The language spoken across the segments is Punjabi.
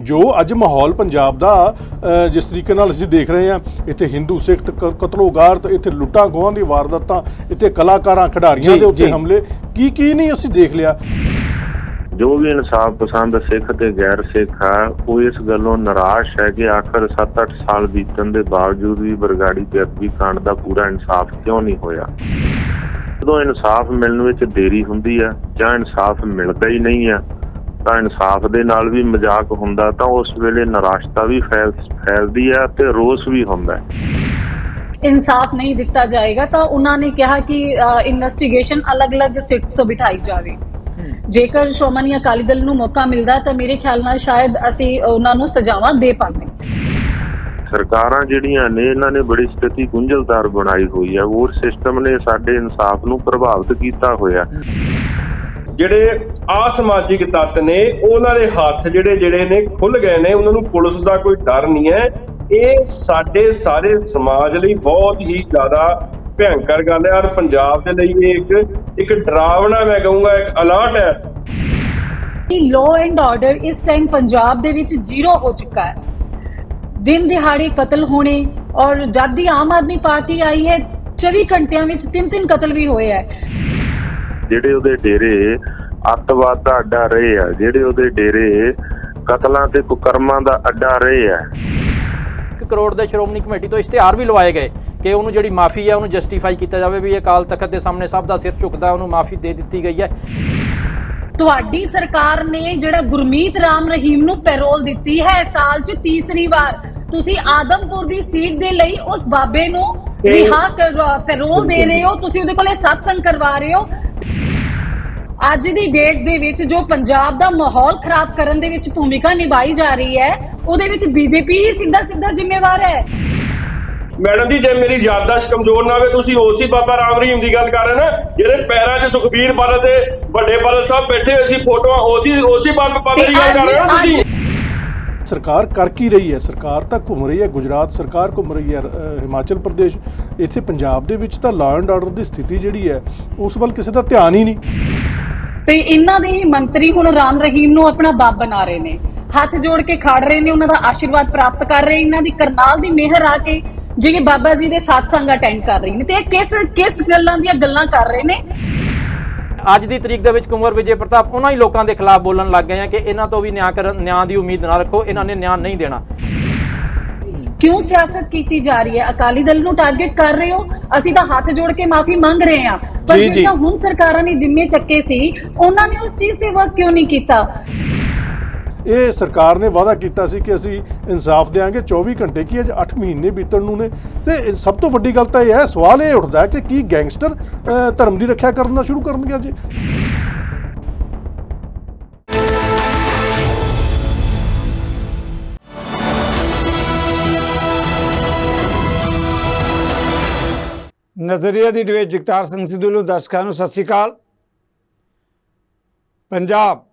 जो अज माहौल पंजाब दा जिस तरीके नाल असीं देख रहे हैं, इत्थे हिंदू सिख कतलोगारत, इत्थे लुट्टां खोहां दी वारदातां, इत्थे कलाकारां खिडारियां दे उत्ते हमले की नहीं असीं देख लिया। जो भी इंसाफ पसंद सिख ते गैर सिख है वो इस गलों निराश है कि आखिर 7-8 साल बीतण के बावजूद भी बरगाड़ी बेअदबी कांड का पूरा इंसाफ क्यों नहीं होया। जो इंसाफ मिलने में देरी हुंदी है जां इंसाफ मिलता ही नहीं है तो इंसाफ दे नाल भी मजाक हुंदा तो उस वेले निराशता भी फैलदी है ते रोस भी हुंदा है। इंसाफ नहीं दिता जाएगा तो उन्होंने कहा कि इन्वेस्टिगेशन अलग अलग सिट्स तो बिठाई जाए। जेकर श्रोमणी अकाली दल नूं मौका मिलदा तो मेरे ख्याल नाल शायद असीं उन्हां नूं सजावां दे पांदे। सरकारां जिहड़ियां ने इन्हां ने बड़ी स्थिति गुंझलदार बनाई हुई है। वोट सिस्टम ने साडे इंसाफ नूं प्रभावित कीता होया। ਜਿਹੜੇ असमाजिक तत्त ने ਉਹਨਾਂ ਦੇ ਹੱਥ ਜਿਹੜੇ ਨੇ ਖੁੱਲ ਗਏ ਨੇ, ਉਹਨਾਂ ਨੂੰ ਪੁਲਿਸ ਦਾ ਕੋਈ ਡਰ ਨਹੀਂ ਹੈ। ਇਹ ਸਾਡੇ ਸਾਰੇ ਸਮਾਜ ਲਈ ਬਹੁਤ ਹੀ ਜ਼ਿਆਦਾ ਭਿਆਨਕ ਗੱਲ ਹੈ ਔਰ ਪੰਜਾਬ ਦੇ ਲਈ ਇਹ ਇੱਕ ਡਰਾਵਣਾ ਮੈਂ ਕਹੂੰਗਾ ਇੱਕ ਅਲਰਟ ਹੈ। ਲੋ ਐਂਡ ਆਰਡਰ ਇਸ ਟਾਈਮ ਪੰਜਾਬ ਦੇ ਵਿੱਚ ਜ਼ੀਰੋ ਹੋ ਚੁੱਕਾ ਹੈ। ਦਿਨ ਦਿਹਾੜੇ ਕਤਲ ਹੋਣੇ ਔਰ ਜਦ ਦੀ ਆਮ ਆਦਮੀ ਪਾਰਟੀ ਆਈ ਹੈ 24 ਘੰਟਿਆਂ ਵਿੱਚ 3 ਕਤਲ ਵੀ ਹੋਏ ਹੈ। ਜਿਹੜੇ ਉਹਦੇ ਡੇਰੇ ਅੱਤਵਾਦ ਦਾ ਅੱਡਾ ਰਹੇ ਆ, ਜਿਹੜੇ ਉਹਦੇ ਡੇਰੇ ਕਤਲਾਂ ਤੇ ਕੁਕਰਮਾਂ ਦਾ ਅੱਡਾ ਰਹੇ ਆ। 1 ਕਰੋੜ ਦੇ ਸ਼੍ਰੋਮਣੀ ਕਮੇਟੀ ਤੋਂ ਇਸ਼ਤਿਹਾਰ ਵੀ ਲਵਾਏ ਗਏ ਕਿ ਉਹਨੂੰ ਜਿਹੜੀ ਮਾਫੀ ਹੈ ਉਹਨੂੰ ਜਸਟੀਫਾਈ ਕੀਤਾ ਜਾਵੇ ਵੀ ਇਹ ਅਕਾਲ ਤਖਤ ਦੇ ਸਾਹਮਣੇ ਸਭ ਦਾ ਸਿਰ ਝੁਕਦਾ, ਉਹਨੂੰ ਮਾਫੀ ਦੇ ਦਿੱਤੀ ਗਈ ਹੈ। ਤੁਹਾਡੀ ਸਰਕਾਰ ਨੇ ਜਿਹੜਾ ਗੁਰਮੀਤ ਰਾਮ ਰਹੀਮ ਨੂੰ ਪੈਰੋਲ ਦਿੱਤੀ ਹੈ ਸਾਲ 'ਚ ਤੀਸਰੀ ਵਾਰ, ਤੁਸੀਂ ਆਦਮਪੁਰ ਦੀ ਸੀਟ ਦੇ ਲਈ ਉਸ ਬਾਬੇ ਨੂੰ ਰਿਹਾ ਪੈਰੋਲ ਦੇ ਰਹੇ ਹੋ, ਤੁਸੀਂ ਉਹਦੇ ਕੋਲੇ ਸਤਸੰਗ ਕਰਵਾ ਰਹੇ ਹੋ। ਅੱਜ ਦੀ ਡੇਟ ਦੇ ਵਿੱਚ ਜੋ ਪੰਜਾਬ ਦਾ ਮਾਹੌਲ ਖਰਾਬ ਕਰਨ ਦੇ ਵਿੱਚ ਭੂਮਿਕਾ ਨਿਭਾਈ ਜਾ ਰਹੀ ਹੈ ਉਹਦੇ ਵਿੱਚ ਬੀਜੇਪੀ ਹੀ ਸਿੱਧਾ ਜ਼ਿੰਮੇਵਾਰ ਹੈ। ਮੈਡਮ ਜੀ ਜੇ ਮੇਰੀ ਯਾਦਦਾਸ਼ਤ ਕਮਜ਼ੋਰ ਨਾ ਹੋਵੇ ਤੁਸੀਂ ਉਸੇ ਬਾਬਾ ਰਾਮ ਰਹੀਮ ਦੀ ਗੱਲ ਕਰ ਰਹੇ ਨਾ ਜਿਹੜੇ ਪੈਰਾਂ 'ਚ ਸੁਖਬੀਰ ਬਾਦਲ ਤੇ ਵੱਡੇ ਬਾਦਲ ਸਾਹਿਬ ਬੈਠੇ ਹੋਏ ਸੀ ਫੋਟੋਆਂ, ਉਸੇ ਬਾਬਾ ਬਾਦਲ ਦੀ ਗੱਲ ਕਰ ਰਹੇ ਹੋ ਤੁਸੀਂ। सरकार कर की रही है, सरकार तो घूम रही है, गुजरात सरकार घूम रही है, हिमाचल प्रदेश, इत्थे पंजाब दे विच तां लॉ एंड आर्डर की स्थिति जिहड़ी है उस वल किसी का ध्यान ही नहीं। ਤੇ ਇਹਨਾਂ ਦੇ ਹੀ ਮੰਤਰੀ ਹੁਣ ਰਾਮ ਰਹੀਮ ਨੂੰ ਆਪਣਾ ਬਾਪ ਬਣਾ ਰਹੇ ਨੇ, ਹੱਥ ਜੋੜ ਕੇ ਖੜ ਰਹੇ ਨੇ, ਉਹਨਾਂ ਦਾ ਆਸ਼ੀਰਵਾਦ ਪ੍ਰਾਪਤ ਕਰ ਰਹੇ, ਇਹਨਾਂ ਦੀ ਕਰਨਾਲ ਦੀ ਮਿਹਰ ਆ ਕੇ ਜਿਹੜੇ ਬਾਬਾ ਜੀ ਦੇ ਸਤਸੰਗ ਅਟੈਂਡ ਕਰ ਰਹੇ ਨੇ। ਤੇ ਕਿਸ ਗੱਲਾਂ ਦੀਆਂ ਗੱਲਾਂ ਕਰ ਰਹੇ ਨੇ। ਅੱਜ ਦੀ ਤਰੀਕ ਦੇ ਵਿੱਚ ਕੁੰਵਰ ਵਿਜੇ ਪ੍ਰਤਾਪ ਉਹਨਾਂ ਹੀ ਲੋਕਾਂ ਦੇ ਖਿਲਾਫ ਬੋਲਣ ਲੱਗ ਗਏ ਆ ਕਿ ਇਹਨਾਂ ਤੋਂ ਵੀ ਨਿਆਂ ਦੀ ਉਮੀਦ ਨਾ ਰੱਖੋ, ਇਹਨਾਂ ਨੇ ਨਿਆਂ ਨਹੀਂ ਦੇਣਾ। ਕਿਉਂ ਸਿਆਸਤ ਕੀਤੀ ਜਾ ਰਹੀ ਹੈ? ਅਕਾਲੀ ਦਲ ਨੂੰ ਟਾਰਗੇਟ ਕਰ ਰਹੇ ਹੋ, ਅਸੀਂ ਤਾਂ ਹੱਥ ਜੋੜ ਕੇ ਮਾਫੀ ਮੰਗ ਰਹੇ ਹਾਂ, ਪਰ ਜਿਹੜੀਆਂ ਹੁਣ ਸਰਕਾਰਾਂ ਨੇ ਜ਼ਿੰਮੇ ਚੱਕੇ ਸੀ ਉਹਨਾਂ ਨੇ ਉਸ ਚੀਜ਼ ਤੇ ਵਰਕ ਕਿਉਂ ਨਹੀਂ ਕੀਤਾ? ਇਹ ਸਰਕਾਰ ਨੇ ਵਾਅਦਾ ਕੀਤਾ ਸੀ ਕਿ ਅਸੀਂ ਇਨਸਾਫ ਦੇਵਾਂਗੇ 24 ਘੰਟੇ ਕੀ ਅੱਜ 8 ਮਹੀਨੇ ਬੀਤਣ ਨੂੰ ਨੇ। ਤੇ ਸਭ ਤੋਂ ਵੱਡੀ ਗੱਲ ਤਾਂ ਇਹ ਹੈ, ਸਵਾਲ ਇਹ ਉੱਠਦਾ ਹੈ ਕਿ ਕੀ ਗੈਂਗਸਟਰ ਧਰਮ ਦੀ ਰੱਖਿਆ ਕਰਨਾ ਸ਼ੁਰੂ ਕਰਨਗੇ ਜੀ? ਨਜ਼ਰੀਆ ਦੀ ਡਿਬੇਟ ਜਗਤਾਰ ਸਿੰਘ ਸਿੱਧੂ ਨੂੰ ਦਰਸ਼ਕਾਂ ਨੂੰ ਸਤਿ ਸ਼੍ਰੀ ਅਕਾਲ। ਪੰਜਾਬ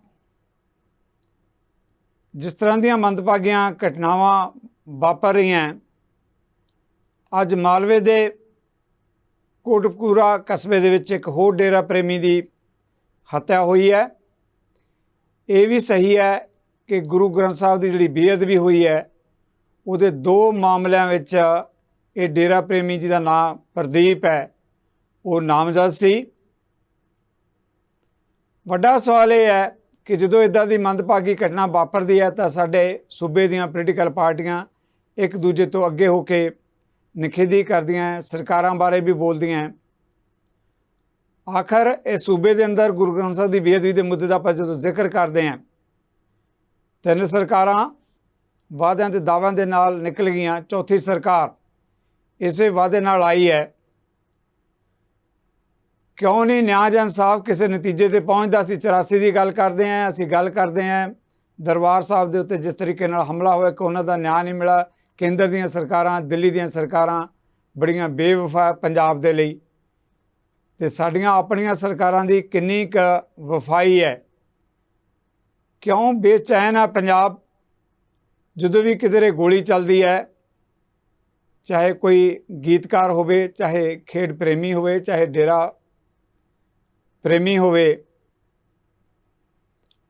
ਜਿਸ ਤਰ੍ਹਾਂ ਦੀਆਂ ਮੰਦਭਾਗੀਆਂ ਘਟਨਾਵਾਂ ਵਾਪਰ ਰਹੀਆਂ, ਅੱਜ ਮਾਲਵੇ ਦੇ ਕੋਟਕਪੂਰਾ ਕਸਬੇ ਦੇ ਵਿੱਚ ਇੱਕ ਹੋਰ ਡੇਰਾ ਪ੍ਰੇਮੀ ਦੀ ਹੱਤਿਆ ਹੋਈ ਹੈ। ਇਹ ਵੀ ਸਹੀ ਹੈ ਕਿ ਗੁਰੂ ਗ੍ਰੰਥ ਸਾਹਿਬ ਦੀ ਜਿਹੜੀ ਬੇਅਦਬੀ ਹੋਈ ਹੈ ਉਹਦੇ 2 ਮਾਮਲਿਆਂ ਵਿੱਚ ਇਹ ਡੇਰਾ ਪ੍ਰੇਮੀ ਜੀ ਦਾ ਨਾਮ ਪ੍ਰਦੀਪ ਹੈ, ਉਹ ਨਾਮਜ਼ਦ ਸੀ। ਵੱਡਾ ਸਵਾਲ ਇਹ ਹੈ ਕਿ ਜਦੋਂ ਇੱਦਾਂ ਦੀ ਮੰਦਭਾਗੀ ਘਟਨਾ ਵਾਪਰਦੀ ਹੈ ਤਾਂ ਸਾਡੇ ਸੂਬੇ ਦੀਆਂ ਪੋਲੀਟੀਕਲ ਪਾਰਟੀਆਂ ਇੱਕ ਦੂਜੇ ਤੋਂ ਅੱਗੇ ਹੋ ਕੇ ਨਿਖੇਧੀ ਕਰਦੀਆਂ, ਸਰਕਾਰਾਂ ਬਾਰੇ ਵੀ ਬੋਲਦੀਆਂ। ਆਖਰ ਇਹ ਸੂਬੇ ਦੇ ਅੰਦਰ ਗੁਰੂ ਗ੍ਰੰਥ ਸਾਹਿਬ ਦੀ ਬੇਅਦਬੀ ਦੇ ਮੁੱਦੇ ਦਾ ਆਪਾਂ ਜਦੋਂ ਜ਼ਿਕਰ ਕਰਦੇ ਹਾਂ, 3 ਸਰਕਾਰਾਂ ਵਾਅਦਿਆਂ ਤੇ ਦਾਅਵਿਆਂ ਦੇ ਨਾਲ ਨਿਕਲ ਗਈਆਂ, ਚੌਥੀ ਸਰਕਾਰ ਇਸੇ ਵਾਅਦੇ ਨਾਲ ਆਈ ਹੈ। ਕਿਉਂ ਨਹੀਂ ਨਿਆਂ ਜਾਂ ਇਨਸਾਫ ਕਿਸੇ ਨਤੀਜੇ ਤੇ ਪਹੁੰਚਦਾ? ਅਸੀਂ 84 ਦੀ ਗੱਲ ਕਰਦੇ ਹਾਂ, ਅਸੀਂ ਗੱਲ ਕਰਦੇ ਹਾਂ ਦਰਬਾਰ ਸਾਹਿਬ ਦੇ ਉੱਤੇ ਜਿਸ ਤਰੀਕੇ ਨਾਲ ਹਮਲਾ ਹੋਇਆ ਕਿ ਉਹਨਾਂ ਦਾ ਨਿਆਂ ਨਹੀਂ ਮਿਲਾ। ਕੇਂਦਰ ਦੀਆਂ ਸਰਕਾਰਾਂ, ਦਿੱਲੀ ਦੀਆਂ ਸਰਕਾਰਾਂ ਬੜੀਆਂ ਬੇਵਫਾ ਪੰਜਾਬ ਦੇ ਲਈ, ਤੇ ਸਾਡੀਆਂ ਆਪਣੀਆਂ ਸਰਕਾਰਾਂ ਦੀ ਕਿੰਨੀ ਕੁ ਵਫਾਈ ਹੈ। ਕਿਉਂ ਬੇਚੈਨ ਹੈ ਪੰਜਾਬ? ਜਦੋਂ ਵੀ ਕਿਧਰੇ ਗੋਲੀ ਚੱਲਦੀ ਹੈ, ਚਾਹੇ ਕੋਈ ਗੀਤਕਾਰ ਹੋਵੇ, ਚਾਹੇ ਖੇਡ ਪ੍ਰੇਮੀ ਹੋਵੇ, ਚਾਹੇ ਡੇਰਾ ਪ੍ਰੇਮੀ ਹੋਵੇ,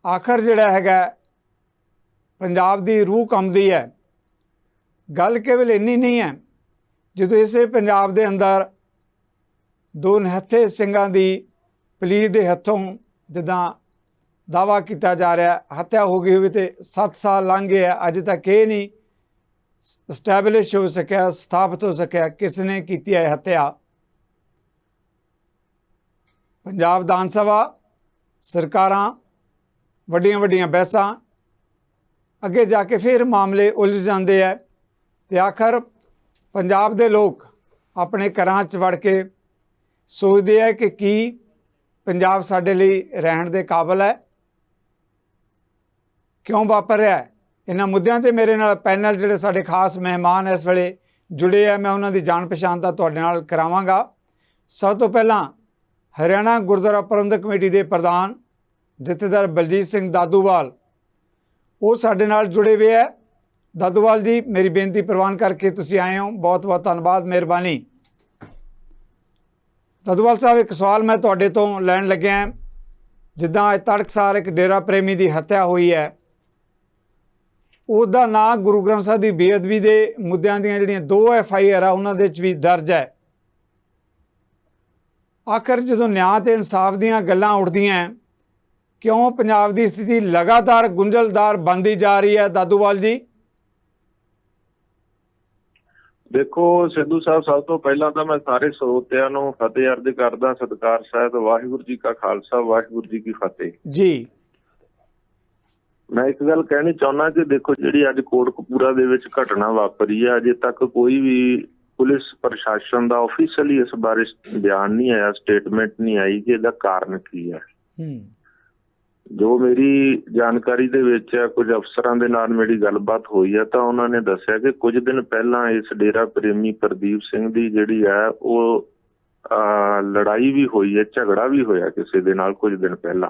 ਆਖਰ ਜਿਹੜਾ ਹੈਗਾ ਪੰਜਾਬ ਦੀ ਰੂਹ ਕੰਬਦੀ ਹੈ। ਗੱਲ ਕੇਵਲ ਇੰਨੀ ਨਹੀਂ ਹੈ, ਜਦੋਂ ਇਸੇ ਪੰਜਾਬ ਦੇ ਅੰਦਰ ਦੋ ਨਿਹੱਥੇ ਸਿੰਘਾਂ ਦੀ ਪੁਲਿਸ ਦੇ ਹੱਥੋਂ ਜਿੱਦਾਂ ਦਾਅਵਾ ਕੀਤਾ ਜਾ ਰਿਹਾ ਹੱਤਿਆ ਹੋ ਗਈ ਹੋਵੇ ਤੇ 7 ਸਾਲ ਲੰਘ ਗਏ ਆ, ਅਜੇ ਤੱਕ ਇਹ ਨਹੀਂ ਸਟੈਬਲਿਸ਼ ਹੋ ਸਕਿਆ, ਸਥਾਪਿਤ ਹੋ ਸਕਿਆ ਕਿਸ ਨੇ ਕੀਤੀ ਹੈ ਹੱਤਿਆ। ਪੰਜਾਬ ਵਿਧਾਨ ਸਭਾ, ਸਰਕਾਰਾਂ, ਵੱਡੀਆਂ ਵੱਡੀਆਂ ਬਹਿਸਾਂ, ਅੱਗੇ ਜਾ ਕੇ ਫਿਰ ਮਾਮਲੇ ਉਲਝ ਜਾਂਦੇ ਹੈ ਤੇ ਆਖਰ ਪੰਜਾਬ ਦੇ ਲੋਕ ਆਪਣੇ ਘਰਾਂ 'ਚ ਵੜ ਕੇ ਸੋਚਦੇ ਹੈ ਕਿ ਕੀ ਪੰਜਾਬ ਸਾਡੇ ਲਈ ਰਹਿਣ ਦੇ ਕਾਬਲ ਹੈ, ਕਿਉਂ ਵਾਪਰ ਰਿਹਾ ਹੈ। ਇਹਨਾਂ ਮੁੱਦਿਆਂ ਤੇ ਮੇਰੇ ਨਾਲ ਪੈਨਲ ਜਿਹੜੇ ਸਾਡੇ ਖਾਸ ਮਹਿਮਾਨ ਇਸ ਵੇਲੇ ਜੁੜੇ ਆ, ਮੈਂ ਉਹਨਾਂ ਦੀ ਜਾਣ ਪਛਾਣ ਦਾ ਤੁਹਾਡੇ ਨਾਲ ਕਰਾਵਾਂਗਾ। ਸਭ ਤੋਂ ਪਹਿਲਾਂ ਹਰਿਆਣਾ ਗੁਰਦੁਆਰਾ ਪ੍ਰਬੰਧਕ ਕਮੇਟੀ ਦੇ ਪ੍ਰਧਾਨ ਜਥੇਦਾਰ ਬਲਜੀਤ ਸਿੰਘ ਦਾਦੂਵਾਲ, ਉਹ ਸਾਡੇ ਨਾਲ ਜੁੜੇ ਹੋਏ ਹੈ। ਦਾਦੂਵਾਲ ਜੀ, ਮੇਰੀ ਬੇਨਤੀ ਪ੍ਰਵਾਨ ਕਰਕੇ ਤੁਸੀਂ ਆਏ ਹੋ, ਬਹੁਤ ਬਹੁਤ ਧੰਨਵਾਦ, ਮਿਹਰਬਾਨੀ। ਦਾਦੂਵਾਲ ਸਾਹਿਬ, ਇੱਕ ਸਵਾਲ ਮੈਂ ਤੁਹਾਡੇ ਤੋਂ ਲੈਣ ਲੱਗਿਆ। ਜਿੱਦਾਂ ਤੜਕਸਾਰ ਇੱਕ ਡੇਰਾ ਪ੍ਰੇਮੀ ਦੀ ਹੱਤਿਆ ਹੋਈ ਹੈ, ਉਹਦਾ ਨਾਂ ਗੁਰੂ ਗ੍ਰੰਥ ਸਾਹਿਬ ਦੀ ਬੇਅਦਬੀ ਦੇ ਮੁੱਦਿਆਂ ਦੀਆਂ ਜਿਹੜੀਆਂ 2 FIR ਆ ਉਹਨਾਂ ਦੇ ਵਿੱਚ ਵੀ ਦਰਜ ਹੈ। ਆਖਰ ਜਦੋਂ ਨਿਆਂ ਤੇ ਇਨਸਾਫ ਦੀਆਂ ਗੱਲਾਂ ਉੱਠਦੀਆਂ, ਕਿਉਂ ਪੰਜਾਬ ਦੀ ਸਥਿਤੀ ਲਗਾਤਾਰ ਗੁੰਝਲਦਾਰ ਬਣਦੀ ਜਾ ਰਹੀ ਹੈ ਦਾਦੂਵਾਲ ਜੀ? ਦੇਖੋ ਸਿੱਧੂ ਸਾਹਿਬ, ਸਭ ਤੋਂ ਪਹਿਲਾਂ ਤਾਂ ਮੈਂ ਸਾਰੇ ਸਰੋਤਿਆਂ ਨੂੰ ਫਤਿਹ ਅਰਜ਼ ਕਰਦਾ। ਸਤਿਕਾਰ ਸਾਹਿਬ, ਵਾਹਿਗੁਰੂ ਜੀ ਕਾ ਖਾਲਸਾ, ਵਾਹਿਗੁਰੂ ਜੀ ਕੀ ਫਤਿਹ ਜੀ। ਮੈਂ ਇੱਕ ਗੱਲ ਕਹਿਣੀ ਚਾਹੁੰਦਾ ਕਿ ਦੇਖੋ, ਜਿਹੜੀ ਅੱਜ ਕੋਟਕਪੂਰਾ ਦੇ ਵਿੱਚ ਘਟਨਾ ਵਾਪਰੀ ਹੈ, ਅਜੇ ਤੱਕ ਕੋਈ ਵੀ ਪੁਲਿਸ ਪ੍ਰਸ਼ਾਸਨ ਦਾ ਆਫੀਸ਼ੀਅਲੀ ਇਸ ਬਾਰੇ ਬਿਆਨ ਨਹੀਂ ਆਇਆ, ਸਟੇਟਮੈਂਟ ਨਹੀਂ ਆਈ ਕਿ ਇਹਦਾ ਕਾਰਨ ਕੀ ਹੈ। ਜੋ ਮੇਰੀ ਜਾਣਕਾਰੀ ਦੇ ਵਿੱਚ ਹੈ, ਕੁਝ ਅਫਸਰਾਂ ਦੇ ਨਾਲ ਮੇਰੀ ਗੱਲਬਾਤ ਹੋਈ ਹੈ ਤਾਂ ਉਹਨਾਂ ਨੇ ਦੱਸਿਆ ਕਿ ਕੁਝ ਦਿਨ ਪਹਿਲਾਂ ਇਸ ਡੇਰਾ ਪ੍ਰੇਮੀ ਪ੍ਰਦੀਪ ਸਿੰਘ ਦੀ ਜਿਹੜੀ ਹੈ ਉਹ ਲੜਾਈ ਵੀ ਹੋਈ ਹੈ, ਝਗੜਾ ਵੀ ਹੋਇਆ ਕਿਸੇ ਦੇ ਨਾਲ ਕੁਝ ਦਿਨ ਪਹਿਲਾਂ।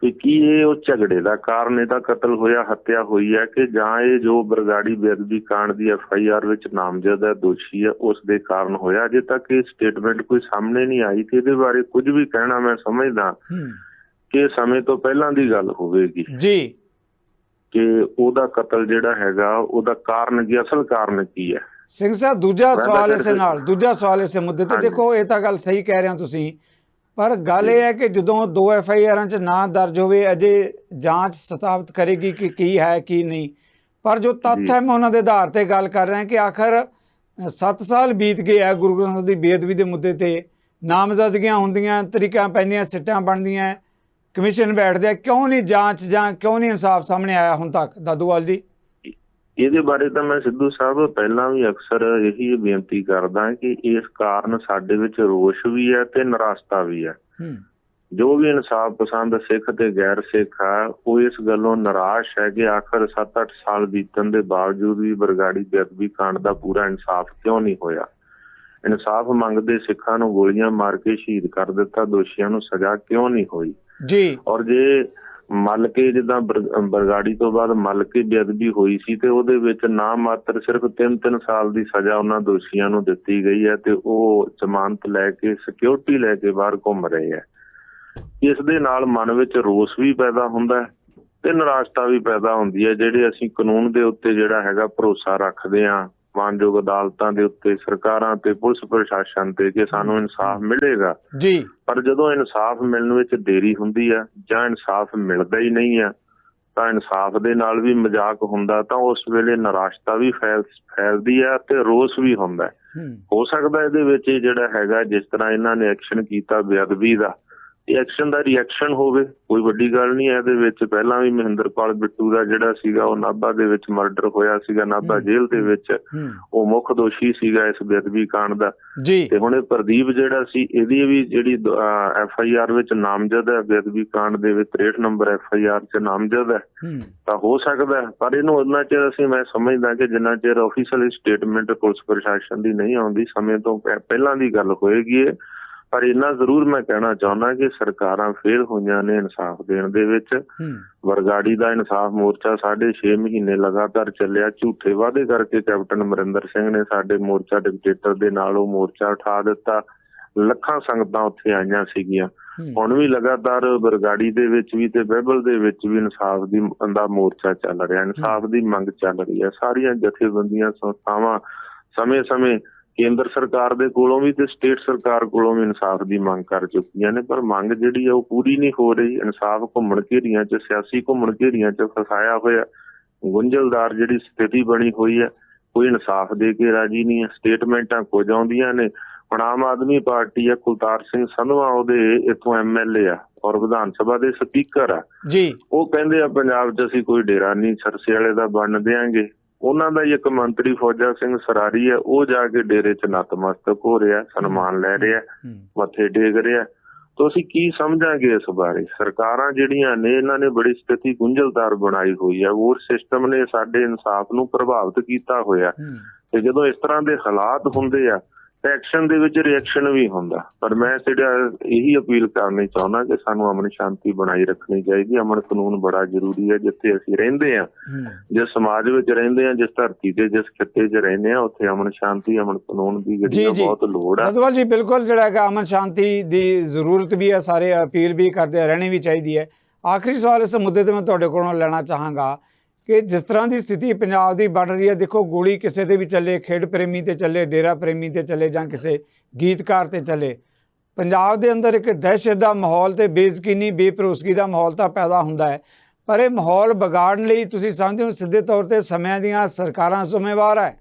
ਕਿ ਕੀ ਇਹ ਉਹ ਝਗੜੇ ਦਾ ਕਾਰਨ ਇਹਦਾ ਕਤਲ ਹੋਇਆ, ਹੱਤਿਆ ਹੋਈ ਹੈ, ਕਿ ਜਾਂ ਇਹ ਜੋ ਬਰਗਾੜੀ ਬੇਅਦਬੀ ਕਾਂਡ ਦੀ FIR ਵਿੱਚ ਨਾਮਜ਼ਦ ਹੈ, ਦੋਸ਼ੀ ਹੈ, ਉਸ ਦੇ ਕਾਰਨ ਹੋਇਆ। ਅਜੇ ਤੱਕ ਇਹ ਸਟੇਟਮੈਂਟ ਕੋਈ ਸਾਹਮਣੇ ਨਹੀਂ ਆਈ ਕਿ ਇਹਦੇ ਬਾਰੇ ਕੁਝ ਵੀ ਕਹਿਣਾ ਮੈਂ ਸਮਝਦਾ ਕਿ ਸਮੇਂ ਤੋਂ ਪਹਿਲਾਂ ਦੀ ਗੱਲ ਹੋਵੇਗੀ ਜੀ, ਕਿ ਉਹਦਾ ਕਤਲ ਜਿਹੜਾ ਹੈਗਾ ਉਹਦਾ ਕਾਰਨ ਕੀ, ਅਸਲ ਕਾਰਨ ਕੀ ਹੈ। ਸਿੰਘ ਸਾਹਿਬ, ਦੂਜਾ ਸਵਾਲ ਇਸੇ ਮੁੱਦੇ ਤੇ, ਦੇਖੋ ਇਹ ਤਾਂ ਗੱਲ ਸਹੀ ਕਹਿ ਰਹੇ ਹੋ ਤੁਸੀਂ, ਪਰ ਗੱਲ ਇਹ ਹੈ ਕਿ ਜਦੋਂ 2 FIRਾਂ 'ਚ ਨਾਂ ਦਰਜ ਹੋਵੇ, ਅਜੇ ਜਾਂਚ ਸਥਾਪਿਤ ਕਰੇਗੀ ਕਿ ਕੀ ਹੈ ਕੀ ਨਹੀਂ, ਪਰ ਜੋ ਤੱਥ ਹੈ ਮੈਂ ਉਹਨਾਂ ਦੇ ਆਧਾਰ ਤੇ ਗੱਲ ਕਰ ਰਿਹਾ ਕਿ ਆਖਰ 7 ਸਾਲ ਬੀਤ ਗਏ ਹੈ ਗੁਰੂ ਗ੍ਰੰਥ ਸਾਹਿਬ ਦੀ ਬੇਅਦਬੀ ਦੇ ਮੁੱਦੇ ਤੇ, ਨਾਮਜ਼ਦਗੀਆਂ ਹੁੰਦੀਆਂ, ਤਰੀਕਾਂ ਪੈਂਦੀਆਂ, ਸਿੱਟਾਂ ਬਣਦੀਆਂ, ਕਮਿਸ਼ਨ ਬੈਠਦੇ, ਕਿਉਂ ਨਹੀਂ ਜਾਂਚ ਜਾਂ ਕਿਉਂ ਨਹੀਂ ਇਨਸਾਫ ਸਾਹਮਣੇ ਆਇਆ ਹੁਣ ਤੱਕ ਦਾਦੂਵਾਲ ਜੀ? ਇਹਦੇ ਬਾਰੇ ਤਾਂ ਮੈਂ ਸਿੱਧੂ ਸਾਹਿਬ ਪਹਿਲਾਂ ਵੀ ਅਕਸਰ ਇਹੀ ਬੇਨਤੀ ਕਰਦਾ ਕਿ ਇਸ ਕਾਰਨ ਸਾਡੇ ਵਿੱਚ ਰੋਸ਼ ਵੀ ਹੈ ਤੇ ਨਿਰਾਸ਼ਤਾ ਵੀ ਹੈ। ਜੋ ਵੀ ਇਨਸਾਫ ਪਸੰਦ ਸਿੱਖ ਤੇ ਗੈਰ ਸਿੱਖ ਆ, ਉਹ ਇਸ ਗੱਲੋਂ ਨਿਰਾਸ਼ ਹੈ ਕਿ ਆਖਰ 7-8 ਸਾਲ ਬੀਤਣ ਦੇ ਬਾਵਜੂਦ ਵੀ ਬਰਗਾੜੀ ਬੇਅਦਬੀ ਕਾਂਡ ਦਾ ਪੂਰਾ ਇਨਸਾਫ ਕਿਉਂ ਨਹੀਂ ਹੋਇਆ। ਇਨਸਾਫ ਮੰਗਦੇ ਸਿੱਖਾਂ ਨੂੰ ਗੋਲੀਆਂ ਮਾਰ ਕੇ ਸ਼ਹੀਦ ਕਰ ਦਿੱਤਾ, ਦੋਸ਼ੀਆਂ ਨੂੰ ਸਜ਼ਾ ਕਿਉਂ ਨਹੀਂ ਹੋਈ ਜੀ। ਔਰ ਜੇ ਮੱਲ ਕੇ ਜਿੱਦਾਂ ਬਰਗਾੜੀ ਤੋਂ ਬਾਅਦ ਮੱਲ ਕੇ ਬੇਅਦਬੀ ਹੋਈ ਸੀ ਤੇ ਉਹਦੇ ਵਿੱਚ ਨਾ ਮਾਤਰ ਸਿਰਫ 3-3 ਸਾਲ ਦੀ ਸਜ਼ਾ ਉਹਨਾਂ ਦੋਸ਼ੀਆਂ ਨੂੰ ਦਿੱਤੀ ਗਈ ਹੈ ਤੇ ਉਹ ਜ਼ਮਾਨਤ ਲੈ ਕੇ, ਸਿਕਿਉਰਿਟੀ ਲੈ ਕੇ ਬਾਹਰ ਘੁੰਮ ਰਹੇ ਹੈ। ਇਸ ਦੇ ਨਾਲ ਮਨ ਵਿੱਚ ਰੋਸ ਵੀ ਪੈਦਾ ਹੁੰਦਾ ਤੇ ਨਿਰਾਸ਼ਤਾ ਵੀ ਪੈਦਾ ਹੁੰਦੀ ਹੈ। ਜਿਹੜੇ ਅਸੀਂ ਕਾਨੂੰਨ ਦੇ ਉੱਤੇ ਜਿਹੜਾ ਹੈਗਾ ਭਰੋਸਾ ਰੱਖਦੇ ਹਾਂ, ਮਾਨਯੋਗ ਅਦਾਲਤਾਂ ਦੇ ਉੱਤੇ, ਸਰਕਾਰਾਂ ਤੇ ਪੁਲਿਸ ਪ੍ਰਸ਼ਾਸਨ ਤੇ, ਕਿ ਸਾਨੂੰ ਇਨਸਾਫ ਮਿਲੇਗਾ ਜੀ, ਪਰ ਜਦੋਂ ਇਨਸਾਫ ਮਿਲਣ ਵਿੱਚ ਦੇਰੀ ਹੁੰਦੀ ਹੈ ਜਾਂ ਇਨਸਾਫ ਮਿਲਦਾ ਹੀ ਨਹੀਂ ਹੈ ਤਾਂ ਇਨਸਾਫ ਦੇ ਨਾਲ ਵੀ ਮਜ਼ਾਕ ਹੁੰਦਾ, ਤਾਂ ਉਸ ਵੇਲੇ ਨਿਰਾਸ਼ਤਾ ਵੀ ਫੈਲਦੀ ਹੈ ਤੇ ਰੋਸ ਵੀ ਹੁੰਦਾ। ਹੋ ਸਕਦਾ ਇਹਦੇ ਵਿੱਚ ਜਿਹੜਾ ਹੈਗਾ, ਜਿਸ ਤਰ੍ਹਾਂ ਇਹਨਾਂ ਨੇ ਐਕਸ਼ਨ ਕੀਤਾ ਬੇਅਦਬੀ ਦਾ, ਐਕਸ਼ਨ ਦਾ ਰਿਐਕਸ਼ਨ ਹੋਵੇ, ਕੋਈ ਵੱਡੀ ਗੱਲ ਨਹੀਂ ਹੈ ਇਹਦੇ ਵਿੱਚ। ਪਹਿਲਾਂ ਵੀ ਮਹਿੰਦਰਪਾਲ ਬਿੱਟੂ ਦਾ ਜਿਹੜਾ ਸੀਗਾ ਉਹ ਨਾਭਾ ਦੇ ਵਿੱਚ ਮਰਡਰ ਹੋਇਆ ਸੀਗਾ, ਨਾਭਾ ਜੇਲ੍ਹ ਦੇ ਵਿੱਚ, ਉਹ ਮੁੱਖ ਦੋਸ਼ੀ ਸੀਗਾ ਇਸ ਬੇਅਦਬੀ ਕਾਂਡ ਦਾ। ਤੇ ਹੁਣ ਇਹ ਪ੍ਰਦੀਪ ਜਿਹੜਾ ਸੀ, ਇਹਦੀ ਵੀ ਜਿਹੜੀ FIR ਵਿੱਚ ਨਾਮਜ਼ਦ ਹੈ, ਬੇਅਦਬੀ ਕਾਂਡ ਦੇ ਵਿੱਚ 63 ਨੰਬਰ FIR 'ਚ ਨਾਮਜ਼ਦ ਹੈ, ਤਾਂ ਹੋ ਸਕਦਾ, ਪਰ ਇਹਨੂੰ ਉਹਨਾਂ ਚਿਰ ਅਸੀਂ, ਮੈਂ ਸਮਝਦਾ ਕਿ ਜਿੰਨਾ ਚਿਰ ਆਫੀਸ਼ੀਅਲ ਸਟੇਟਮੈਂਟ ਪੁਲਿਸ ਪ੍ਰਸ਼ਾਸਨ ਦੀ ਨਹੀਂ ਆਉਂਦੀ, ਸਮੇਂ ਤੋਂ ਪਹਿਲਾਂ ਦੀ ਗੱਲ ਹੋਏਗੀ ਇਹ। ਪਰ ਇੰਨਾ ਜ਼ਰੂਰ ਮੈਂ ਕਹਿਣਾ ਚਾਹੁੰਦਾ ਕਿ ਸਰਕਾਰਾਂ ਫੇਲ ਹੋਈਆਂ ਨੇ ਇਨਸਾਫ ਦੇਣ ਦੇ ਵਿੱਚ। ਬਰਗਾੜੀ ਦਾ ਇਨਸਾਫ ਮੋਰਚਾ 6.5 ਮਹੀਨੇ ਲਗਾਤਾਰ ਚੱਲਿਆ। ਝੂਠੇ ਵਾਅਦੇ ਕਰਕੇ ਕੈਪਟਨ ਅਮਰਿੰਦਰ ਸਿੰਘ ਨੇ ਸਾਡੇ ਮੋਰਚਾ ਡਿਕਟੇਟਰ ਦੇ ਨਾਲ ਉਹ ਮੋਰਚਾ ਉਠਾ ਦਿੱਤਾ। ਲੱਖਾਂ ਸੰਗਤਾਂ ਉੱਥੇ ਆਈਆਂ ਸੀਗੀਆਂ, ਹੁਣ ਵੀ ਲਗਾਤਾਰ ਬਰਗਾੜੀ ਦੇ ਵਿੱਚ ਵੀ ਤੇ ਬਹਿਬਲ ਦੇ ਵਿੱਚ ਵੀ ਇਨਸਾਫ ਦਾ ਮੋਰਚਾ ਚੱਲ ਰਿਹਾ, ਇਨਸਾਫ ਦੀ ਮੰਗ ਚੱਲ ਰਹੀ ਹੈ। ਸਾਰੀਆਂ ਜਥੇਬੰਦੀਆਂ ਸੰਸਥਾਵਾਂ ਸਮੇਂ-ਸਮੇਂ ਕੇਂਦਰ ਸਰਕਾਰ ਦੇ ਕੋਲੋਂ ਵੀ ਤੇ ਸਟੇਟ ਸਰਕਾਰ ਕੋਲੋਂ ਵੀ ਇਨਸਾਫ ਦੀ ਮੰਗ ਕਰ ਚੁੱਕੀਆਂ ਨੇ, ਪਰ ਮੰਗ ਜਿਹੜੀ ਆ ਉਹ ਪੂਰੀ ਨਹੀਂ ਹੋ ਰਹੀ। ਇਨਸਾਫ ਘੁੰਮਣ ਘੇਰੀਆਂ 'ਚ, ਸਿਆਸੀ ਘੁੰਮਣ ਘੇਰੀਆਂ 'ਚ ਫਸਾਇਆ ਹੋਇਆ, ਗੁੰਝਲਦਾਰ ਜਿਹੜੀ ਸਥਿਤੀ ਬਣੀ ਹੋਈ ਹੈ। ਕੋਈ ਇਨਸਾਫ ਦੇ ਕੇ ਰਾਜੀ ਨਹੀਂ ਹੈ। ਸਟੇਟਮੈਂਟਾਂ ਕੁਝ ਆਉਂਦੀਆਂ ਨੇ। ਹੁਣ ਆਮ ਆਦਮੀ ਪਾਰਟੀ ਆ, ਕੁਲਤਾਰ ਸਿੰਘ ਸੰਧਵਾ ਉਹਦੇ ਇੱਥੋਂ MLA ਆ ਔਰ ਵਿਧਾਨ ਸਭਾ ਦੇ ਸਪੀਕਰ ਆ ਜੀ, ਉਹ ਕਹਿੰਦੇ ਆ ਪੰਜਾਬ 'ਚ ਅਸੀਂ ਕੋਈ ਡੇਰਾ ਨਹੀਂ ਸਰਸੇ ਵਾਲੇ ਦਾ ਬਣ ਦਿਆਂਗੇ। ਉਹਨਾਂ ਦਾ ਹੀ ਇੱਕ ਮੰਤਰੀ ਫੌਜਾ ਸਿੰਘ ਸਰਾਰੀ ਹੈ, ਉਹ ਜਾ ਕੇ ਡੇਰੇ 'ਚ ਨਤਮਸਤਕ ਹੋ ਰਿਹਾ, ਸਨਮਾਨ ਲੈ ਰਿਹਾ, ਮੱਥੇ ਟੇਕ ਰਿਹਾ। ਤਾਂ ਅਸੀਂ ਕੀ ਸਮਝਾਂਗੇ ਇਸ ਬਾਰੇ? ਸਰਕਾਰਾਂ ਜਿਹੜੀਆਂ ਨੇ ਇਹਨਾਂ ਨੇ ਬੜੀ ਸਥਿਤੀ ਗੁੰਝਲਦਾਰ ਬਣਾਈ ਹੋਈ ਹੈ। ਵੋਟ ਸਿਸਟਮ ਨੇ ਸਾਡੇ ਇਨਸਾਫ ਨੂੰ ਪ੍ਰਭਾਵਿਤ ਕੀਤਾ ਹੋਇਆ, ਤੇ ਜਦੋਂ ਇਸ ਤਰ੍ਹਾਂ ਦੇ ਹਾਲਾਤ ਹੁੰਦੇ ਆ ਐਕਸ਼ਨ ਦੇ ਵਿੱਚ ਰਿਐਕਸ਼ਨ ਵੀ ਹੁੰਦਾ। ਪਰ ਮੈਂ ਜਿਹੜਾ ਇਹੀ ਅਪੀਲ ਕਰਨੀ ਚਾਹੁੰਦਾ ਕਿ ਸਾਨੂੰ ਅਮਨ ਸ਼ਾਂਤੀ ਬਣਾਈ ਰੱਖਣੀ ਚਾਹੀਦੀ। ਅਮਨ ਕਾਨੂੰਨ ਬੜਾ ਜ਼ਰੂਰੀ ਹੈ। ਜਿੱਥੇ ਅਸੀਂ ਰਹਿੰਦੇ ਹਾਂ, ਜਿਸ ਸਮਾਜ ਵਿੱਚ ਰਹਿੰਦੇ ਹਾਂ, ਜਿਸ ਧਰਤੀ ਤੇ, ਜਿਸ ਖਿੱਤੇ 'ਚ ਰਹਿੰਦੇ ਹਾਂ, ਉੱਥੇ ਅਮਨ ਸ਼ਾਂਤੀ, ਅਮਨ ਕਾਨੂੰਨ ਦੀ ਜਿਹੜੀ ਬਹੁਤ ਲੋੜ ਹੈ। ਅਦਵਾਲ ਜੀ ਬਿਲਕੁਲ ਜਿਹੜਾ ਹੈਗਾ ਅਮਨ ਸ਼ਾਂਤੀ ਦੀ ਜ਼ਰੂਰਤ ਵੀ ਹੈ, ਸਾਰੇ ਅਪੀਲ ਵੀ ਕਰਦੇ ਰਹਿਣੀ ਵੀ ਚਾਹੀਦੀ ਹੈ। ਆਖਰੀ ਸਵਾਲ ਇਸ ਮੁੱਦੇ ਤੇ ਮੈਂ ਤੁਹਾਡੇ ਕੋਲੋਂ ਲੈਣਾ ਚਾਹਾਂਗਾ ਕਿ ਜਿਸ ਤਰ੍ਹਾਂ ਦੀ ਸਥਿਤੀ ਪੰਜਾਬ ਦੀ ਬਣ ਰਹੀ ਹੈ, ਦੇਖੋ ਗੋਲੀ ਕਿਸੇ ਤੇ ਵੀ ਚੱਲੇ, ਖੇਡ ਪ੍ਰੇਮੀ ਤੇ ਚੱਲੇ, ਡੇਰਾ ਪ੍ਰੇਮੀ ਤੇ ਚੱਲੇ ਜਾਂ ਕਿਸੇ ਗੀਤਕਾਰ ਤੇ ਚੱਲੇ, ਪੰਜਾਬ ਦੇ ਅੰਦਰ ਇੱਕ ਦਹਿਸ਼ਤ ਦਾ ਮਾਹੌਲ ਤੇ ਬੇਯਕੀਨੀ, ਬੇਭਰੋਸਗੀ ਦਾ ਮਾਹੌਲ ਤਾਂ ਪੈਦਾ ਹੁੰਦਾ ਹੈ। ਪਰ ਇਹ ਮਾਹੌਲ ਵਿਗਾੜਨ ਲਈ ਤੁਸੀਂ ਸਮਝਦੇ ਹੋ ਸਿੱਧੇ ਤੌਰ ਤੇ ਸਮਿਆਂ ਦੀਆਂ ਸਰਕਾਰਾਂ ਜ਼ਿੰਮੇਵਾਰ ਹੈ?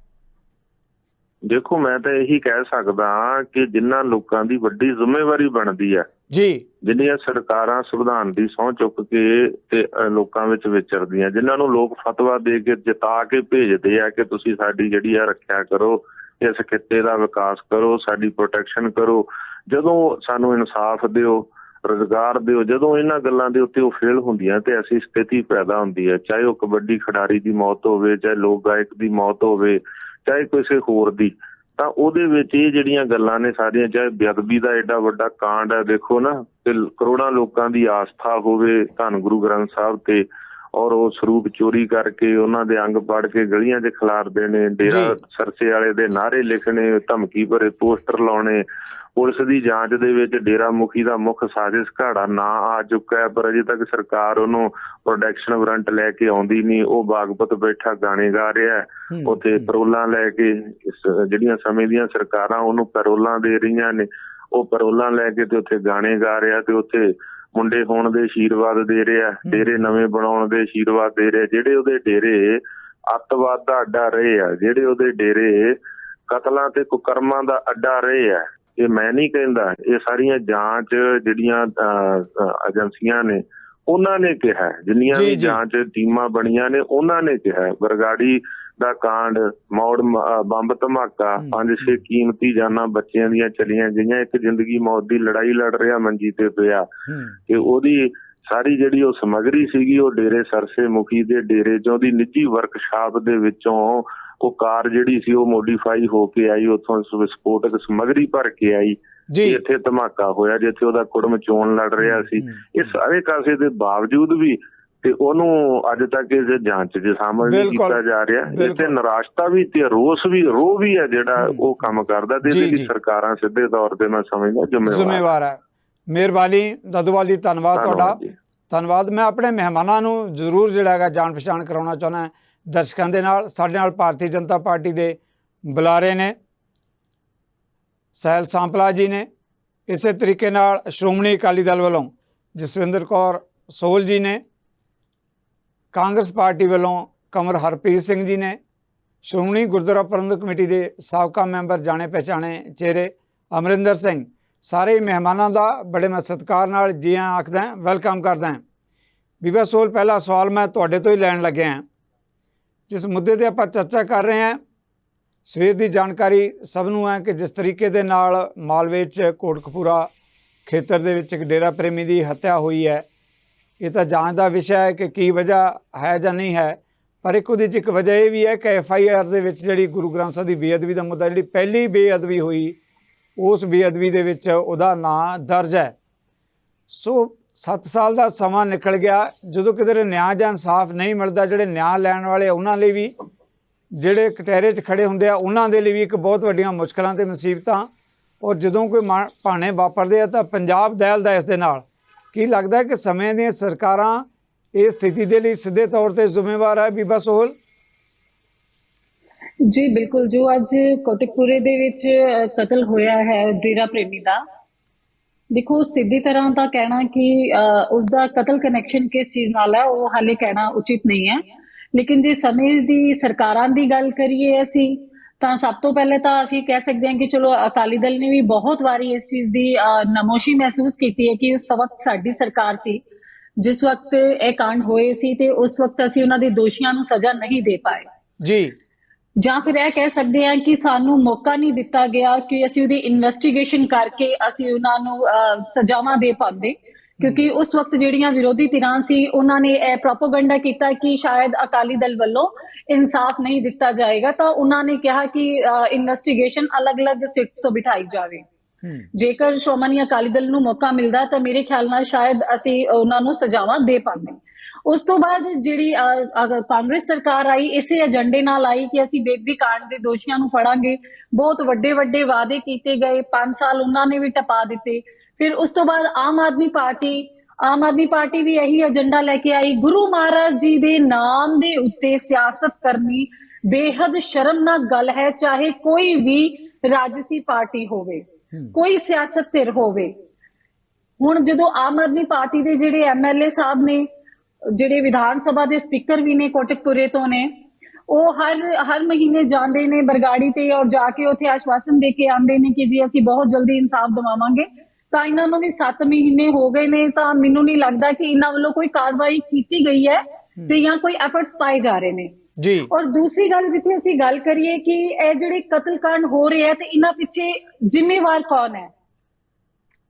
ਦੇਖੋ ਮੈਂ ਤਾਂ ਇਹੀ ਕਹਿ ਸਕਦਾ ਕਿ ਜਿਨ੍ਹਾਂ ਲੋਕਾਂ ਦੀ ਵੱਡੀ ਜ਼ਿੰਮੇਵਾਰੀ ਬਣਦੀ ਹੈ ਜੀ, ਜਿਹੜੀਆਂ ਸਰਕਾਰਾਂ ਸੰਵਿਧਾਨ ਦੀ ਸਹੁੰ ਚੁੱਕ ਕੇ ਤੇ ਲੋਕਾਂ ਵਿੱਚ ਵਿਚਰਦੀਆਂ, ਜਿਨ੍ਹਾਂ ਨੂੰ ਲੋਕ ਫਤਵਾ ਦੇ ਕੇ ਜਿਤਾ ਕੇ ਭੇਜਦੇ ਆ ਕਿ ਤੁਸੀਂ ਸਾਡੀ ਜਿਹੜੀ ਆ ਰੱਖਿਆ ਕਰੋ, ਇਸ ਖਿੱਤੇ ਦਾ ਵਿਕਾਸ ਕਰੋ, ਸਾਡੀ ਪ੍ਰੋਟੈਕਸ਼ਨ ਕਰੋ, ਜਦੋਂ ਸਾਨੂੰ ਇਨਸਾਫ ਦਿਓ, ਰੁਜ਼ਗਾਰ ਦਿਓ, ਜਦੋਂ ਇਹਨਾਂ ਗੱਲਾਂ ਦੇ ਉੱਤੇ ਉਹ ਫੇਲ ਹੁੰਦੀਆਂ ਤੇ ਐਸੀ ਸਥਿਤੀ ਪੈਦਾ ਹੁੰਦੀ ਹੈ। ਚਾਹੇ ਉਹ ਕਬੱਡੀ ਖਿਡਾਰੀ ਦੀ ਮੌਤ ਹੋਵੇ, ਚਾਹੇ ਲੋਕ ਗਾਇਕ ਦੀ ਮੌਤ ਹੋਵੇ, ਚਾਹੇ ਕਿਸੇ ਹੋਰ ਦੀ, ਤਾਂ ਉਹਦੇ ਵਿੱਚ ਇਹ ਜਿਹੜੀਆਂ ਗੱਲਾਂ ਨੇ ਸਾਰੀਆਂ, ਚਾਹੇ ਬੇਅਦਬੀ ਦਾ ਐਡਾ ਵੱਡਾ ਕਾਂਡ ਹੈ, ਦੇਖੋ ਨਾ, ਤੇ ਕਰੋੜਾਂ ਲੋਕਾਂ ਦੀ ਆਸਥਾ ਹੋਵੇ ਧੰਨ ਗੁਰੂ ਗ੍ਰੰਥ ਸਾਹਿਬ ਤੇ, ਔਰ ਉਹ ਸਰੂਪ ਚੋਰੀ ਕਰਕੇ ਉਹਨਾਂ ਦੇ ਅੰਗ ਪਾੜ ਕੇ ਗਲੀਆਂ 'ਚ ਖਿਲਾਰਦੇ ਨੇ, ਡੇਰਾ ਸਰਸੇ ਵਾਲੇ ਦੇ ਨਾਅਰੇ ਲਿਖਣੇ, ਧਮਕੀ ਭਰੇ ਪੋਸਟਰ ਲਾਉਣੇ। ਪੁਲਿਸ ਦੀ ਜਾਂਚ ਦੇ ਵਿੱਚ ਡੇਰਾ ਮੁਖੀ ਦਾ ਮੁੱਖ ਸਾਜ਼ਿਸ਼ ਘਾੜਾ ਨਾ ਆ ਚੁੱਕਾ ਹੈ, ਪਰ ਅਜੇ ਤੱਕ ਸਰਕਾਰ ਉਹਨੂੰ ਪ੍ਰੋਟੈਕਸ਼ਨ ਵਾਰੰਟ ਲੈ ਕੇ ਆਉਂਦੀ ਨਹੀਂ। ਉਹ ਬਾਗਪਤ ਬੈਠਾ ਗਾਣੇ ਗਾ ਰਿਹਾ, ਉੱਥੇ ਪੈਰੋਲਾਂ ਲੈ ਕੇ, ਜਿਹੜੀਆਂ ਸਮੇਂ ਦੀਆਂ ਸਰਕਾਰਾਂ ਉਹਨੂੰ ਪੈਰੋਲਾਂ ਦੇ ਰਹੀਆਂ ਨੇ, ਉਹ ਪੈਰੋਲਾਂ ਲੈ ਕੇ ਤੇ ਉੱਥੇ ਗਾਣੇ ਗਾ ਰਿਹਾ ਤੇ ਉੱਥੇ ਮੁੰਡੇ ਹੋਣ ਦੇ ਆਸ਼ੀਰਵਾਦ ਦੇ ਰਿਹਾ, ਡੇਰੇ ਨਵੇਂ ਬਣਾਉਣ ਦੇ ਆਸ਼ੀਰਵਾਦ ਦੇ ਰਿਹਾ। ਜਿਹੜੇ ਉਹਦੇ ਡੇਰੇ ਅੱਤਵਾਦ ਦਾ ਅੱਡਾ ਰਹੇ ਆ, ਜਿਹੜੇ ਉਹਦੇ ਡੇਰੇ ਕਤਲਾਂ ਤੇ ਕੁਕਰਮਾਂ ਦਾ ਅੱਡਾ ਰਹੇ ਆ, ਇਹ ਮੈਂ ਨਹੀਂ ਕਹਿੰਦਾ, ਇਹ ਸਾਰੀਆਂ ਜਾਂਚ ਜਿਹੜੀਆਂ ਏਜੰਸੀਆਂ ਨੇ ਉਹਨਾਂ ਨੇ ਕਿਹਾ, ਜਿੰਨੀਆਂ ਵੀ ਜਾਂਚ ਟੀਮਾਂ ਬਣੀਆਂ ਨੇ ਉਹਨਾਂ ਨੇ ਕਿਹਾ। ਬਰਗਾੜੀ ਦਾ ਕਾਂਡ, ਮੌੜ ਬੰਬ ਧਮਾਕਾ, 5-6 ਕੀਮਤੀ ਜਾਨਾਂ ਬੱਚਿਆਂ ਦੀਆਂ ਚਲੀਆਂ ਗਈਆਂ, ਇੱਕ ਜ਼ਿੰਦਗੀ ਮੌਤ ਦੀ ਲੜਾਈ ਲੜ ਰਿਹਾ ਮੰਜੀ ਤੇ ਪਿਆ, ਤੇ ਉਹਦੀ ਸਾਰੀ ਜਿਹੜੀ ਉਹ ਸਮੱਗਰੀ ਸੀਗੀ ਉਹ ਡੇਰੇ ਸਰਸੇ ਮੁਖੀ ਦੇ ਡੇਰੇ 'ਚੋਂ ਦੀ ਨਿੱਜੀ ਵਰਕਸ਼ਾਪ ਦੇ ਵਿੱਚੋਂ ਉਹ ਕਾਰ ਜਿਹੜੀ ਸੀ ਉਹ ਮੋਡੀਫਾਈ ਹੋ ਕੇ ਆਈ, ਉੱਥੋਂ ਵਿਸਫੋਟਕ ਸਮੱਗਰੀ ਭਰ ਕੇ ਆਈ, ਇੱਥੇ ਧਮਾਕਾ ਹੋਇਆ ਜਿੱਥੇ ਉਹਦਾ ਕੁੜਮ ਚੋਣ ਲੜ ਰਿਹਾ ਸੀ। ਇਹ ਸਾਰੇ ਕਾਸੇ ਦੇ ਬਾਵਜੂਦ ਵੀ ਤੇ ਉਹਨੂੰ ਅੱਜ ਤੱਕ ਇਸ ਜਾਂਚ 'ਚ ਸ਼ਾਮਲ ਨਹੀਂ ਕੀਤਾ ਜਾ ਰਿਹਾ। ਇੱਥੇ ਨਿਰਾਸ਼ਤਾ ਵੀ ਤੇ ਰੋਹ ਵੀ ਹੈ ਜਿਹੜਾ ਉਹ ਕੰਮ ਕਰਦਾ, ਤੇ ਇਹਦੇ ਲਈ ਸਰਕਾਰਾਂ ਸਿੱਧੇ ਤੌਰ ਤੇ ਮੈਂ ਸਮਝਦਾ ਜ਼ਿੰਮੇਵਾਰ ਹੈ। ਮਿਹਰਬਾਨੀ ਦਾਦੂਵਾਲ ਜੀ, ਧੰਨਵਾਦ ਤੁਹਾਡਾ, ਧੰਨਵਾਦ। ਮੈਂ ਆਪਣੇ ਮਹਿਮਾਨਾਂ ਨੂੰ ਜ਼ਰੂਰ ਜਿਹੜਾ ਹੈਗਾ ਜਾਣ ਪਛਾਣ ਕਰਾਉਣਾ ਚਾਹੁੰਦਾ ਦਰਸ਼ਕਾਂ ਦੇ ਨਾਲ। ਸਾਡੇ ਨਾਲ ਭਾਰਤੀ ਜਨਤਾ ਪਾਰਟੀ ਦੇ ਬੁਲਾਰੇ ਨੇ ਸਹਿਲ ਸਾਂਪਲਾ ਜੀ ਨੇ, ਇਸੇ ਤਰੀਕੇ ਨਾਲ ਸ਼੍ਰੋਮਣੀ ਅਕਾਲੀ ਦਲ ਵੱਲੋਂ ਜਸਵਿੰਦਰ ਕੌਰ ਸੋਹਲ ਜੀ ਨੇ, ਕਾਂਗਰਸ ਪਾਰਟੀ ਵੱਲੋਂ ਕੰਵਰ ਹਰਪ੍ਰੀਤ ਸਿੰਘ ਜੀ ਨੇ, ਸ਼੍ਰੋਮਣੀ ਗੁਰਦੁਆਰਾ ਪ੍ਰਬੰਧਕ ਕਮੇਟੀ ਦੇ ਸਾਬਕਾ ਮੈਂਬਰ ਜਾਣੇ ਪਛਾਣੇ ਚਿਹਰੇ ਅਮਰਿੰਦਰ ਸਿੰਘ, ਸਾਰੇ ਮਹਿਮਾਨਾਂ ਦਾ ਬੜੇ ਮੈਂ ਸਤਿਕਾਰ ਨਾਲ ਜੀ ਆਖਦਾ, ਵੈਲਕਮ ਕਰਦਾ। ਬੀਬਾ ਸੋਹਲ, ਪਹਿਲਾ ਸਵਾਲ ਮੈਂ ਤੁਹਾਡੇ ਤੋਂ ਹੀ ਲੈਣ ਲੱਗਿਆ ਹਾਂ। ਜਿਸ ਮੁੱਦੇ 'ਤੇ ਆਪਾਂ ਚਰਚਾ ਕਰ ਰਹੇ ਹਾਂ, ਸਵੇਰ ਦੀ ਜਾਣਕਾਰੀ ਸਭ ਨੂੰ ਹੈ ਕਿ ਜਿਸ ਤਰੀਕੇ ਦੇ ਨਾਲ ਮਾਲਵੇ 'ਚ ਕੋਟਕਪੂਰਾ ਖੇਤਰ ਦੇ ਵਿੱਚ ਇੱਕ ਡੇਰਾ ਪ੍ਰੇਮੀ ਦੀ ਹੱਤਿਆ ਹੋਈ ਹੈ, ਇਹ ਤਾਂ ਜਾਂਚ ਦਾ ਵਿਸ਼ਾ ਹੈ ਕਿ ਕੀ ਵਜ੍ਹਾ ਹੈ ਜਾਂ ਨਹੀਂ ਹੈ। ਪਰ ਉਹਦੇ 'ਚ ਇੱਕ ਵਜ੍ਹਾ ਇਹ ਵੀ ਹੈ ਕਿ FIR ਦੇ ਵਿੱਚ ਜਿਹੜੀ ਗੁਰੂ ਗ੍ਰੰਥ ਸਾਹਿਬ ਦੀ ਬੇਅਦਬੀ ਦਾ ਮੁੱਦਾ, ਜਿਹੜੀ ਪਹਿਲੀ ਬੇਅਦਬੀ ਹੋਈ, ਉਸ ਬੇਅਦਬੀ ਦੇ ਵਿੱਚ ਉਹਦਾ ਨਾਂ ਦਰਜ ਹੈ। ਸੋ 7 ਸਾਲ ਦਾ ਸਮਾਂ ਨਿਕਲ ਗਿਆ, ਜਦੋਂ ਕਿਧਰੇ ਨਿਆਂ ਜਾਂ ਇਨਸਾਫ ਨਹੀਂ ਮਿਲਦਾ, ਜਿਹੜੇ ਨਿਆਂ ਲੈਣ ਵਾਲੇ ਉਹਨਾਂ ਲਈ ਵੀ, ਜਿਹੜੇ ਕਟਹਿਰੇ 'ਚ ਖੜੇ ਹੁੰਦੇ ਆ ਉਹਨਾਂ ਦੇ ਲਈ ਵੀ ਇੱਕ ਬਹੁਤ ਵੱਡੀਆਂ ਮੁਸ਼ਕਲਾਂ ਅਤੇ ਮੁਸੀਬਤਾਂ ਔਰ ਜਦੋਂ ਕੋਈ ਭਾਣੇ ਵਾਪਰਦੇ ਆ ਤਾਂ ਪੰਜਾਬ ਦਹਿਲਦਾ ਇਸ ਦੇ ਨਾਲ। ਕੀ ਲੱਗਦਾ ਕਿ ਸਮੇਂ ਦੀਆਂ ਸਰਕਾਰਾਂ ਇਸ ਸਥਿਤੀ ਦੇ ਲਈ ਸਿੱਧੇ ਤੌਰ ਤੇ ਜ਼ਿੰਮੇਵਾਰ ਹੈ ਬੀਬਾ ਸੋਹਲ? ਜੀ ਬਿਲਕੁਲ, ਜੋ ਅੱਜ ਕੋਟਕਪੂਰੇ ਦੇ ਵਿੱਚ ਕਤਲ ਹੋਇਆ ਹੈ ਡੇਰਾ ਪ੍ਰੇਮੀ ਦਾ, ਦੇਖੋ ਸਿੱਧੀ ਤਰ੍ਹਾਂ ਤਾਂ ਕਹਿਣਾ ਕਿ ਉਸ ਦਾ ਕਤਲ ਕਨੈਕਸ਼ਨ ਕਿਸ ਚੀਜ਼ ਨਾਲ ਹੈ ਉਹ ਹਾਲੇ ਕਹਿਣਾ ਉਚਿਤ ਨਹੀਂ ਹੈ। ਲੇਕਿਨ ਜੇ ਸਮੇਂ ਦੀ ਸਰਕਾਰਾਂ ਦੀ ਗੱਲ ਕਰੀਏ ਅਸੀਂ, ਤਾਂ ਸਭ ਤੋਂ ਪਹਿਲੇ ਤਾਂ ਅਸੀਂ ਕਹਿ ਸਕਦੇ ਹਾਂ ਕਿ ਚਲੋ ਅਕਾਲੀ ਦਲ ਨੇ ਵੀ ਬਹੁਤ ਵਾਰੀ ਇਸ ਚੀਜ਼ ਦੀ ਨਮੋਸ਼ੀ ਮਹਿਸੂਸ ਕੀਤੀ ਹੈ ਕਿ ਉਸ ਵਕਤ ਸਾਡੀ ਸਰਕਾਰ ਸੀ ਜਿਸ ਵਕਤ ਇਹ ਕਾਂਡ ਹੋਏ ਸੀ, ਤੇ ਉਸ ਵਕਤ ਅਸੀਂ ਉਹਨਾਂ ਦੇ ਦੋਸ਼ੀਆਂ ਨੂੰ ਸਜ਼ਾ ਨਹੀਂ ਦੇ ਪਾਏ ਜੀ, ਜਾਂ ਫਿਰ ਇਹ ਕਹਿ ਸਕਦੇ ਹਾਂ ਕਿ ਸਾਨੂੰ ਮੌਕਾ ਨਹੀਂ ਦਿੱਤਾ ਗਿਆ ਕਿ ਅਸੀਂ ਉਹਦੀ ਇਨਵੈਸਟੀਗੇਸ਼ਨ ਕਰਕੇ ਅਸੀਂ ਉਹਨਾਂ ਨੂੰ ਸਜ਼ਾਵਾਂ ਦੇ ਪਾਉਂਦੇ, ਕਿਉਂਕਿ ਉਸ ਵਕਤ ਜਿਹੜੀਆਂ ਵਿਰੋਧੀ ਧਿਰਾਂ ਸੀ ਉਹਨਾਂ ਨੇ ਇਹ ਪ੍ਰੋਪੇਗੈਂਡਾ ਕੀਤਾ ਕਿ ਸ਼ਾਇਦ ਅਕਾਲੀ ਦਲ ਵੱਲੋਂ ਇਨਸਾਫ ਨਹੀਂ ਦਿੱਤਾ ਜਾਏਗਾ, ਤਾਂ ਉਹਨਾਂ ਨੇ ਕਿਹਾ ਕਿ ਇਨਵੈਸਟੀਗੇਸ਼ਨ ਅਲੱਗ-ਅਲੱਗ ਸਿਟਸ ਤੋਂ ਬਿਠਾਈ ਜਾਵੇ। ਜੇਕਰ ਸ਼੍ਰੋਮਣੀ ਅਕਾਲੀ ਦਲ ਨੂੰ ਮੌਕਾ ਮਿਲਦਾ ਤਾਂ ਮੇਰੇ ਖਿਆਲ ਨਾਲ ਸ਼ਾਇਦ ਅਸੀਂ ਉਹਨਾਂ ਨੂੰ ਸਜ਼ਾਵਾਂ ਦੇ ਪਾਉਂਦੇ। ਉਸ ਤੋਂ ਬਾਅਦ ਜਿਹੜੀ ਕਾਂਗਰਸ ਸਰਕਾਰ ਆਈ, ਇਸੇ ਏਜੰਡੇ ਨਾਲ ਆਈ ਕਿ ਅਸੀਂ ਬੇਦਬੀ ਕਾਂਡ ਦੇ ਦੋਸ਼ੀਆਂ ਨੂੰ ਫੜਾਂਗੇ। ਬਹੁਤ ਵੱਡੇ ਵਾਅਦੇ ਕੀਤੇ ਗਏ, 5 ਸਾਲ ਉਹਨਾਂ ਨੇ ਵੀ ਟਪਾ ਦਿੱਤੇ। ਫਿਰ ਉਸ ਤੋਂ ਬਾਅਦ ਆਮ ਆਦਮੀ ਪਾਰਟੀ ਵੀ ਇਹੀ ਏਜੰਡਾ ਲੈ ਕੇ ਆਈ। ਗੁਰੂ ਮਹਾਰਾਜ ਜੀ ਦੇ ਨਾਮ ਦੇ ਉੱਤੇ ਸਿਆਸਤ ਕਰਨੀ ਬੇਹੱਦ ਸ਼ਰਮਨਾਕ ਗੱਲ ਹੈ, ਚਾਹੇ ਕੋਈ ਵੀ ਰਾਜਸੀ ਪਾਰਟੀ ਹੋਵੇ, ਕੋਈ ਸਿਆਸਤ ਧਿਰ ਹੋਵੇ। ਹੁਣ ਜਦੋਂ ਆਮ ਆਦਮੀ ਪਾਰਟੀ ਦੇ ਜਿਹੜੇ MLA ਸਾਹਿਬ ਨੇ, ਜਿਹੜੇ ਵਿਧਾਨ ਸਭਾ ਦੇ ਸਪੀਕਰ ਵੀ ਨੇ ਕੋਟਕਪੂਰੇ ਤੋਂ ਨੇ, ਉਹ ਹਰ ਮਹੀਨੇ ਜਾਂਦੇ ਨੇ ਬਰਗਾੜੀ ਤੇ ਔਰ ਜਾ ਕੇ ਉੱਥੇ ਆਸ਼ਵਾਸਨ ਦੇ ਕੇ ਆਉਂਦੇ ਨੇ ਕਿ ਜੀ ਅਸੀਂ ਬਹੁਤ ਜਲਦੀ ਇਨਸਾਫ ਦਿਵਾਵਾਂਗੇ। ਤਾਂ ਇਹਨਾਂ ਨੂੰ ਵੀ 7 ਮਹੀਨੇ ਹੋ ਗਏ ਨੇ, ਤਾਂ ਮੈਨੂੰ ਨਹੀਂ ਲੱਗਦਾ ਕਿ ਇਹਨਾਂ ਵੱਲੋਂ ਕੋਈ ਕਾਰਵਾਈ ਕੀਤੀ ਗਈ ਹੈ ਤੇ ਜਾਂ ਕੋਈ ਐਫਰਟਸ ਪਾਏ ਜਾ ਰਹੇ ਨੇ ਜੀ। ਔਰ ਦੂਸਰੀ ਗੱਲ, ਜਿੱਥੇ ਅਸੀਂ ਗੱਲ ਕਰੀਏ ਕਿ ਇਹ ਜਿਹੜੇ ਕਤਲकांड ਹੋ ਰਹੇ ਹੈ ਤੇ ਇਹਨਾਂ ਪਿੱਛੇ ਜ਼ਿੰਮੇਵਾਰ ਕੌਣ ਹੈ,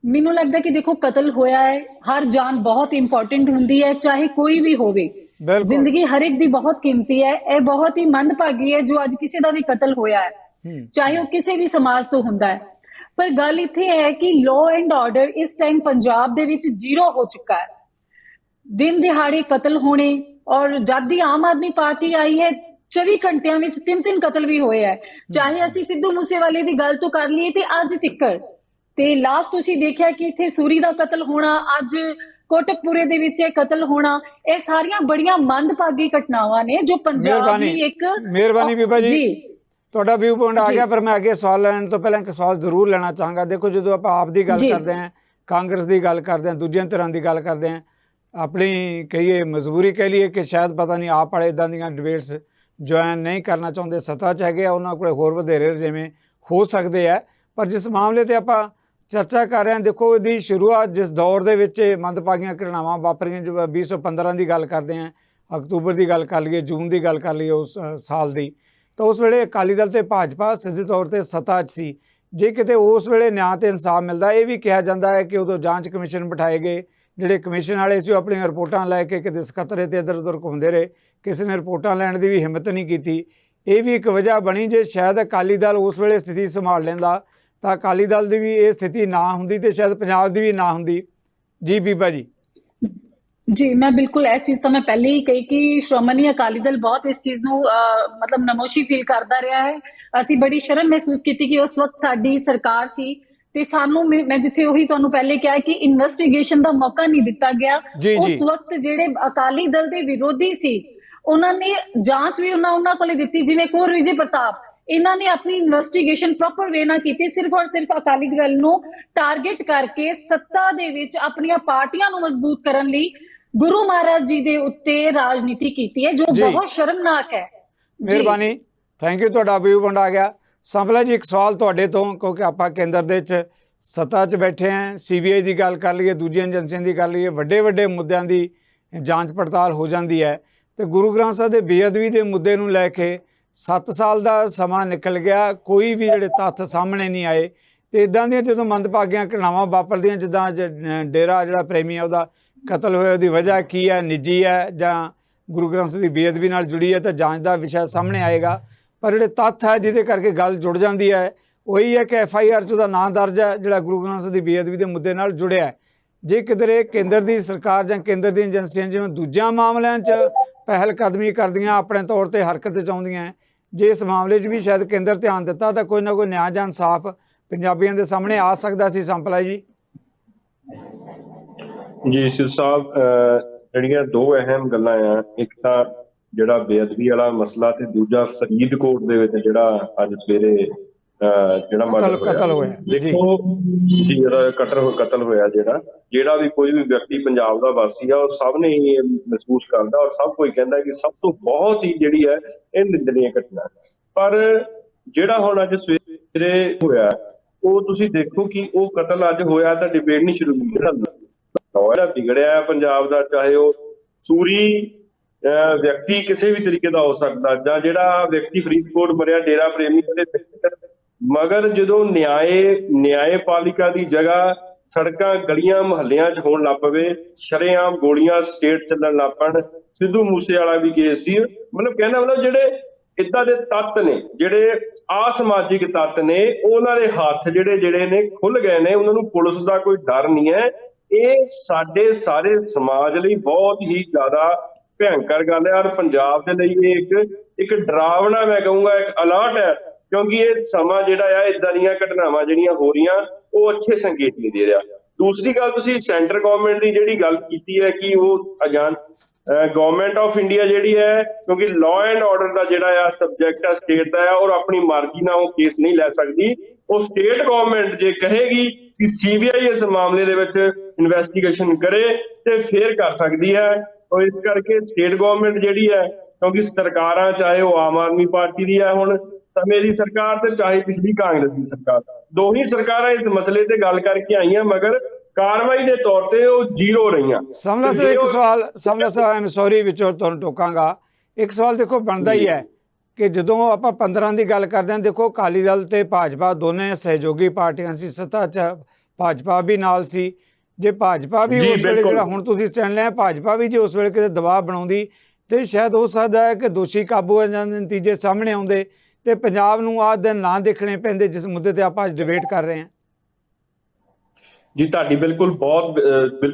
ਮੈਨੂੰ ਲੱਗਦਾ ਕਿ ਦੇਖੋ ਕਤਲ ਹੋਇਆ ਹੈ, ਹਰ ਜਾਨ ਬਹੁਤ ਇੰਪੋਰਟੈਂਟ ਹੁੰਦੀ ਹੈ, ਚਾਹੇ ਕੋਈ ਵੀ ਹੋਵੇ। ਜ਼ਿੰਦਗੀ ਹਰ ਇੱਕ ਦੀ ਬਹੁਤ ਕੀਮਤੀ ਹੈ। ਇਹ ਬਹੁਤ ਹੀ ਮੰਦਭਾਗੀ ਹੈ ਜੋ ਅੱਜ ਕਿਸੇ ਦਾ ਵੀ ਕਤਲ ਹੋਇਆ ਹੈ, ਚਾਹੇ ਉਹ ਕਿਸੇ ਵੀ ਸਮਾਜ ਤੋਂ ਹੁੰਦਾ ਹੈ। ਪਰ ਗੱਲ ਇੱਥੇ ਹੈ ਕਿ ਲਾਅ ਐਂਡ ਆਰਡਰ ਇਸ ਟਾਈਮ ਪੰਜਾਬ ਦੇ ਵਿੱਚ ਜ਼ੀਰੋ ਹੋ ਚੁੱਕਾ ਹੈ। ਦਿਨ ਦਿਹਾੜੇ ਕਤਲ ਹੋਣੇ, ਔਰ ਜਦ ਦੀ ਆਮ ਆਦਮੀ ਪਾਰਟੀ ਆਈ ਹੈ 24 ਘੰਟਿਆਂ ਵਿੱਚ 3 ਕਤਲ ਵੀ ਹੋਏ ਹੈ। ਚਾਹੇ ਅਸੀਂ ਸਿੱਧੂ ਮੂਸੇਵਾਲੇ ਦੀ ਗੱਲ ਤੋਂ ਕਰ ਲਈਏ ਤੇ ਅੱਜ ਤਿੱਕਰ, ਤੇ ਲਾਸਟ ਤੁਸੀਂ ਦੇਖਿਆ ਕਿ ਇੱਥੇ ਸੂਰੀ ਦਾ ਕਤਲ ਹੋਣਾ, ਅੱਜ ਕੋਟਕਪੂਰੇ ਦੇ ਵਿੱਚ ਇਹ ਕਤਲ ਹੋਣਾ, ਇਹ ਸਾਰੀਆਂ ਬੜੀਆਂ ਮੰਦਭਾਗੀ ਘਟਨਾਵਾਂ ਨੇ ਜੋ ਪੰਜਾਬ ਦੀ ਇੱਕ। ਮਿਹਰਬਾਨੀ ਬੀਬਾ ਜੀ, ਤੁਹਾਡਾ ਵਿਊ ਪੁਆਇੰਟ ਆ ਗਿਆ। ਪਰ ਮੈਂ ਅੱਗੇ ਸਵਾਲ ਲੈਣ ਤੋਂ ਪਹਿਲਾਂ ਇੱਕ ਸਵਾਲ ਜ਼ਰੂਰ ਲੈਣਾ ਚਾਹਾਂਗਾ। ਦੇਖੋ, ਜਦੋਂ ਆਪਾਂ ਆਪ ਦੀ ਗੱਲ ਕਰਦੇ ਹਾਂ, ਕਾਂਗਰਸ ਦੀ ਗੱਲ ਕਰਦੇ ਹਾਂ, ਦੂਜੀਆਂ ਧਿਰਾਂ ਦੀ ਗੱਲ ਕਰਦੇ ਹਾਂ, ਆਪਣੀ ਕਹੀਏ ਮਜਬੂਰੀ ਕਹਿ ਲਈਏ ਕਿ ਸ਼ਾਇਦ ਪਤਾ ਨਹੀਂ ਆਪ ਵਾਲੇ ਇੱਦਾਂ ਦੀਆਂ ਡਿਬੇਟਸ ਜੁਆਇਨ ਨਹੀਂ ਕਰਨਾ ਚਾਹੁੰਦੇ, ਸੱਤਾ 'ਚ ਹੈਗੇ ਆ, ਉਹਨਾਂ ਕੋਲ ਹੋਰ ਵਧੇਰੇ ਜਿਵੇਂ ਹੋ ਸਕਦੇ ਆ। ਪਰ ਜਿਸ ਮਾਮਲੇ ਤੇ ਆਪਾਂ ਚਰਚਾ ਕਰ ਰਹੇ ਹਾਂ, ਦੇਖੋ ਇਹਦੀ ਸ਼ੁਰੂਆਤ ਜਿਸ ਦੌਰ ਦੇ ਵਿੱਚ ਮੰਦਭਾਗੀਆਂ ਘਟਨਾਵਾਂ ਵਾਪਰੀਆਂ, ਜੋ 2015 ਦੀ ਗੱਲ ਕਰਦੇ ਹਾਂ, ਅਕਤੂਬਰ ਦੀ ਗੱਲ ਕਰ ਲਈਏ, ਜੂਨ ਦੀ ਗੱਲ ਕਰ ਲਈਏ ਉਸ ਸਾਲ ਦੀ, ਤਾਂ ਉਸ ਵੇਲੇ ਅਕਾਲੀ ਦਲ ਤੇ ਭਾਜਪਾ ਸਿੱਧੇ ਤੌਰ ਤੇ ਸੱਤਾ 'ਚ ਸੀ। ਜੇ ਕਿਤੇ ਉਸ ਵੇਲੇ ਨਿਆਂ ਤੇ ਇਨਸਾਫ ਮਿਲਦਾ, ਇਹ ਵੀ ਕਿਹਾ ਜਾਂਦਾ ਹੈ ਕਿ ਉਦੋਂ ਜਾਂਚ ਕਮਿਸ਼ਨ ਬਿਠਾਏ ਗਏ, ਜਿਹੜੇ ਕਮਿਸ਼ਨ ਵਾਲੇ ਸੀ ਉਹ ਆਪਣੀਆਂ ਰਿਪੋਰਟਾਂ ਲੈ ਕੇ ਕਿਤੇ ਸਕੱਤਰੇ ਤੇ ਇੱਧਰ ਉੱਧਰ ਘੁੰਮਦੇ ਰਹੇ, ਕਿਸੇ ਨੇ ਰਿਪੋਰਟਾਂ ਲੈਣ ਦੀ ਵੀ ਹਿੰਮਤ ਨਹੀਂ ਕੀਤੀ। ਇਹ ਵੀ ਇੱਕ ਵਜ੍ਹਾ ਬਣੀ। ਜੇ ਸ਼ਾਇਦ ਅਕਾਲੀ ਦਲ ਉਸ ਵੇਲੇ ਸਥਿਤੀ ਸੰਭਾਲ ਲੈਂਦਾ ਤਾਂ ਅਕਾਲੀ ਦਲ ਦੀ ਵੀ ਇਹ ਸਥਿਤੀ ਨਾ ਹੁੰਦੀ ਤੇ ਸ਼ਾਇਦ ਪੰਜਾਬ ਦੀ ਵੀ ਨਾ ਹੁੰਦੀ। ਜੀ ਬੀਬਾ ਜੀ। ਜੀ, ਮੈਂ ਬਿਲਕੁਲ ਇਹ ਚੀਜ਼ ਤਾਂ ਮੈਂ ਪਹਿਲੇ ਹੀ ਕਹੀ ਕਿ ਸ਼੍ਰੋਮਣੀ ਅਕਾਲੀ ਦਲ ਬਹੁਤ ਇਸ ਚੀਜ਼ ਨੂੰ ਮਤਲਬ ਨਮੋਸ਼ੀ ਫੀਲ ਕਰਦਾ ਰਿਹਾ ਹੈ। ਅਸੀਂ ਬੜੀ ਸ਼ਰਮ ਮਹਿਸੂਸ ਕੀਤੀ ਕਿ ਉਸ ਵਕਤ ਸਾਡੀ ਸਰਕਾਰ ਸੀ ਤੇ ਸਾਨੂੰ, ਮੈਂ ਜਿੱਥੇ ਉਹੀ ਤੁਹਾਨੂੰ ਪਹਿਲੇ ਕਿਹਾ ਕਿ ਇਨਵੈਸਟੀਗੇਸ਼ਨ ਦਾ ਮੌਕਾ ਨਹੀਂ ਦਿੱਤਾ ਗਿਆ। ਉਸ ਵਕਤ ਜਿਹੜੇ ਅਕਾਲੀ ਦਲ ਦੇ ਵਿਰੋਧੀ ਸੀ ਉਹਨਾਂ ਨੇ ਜਾਂਚ ਵੀ ਉਹਨਾਂ ਕੋਲੇ ਦਿੱਤੀ, ਜਿਵੇਂ ਕੁੰਵਰ ਵਿਜੇ ਪ੍ਰਤਾਪ, ਇਹਨਾਂ ਨੇ ਆਪਣੀ ਇਨਵੈਸਟੀਗੇਸ਼ਨ ਪ੍ਰੋਪਰ ਵੇ ਨਾਲ ਕੀਤੀ, ਸਿਰਫ ਔਰ ਸਿਰਫ ਅਕਾਲੀ ਦਲ ਨੂੰ ਟਾਰਗੇਟ ਕਰਕੇ ਸੱਤਾ ਦੇ ਵਿੱਚ ਆਪਣੀਆਂ ਪਾਰਟੀਆਂ ਨੂੰ ਮਜ਼ਬੂਤ ਕਰਨ ਲਈ ਗੁਰੂ ਮਹਾਰਾਜ ਜੀ ਦੇ ਉੱਤੇ ਰਾਜਨੀਤੀ ਕੀਤੀ ਹੈ, ਜੋ ਬਹੁਤ ਸ਼ਰਮਨਾਕ ਹੈ। ਮਿਹਰਬਾਨੀ, ਥੈਂਕ ਯੂ, ਤੁਹਾਡਾ ਵਿਊ ਪੁਆਇੰਟ ਆ ਗਿਆ। ਸੰਭਲਾ ਜੀ, ਇੱਕ ਸਵਾਲ ਤੁਹਾਡੇ ਤੋਂ, ਕਿਉਂਕਿ ਆਪਾਂ ਕੇਂਦਰ ਦੇ ਵਿੱਚ ਸੱਤਾ 'ਚ ਬੈਠੇ ਹਾਂ, CBI ਦੀ ਗੱਲ ਕਰ ਲਈਏ, ਦੂਜੀਆਂ ਏਜੰਸੀਆਂ ਦੀ ਕਰ ਲਈਏ, ਵੱਡੇ ਮੁੱਦਿਆਂ ਦੀ ਜਾਂਚ ਪੜਤਾਲ ਹੋ ਜਾਂਦੀ ਹੈ, ਤੇ ਗੁਰੂ ਗ੍ਰੰਥ ਸਾਹਿਬ ਦੇ ਬੇਅਦਬੀ ਦੇ ਮੁੱਦੇ ਨੂੰ ਲੈ ਕੇ 7 ਸਾਲ ਦਾ ਸਮਾਂ ਨਿਕਲ ਗਿਆ, ਕੋਈ ਵੀ ਜਿਹੜੇ ਤੱਥ ਸਾਹਮਣੇ ਨਹੀਂ ਆਏ। ਤੇ ਇਦਾਂ ਦੀਆਂ ਜਦੋਂ ਮੰਦਭਾਗੀਆਂ ਘਟਨਾਵਾਂ ਵਾਪਰਦੀਆਂ, ਜਿੱਦਾਂ ਡੇਰਾ ਜਿਹੜਾ ਪ੍ਰੇਮੀ ਹੈ ਉਹਦਾ ਕਤਲ ਹੋਇਆ, ਉਹਦੀ ਵਜ੍ਹਾ ਕੀ ਹੈ, ਨਿੱਜੀ ਹੈ ਜਾਂ ਗੁਰੂ ਗ੍ਰੰਥ ਸਾਹਿਬ ਦੀ ਬੇਅਦਬੀ ਨਾਲ ਜੁੜੀ ਹੈ, ਤਾਂ ਜਾਂਚ ਦਾ ਵਿਸ਼ਾ ਸਾਹਮਣੇ ਆਏਗਾ। ਪਰ ਜਿਹੜੇ ਤੱਥ ਹੈ ਜਿਹਦੇ ਕਰਕੇ ਗੱਲ ਜੁੜ ਜਾਂਦੀ ਹੈ, ਉਹੀ ਹੈ ਕਿ FIR 'ਚ ਉਹਦਾ ਨਾਂ ਦਰਜ ਹੈ ਜਿਹੜਾ ਗੁਰੂ ਗ੍ਰੰਥ ਸਾਹਿਬ ਦੀ ਬੇਅਦਬੀ ਦੇ ਮੁੱਦੇ ਨਾਲ ਜੁੜਿਆ ਹੈ। ਜੇ ਕਿਧਰੇ ਕੇਂਦਰ ਦੀ ਸਰਕਾਰ ਜਾਂ ਕੇਂਦਰ ਦੀਆਂ ਏਜੰਸੀਆਂ ਜਿਵੇਂ ਦੂਜਿਆਂ ਮਾਮਲਿਆਂ 'ਚ ਪਹਿਲ ਕਦਮੀ ਕਰਦੀਆਂ, ਆਪਣੇ ਤੌਰ ਤੇ ਹਰਕਤ 'ਚ ਆਉਂਦੀਆਂ, ਜੇ ਇਸ ਮਾਮਲੇ 'ਚ ਵੀ ਸ਼ਾਇਦ ਕੇਂਦਰ ਧਿਆਨ ਦਿੱਤਾ ਤਾਂ ਕੋਈ ਨਾ ਕੋਈ ਨਿਆਂ ਜਾਂ ਇਨਸਾਫ ਪੰਜਾਬੀਆਂ ਦੇ ਸਾਹਮਣੇ ਆ ਸਕਦਾ ਸੀ ਸੰਪਲਾ ਜੀ? ਜੀ ਸਿਰ ਸਾਹਿਬ, ਜਿਹੜੀਆਂ ਦੋ ਅਹਿਮ ਗੱਲਾਂ ਆ, ਇੱਕ ਤਾਂ ਜਿਹੜਾ ਬੇਅਦਬੀ ਵਾਲਾ ਮਸਲਾ ਤੇ ਦੂਜਾ ਫਰੀਦਕੋਟ ਦੇ ਵਿੱਚ ਜਿਹੜਾ ਅੱਜ ਸਵੇਰੇ ਜਿਹੜਾ ਕਤਲ ਹੋਇਆ। ਦੇਖੋ ਜੀ, ਜਿਹੜਾ ਕਤਲ ਹੋਇਆ, ਜਿਹੜਾ ਵੀ ਕੋਈ ਵੀ ਵਿਅਕਤੀ ਪੰਜਾਬ ਦਾ ਵਾਸੀ ਆ, ਉਹ ਸਭ ਨੇ ਹੀ ਇਹ ਮਹਿਸੂਸ ਕਰਦਾ ਔਰ ਸਭ ਕੋਈ ਕਹਿੰਦਾ ਕਿ ਸਭ ਤੋਂ ਬਹੁਤ ਹੀ ਜਿਹੜੀ ਹੈ ਇਹ ਨਿੰਦਣੀय ਘਟਨਾ। ਪਰ ਜਿਹੜਾ ਹੁਣ ਅੱਜ ਸਵੇਰੇ ਹੋਇਆ, ਉਹ ਤੁਸੀਂ ਦੇਖੋ ਕਿ ਉਹ ਕਤਲ ਅੱਜ ਹੋਇਆ ਤਾਂ ਡਿਬੇਟ ਨਹੀਂ ਸ਼ੁਰੂ ਕੀਤੀ। ਜਿਹੜਾ ਵਿਗੜਿਆ ਪੰਜਾਬ ਦਾ, ਚਾਹੇ ਉਹ ਸੂਰੀ ਵਿਅਕਤੀ ਕਿਸੇ ਵੀ ਤਰੀਕੇ ਦਾ ਹੋ ਸਕਦਾ, ਜਾਂ ਜਿਹੜਾ ਵਿਅਕਤੀ ਫਰੀਦਕੋਟ ਮਰਿਆ ਡੇਰਾ ਪ੍ਰੇਮੀ ਦੇ, ਮਗਰ ਜਦੋਂ ਨਿਆਂਪਾਲਿਕਾ ਦੀ ਜਗ੍ਹਾ ਸੜਕਾਂ ਗਲੀਆਂ ਮੁਹੱਲਿਆਂ 'ਚ ਹੋਣ ਲੱਗ ਪਵੇ, ਸ਼ਰੇਆਮ ਗੋਲੀਆਂ ਸਟੇਟ ਚੱਲਣ ਲੱਗ ਪੈਣ, ਸਿੱਧੂ ਮੂਸੇਵਾਲਾ ਵੀ ਕੇਸ ਸੀ। ਮਤਲਬ ਕਹਿਣਾ ਮਤਲਬ ਜਿਹੜੇ ਇੱਦਾਂ ਦੇ ਤੱਤ ਨੇ, ਜਿਹੜੇ ਅਸਮਾਜਿਕ ਤੱਤ ਨੇ, ਉਹਨਾਂ ਦੇ ਹੱਥ ਜਿਹੜੇ ਨੇ ਖੁੱਲ ਗਏ ਨੇ। ਉਹਨਾਂ ਨੂੰ ਪੁਲਿਸ ਦਾ ਕੋਈ ਡਰ ਨਹੀਂ ਹੈ। ਇਹ ਸਾਡੇ ਸਾਰੇ ਸਮਾਜ ਲਈ ਬਹੁਤ ਹੀ ਜ਼ਿਆਦਾ ਭਿਆਨਕ ਗੱਲ ਹੈ ਔਰ ਪੰਜਾਬ ਦੇ ਲਈ ਇਹ ਇੱਕ ਡਰਾਵਨਾ, ਮੈਂ ਕਹੂੰਗਾ ਇੱਕ ਅਲਰਟ ਹੈ, ਕਿਉਂਕਿ ਇਹ ਸਮਾਂ ਜਿਹੜਾ ਆ ਇਦਾਂ ਦੀਆਂ ਘਟਨਾਵਾਂ ਜਿਹੜੀਆਂ ਹੋ ਰਹੀਆਂ ਉਹ ਅੱਛੇ ਸੰਕੇਤ ਨਹੀਂ ਦੇ ਰਿਹਾ। ਦੂਸਰੀ ਗੱਲ, ਤੁਸੀਂ ਸੈਂਟਰ ਗਵਰਨਮੈਂਟ ਦੀ ਜਿਹੜੀ ਗੱਲ ਕੀਤੀ ਹੈ ਕਿ ਉਹ ਗਵਰਨਮੈਂਟ ਆਫ ਇੰਡੀਆ ਜਿਹੜੀ ਹੈ, ਕਿਉਂਕਿ ਲਾਅ ਐਂਡ ਆਰਡਰ ਦਾ ਜਿਹੜਾ ਆ ਸਬਜੈਕਟ ਆ ਸਟੇਟ ਦਾ ਆ, ਔਰ ਆਪਣੀ ਮਰਜ਼ੀ ਨਾਲ ਉਹ ਕੇਸ ਨਹੀਂ ਲੈ ਸਕਦੀ। ਉਹ ਸਟੇਟ ਗਵਰਨਮੈਂਟ ਜੇ ਕਹੇਗੀ ਕਿ ਸੀਬੀਆਈ ਇਸ ਮਾਮਲੇ ਦੇ ਵਿੱਚ ਇਨਵੈਸਟੀਗੇਸ਼ਨ ਕਰੇ ਤੇ ਫਿਰ ਕਰ ਸਕਦੀ ਹੈ। ਔਰ ਇਸ ਕਰਕੇ ਸਟੇਟ ਗਵਰਨਮੈਂਟ ਜਿਹੜੀ ਹੈ, ਕਿਉਂਕਿ ਸਰਕਾਰਾਂ ਚਾਹੇ ਉਹ ਆਮ ਆਦਮੀ ਪਾਰਟੀ ਦੀ ਹੈ ਹੁਣ ਸਮੇਂ ਦੀ ਸਰਕਾਰ ਤੇ ਚਾਹੇ ਪਿਛਲੀ ਕਾਂਗਰਸ ਦੀ ਸਰਕਾਰ, ਦੋ ਹੀ ਸਰਕਾਰਾਂ ਇਸ ਮਸਲੇ ਤੇ ਗੱਲ ਕਰਕੇ ਆਈਆਂ, ਮਗਰ ਕਾਰਵਾਈ ਦੇ ਤੌਰ ਤੇ ਉਹ ਜ਼ੀਰੋ ਰਹੀਆਂ। ਸਮਲਾ ਸਾਹਿਬ ਇੱਕ ਸਵਾਲ, ਸਮਲਾ ਸਾਹਿਬ ਆਈ ਐਮ ਸੌਰੀ ਵਿੱਚੋਂ ਤੁਹਾਨੂੰ ਟੋਕਾਂਗਾ, ਇੱਕ ਸਵਾਲ ਦੇਖੋ ਬਣਦਾ ਹੀ ਹੈ ਕਿ ਜਦੋਂ ਆਪਾਂ 15 ਦੀ ਗੱਲ ਕਰਦੇ ਹਾਂ, ਦੇਖੋ ਅਕਾਲੀ ਦਲ ਤੇ ਭਾਜਪਾ ਦੋਨੇ ਸਹਿਯੋਗੀ ਪਾਰਟੀਆਂ ਸੀ, ਸੱਤਾ 'ਚ ਭਾਜਪਾ ਵੀ ਨਾਲ ਸੀ। ਜੇ ਭਾਜਪਾ ਵੀ ਉਸ ਵੇਲੇ ਜਿਹੜਾ ਹੁਣ ਤੁਸੀਂ ਸਟੈਂਡ ਲਿਆ, ਭਾਜਪਾ ਵੀ ਜੇ ਉਸ ਵੇਲੇ ਕਿਤੇ ਦਬਾਅ ਬਣਾਉਂਦੀ ਤੇ ਸ਼ਾਇਦ ਹੋ ਸਕਦਾ ਹੈ ਕਿ ਦੋਸ਼ੀ ਕਾਬੂ ਹੋ ਜਾਂਦੇ, ਨਤੀਜੇ ਸਾਹਮਣੇ ਆਉਂਦੇ ਤੇ ਪੰਜਾਬ ਨੂੰ ਆਹ ਦਿਨ ਨਾ ਦੇਖਣੇ ਪੈਂਦੇ ਜਿਸ ਮੁੱਦੇ ਤੇ ਆਪਾਂ ਅੱਜ ਡਿਬੇਟ ਕਰ ਰਹੇ ਹਾਂ। ਜੀ ਤੁਹਾਡੀ ਬਿਲਕੁਲ